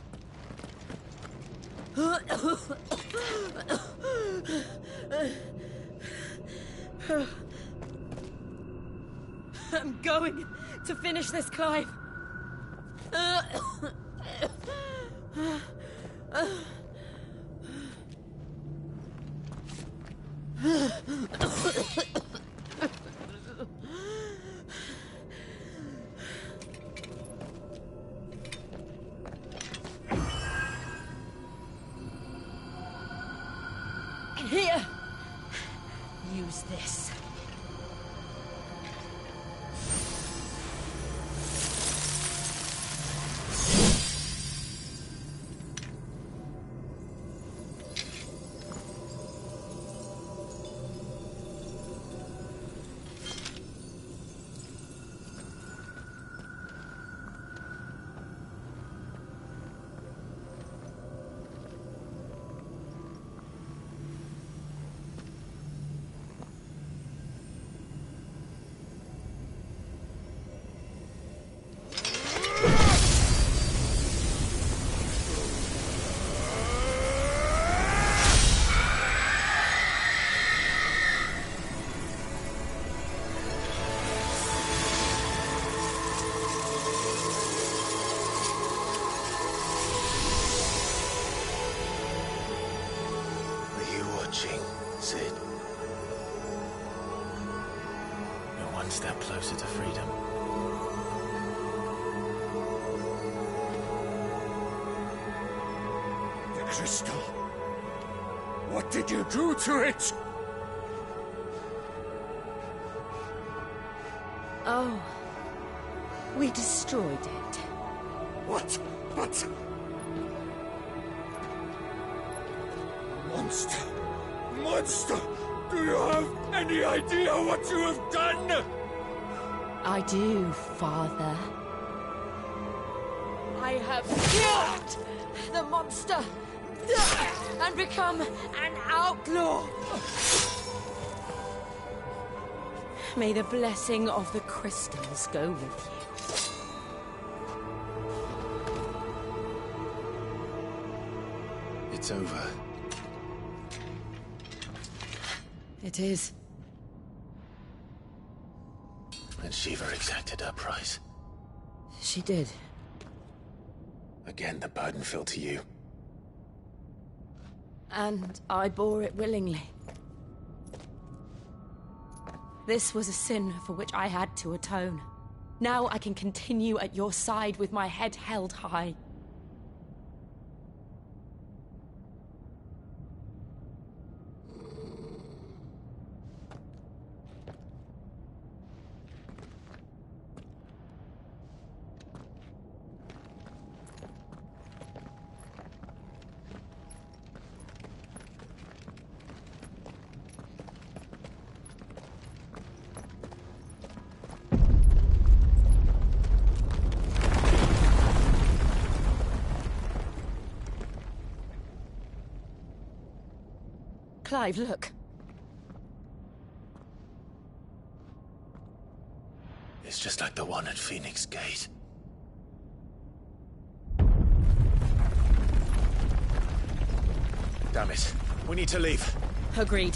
Speaker 3: I'm going to finish this, Clive. Here. Use this.
Speaker 1: Sid. You're one step closer to freedom.
Speaker 17: The crystal. What did you do to it?
Speaker 3: Oh. We destroyed it.
Speaker 17: What? But... Monster! Monster! Do you have any idea what you have done?
Speaker 3: I do, Father. I have killed the monster and become an outlaw. May the blessing of the crystals go with you.
Speaker 1: It's over.
Speaker 3: It is.
Speaker 1: And Shiva exacted her price.
Speaker 3: She did.
Speaker 1: Again, the burden fell to you.
Speaker 3: And I bore it willingly. This was a sin for which I had to atone. Now I can continue at your side with my head held high. Clive, look.
Speaker 1: It's just like the one at Phoenix Gate. Damn it. We need to leave.
Speaker 3: Agreed.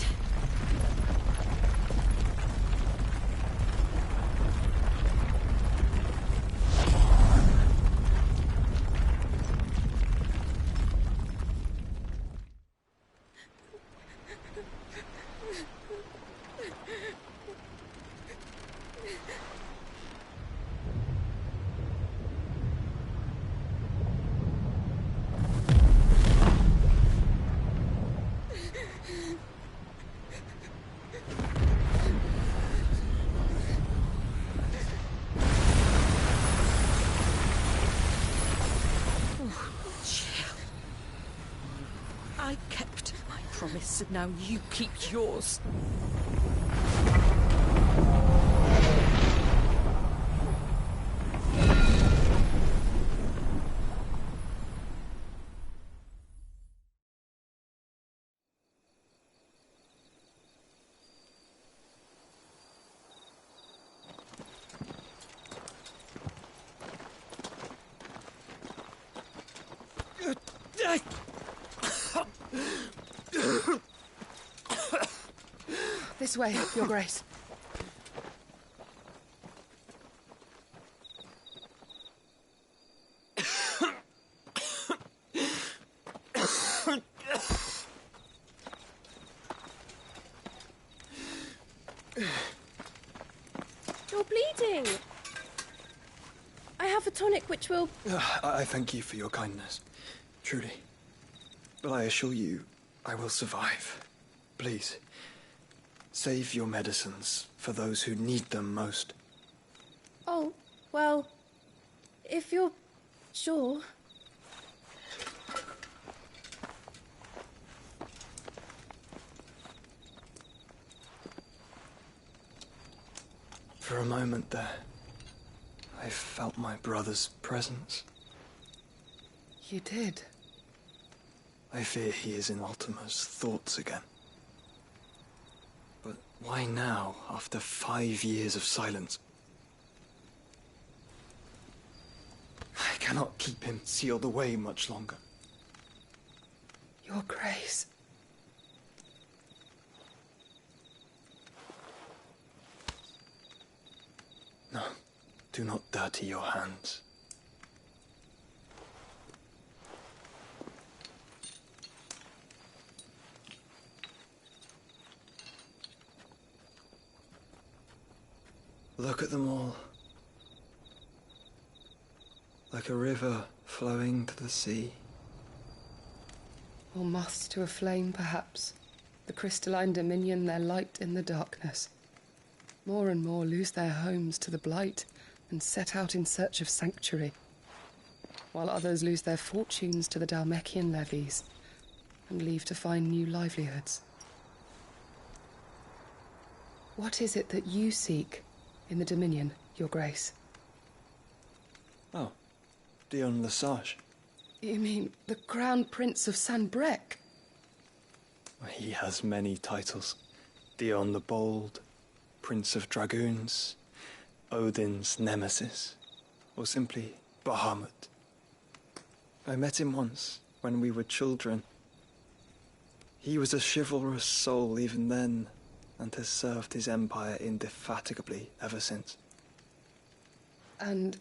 Speaker 3: I kept my promise, and now you keep yours.
Speaker 5: This way, Your Grace.
Speaker 16: You're bleeding. I have a tonic which will...
Speaker 23: I thank you for your kindness, truly. But I assure you, I will survive. Please, save your medicines for those who need them most.
Speaker 16: Oh, well, if you're sure...
Speaker 23: For a moment there, I felt my brother's presence.
Speaker 5: You did?
Speaker 23: I fear he is in Ultima's thoughts again. But why now, after 5 years of silence? I cannot keep him sealed away much longer.
Speaker 5: Your Grace.
Speaker 23: No, do not dirty your hands. Look at them all. Like a river flowing to the sea.
Speaker 5: Or moths to a flame, perhaps. The crystalline dominion their light in the darkness. More and more lose their homes to the blight and set out in search of sanctuary, while others lose their fortunes to the Dhalmekian levies and leave to find new livelihoods. What is it that you seek in the Dominion, Your Grace?
Speaker 23: Oh, Dion Lesage.
Speaker 5: You mean the Crown Prince of Sanbreque?
Speaker 23: He has many titles. Dion the Bold, Prince of Dragoons, Odin's Nemesis, or simply Bahamut. I met him once, when we were children. He was a chivalrous soul even then, and has served his empire indefatigably ever since.
Speaker 5: And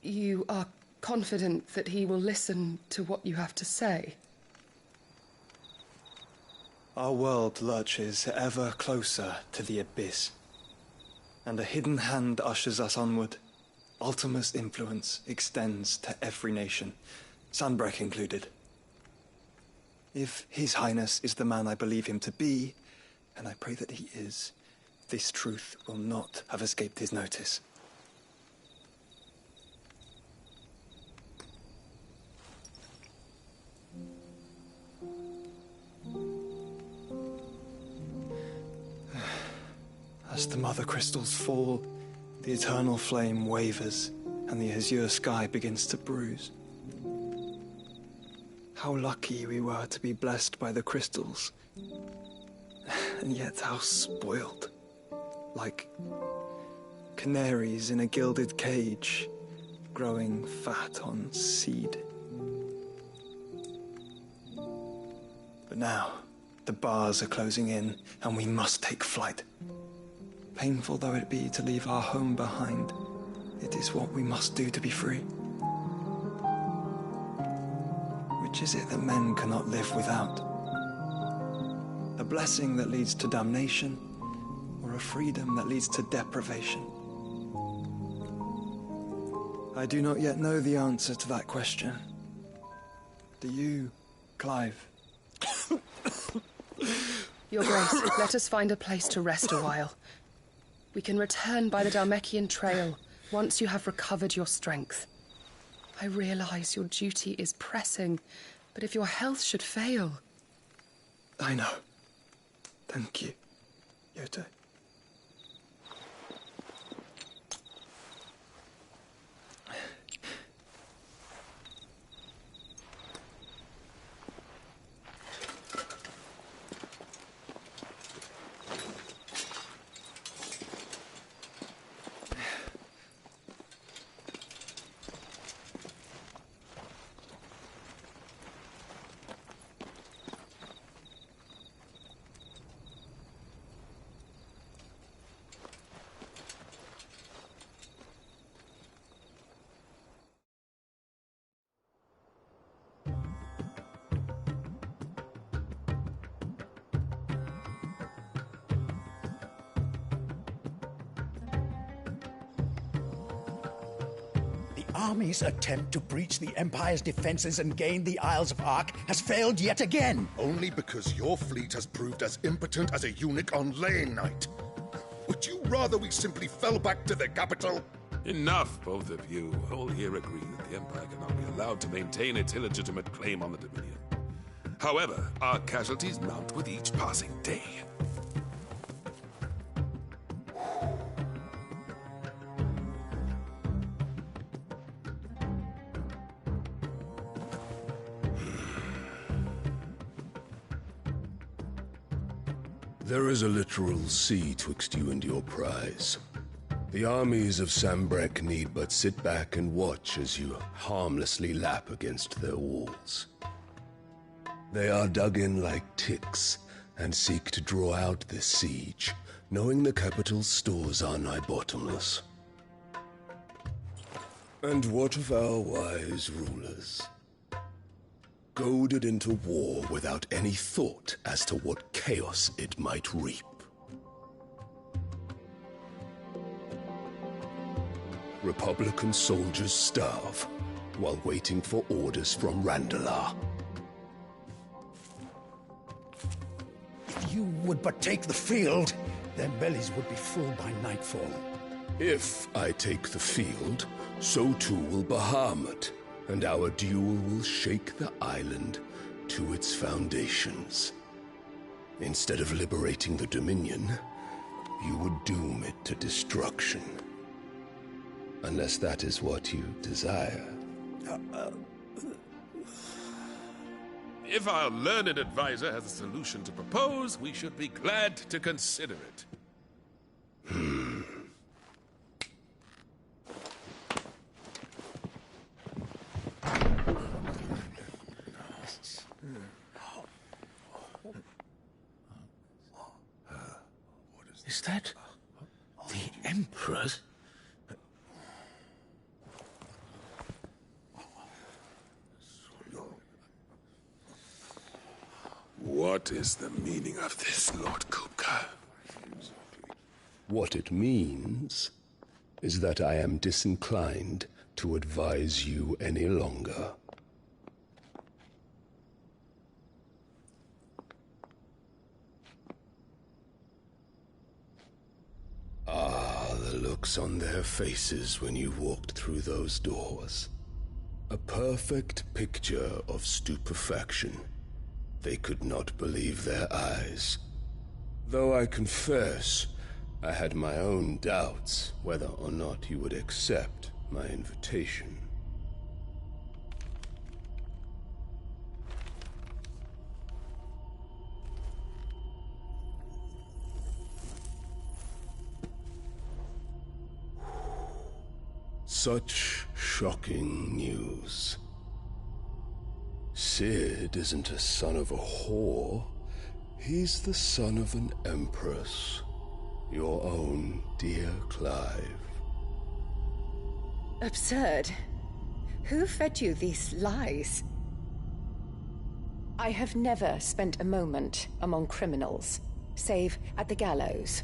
Speaker 5: you are confident that he will listen to what you have to say?
Speaker 23: Our world lurches ever closer to the abyss, and a hidden hand ushers us onward. Ultima's influence extends to every nation, Sanbreque included. If His Highness is the man I believe him to be, and I pray that he is, this truth will not have escaped his notice. As the mother crystals fall, the eternal flame wavers, and the azure sky begins to bruise. How lucky we were to be blessed by the crystals, and yet how spoiled. Like canaries in a gilded cage, growing fat on seed. But now, the bars are closing in, and we must take flight. Painful though it be to leave our home behind, it is what we must do to be free. Which is it that men cannot live without? A blessing that leads to damnation, or a freedom that leads to deprivation? I do not yet know the answer to that question. Do you, Clive?
Speaker 5: Your Grace, let us find a place to rest a while. We can return by the Dhalmekian trail once you have recovered your strength. I realize your duty is pressing, but if your health should fail...
Speaker 23: I know. Thank you, Yote.
Speaker 14: army's attempt to breach the Empire's defenses and gain the Isles of Ark has failed yet again.
Speaker 13: Only because your fleet has proved as impotent as a eunuch on laying night. Would you rather we simply fell back to the capital?
Speaker 12: Enough, both of you. All here agree that the Empire cannot be allowed to maintain its illegitimate claim on the Dominion. However, our casualties mount with each passing day.
Speaker 18: There is a literal sea twixt you and your prize. The armies of Sambrek need but sit back and watch as you harmlessly lap against their walls. They are dug in like ticks and seek to draw out this siege, knowing the capital's stores are nigh bottomless. And what of our wise rulers? Goaded into war without any thought as to what chaos it might reap. Republican soldiers starve while waiting for orders from Randalar.
Speaker 14: If you would but take the field, their bellies would be full by nightfall.
Speaker 18: If I take the field, so too will Bahamut, and our duel will shake the island to its foundations. Instead of liberating the Dominion, you would doom it to destruction. Unless that is what you desire.
Speaker 12: If our learned advisor has a solution to propose, we should be glad to consider it.
Speaker 8: Is that the Emperor's?
Speaker 12: What is the meaning of this, Lord Kupka?
Speaker 18: What it means is that I am disinclined to advise you any longer. Ah, the looks on their faces when you walked through those doors. A perfect picture of stupefaction. They could not believe their eyes. Though I confess, I had my own doubts whether or not you would accept my invitation. Such shocking news. Sid isn't a son of a whore. He's the son of an empress. Your own dear Clive.
Speaker 15: Absurd. Who fed you these lies? I have never spent a moment among criminals, save at the gallows.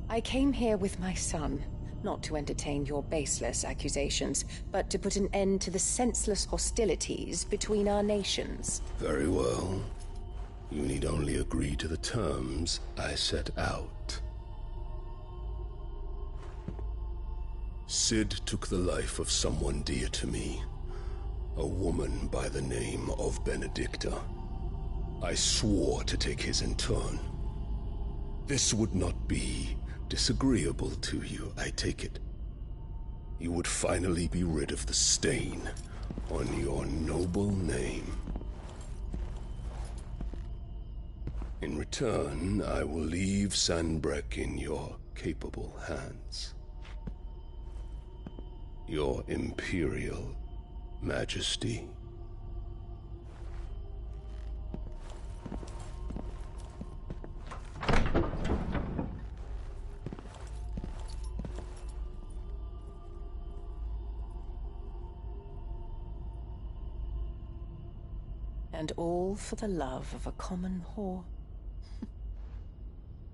Speaker 15: I came here with my son, not to entertain your baseless accusations, but to put an end to the senseless hostilities between our nations.
Speaker 18: Very well. You need only agree to the terms I set out. Sid took the life of someone dear to me, a woman by the name of Benedicta. I swore to take his in turn. This would not be disagreeable to you, I take it. You would finally be rid of the stain on your noble name. In return, I will leave Sanbrek in your capable hands. Your Imperial Majesty.
Speaker 15: And all for the love of a common whore.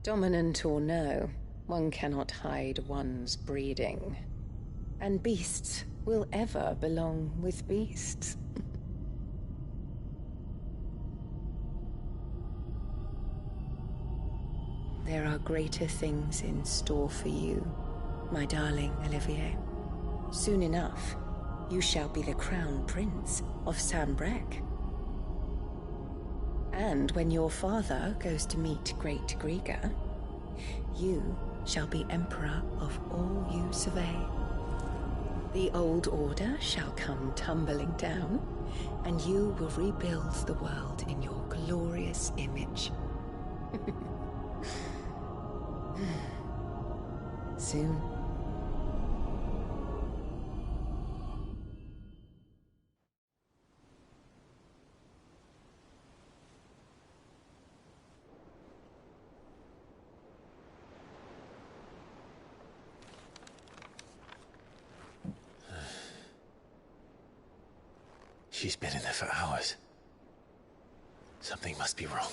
Speaker 15: Dominant or no, one cannot hide one's breeding. And beasts will ever belong with beasts. There are greater things in store for you, my darling Olivier. Soon enough, you shall be the crown prince of Sambrec. And when your father goes to meet Great Grieger, you shall be emperor of all you survey. The old order shall come tumbling down, and you will rebuild the world in your glorious image. Soon.
Speaker 1: She's been in there for hours. Something must be wrong.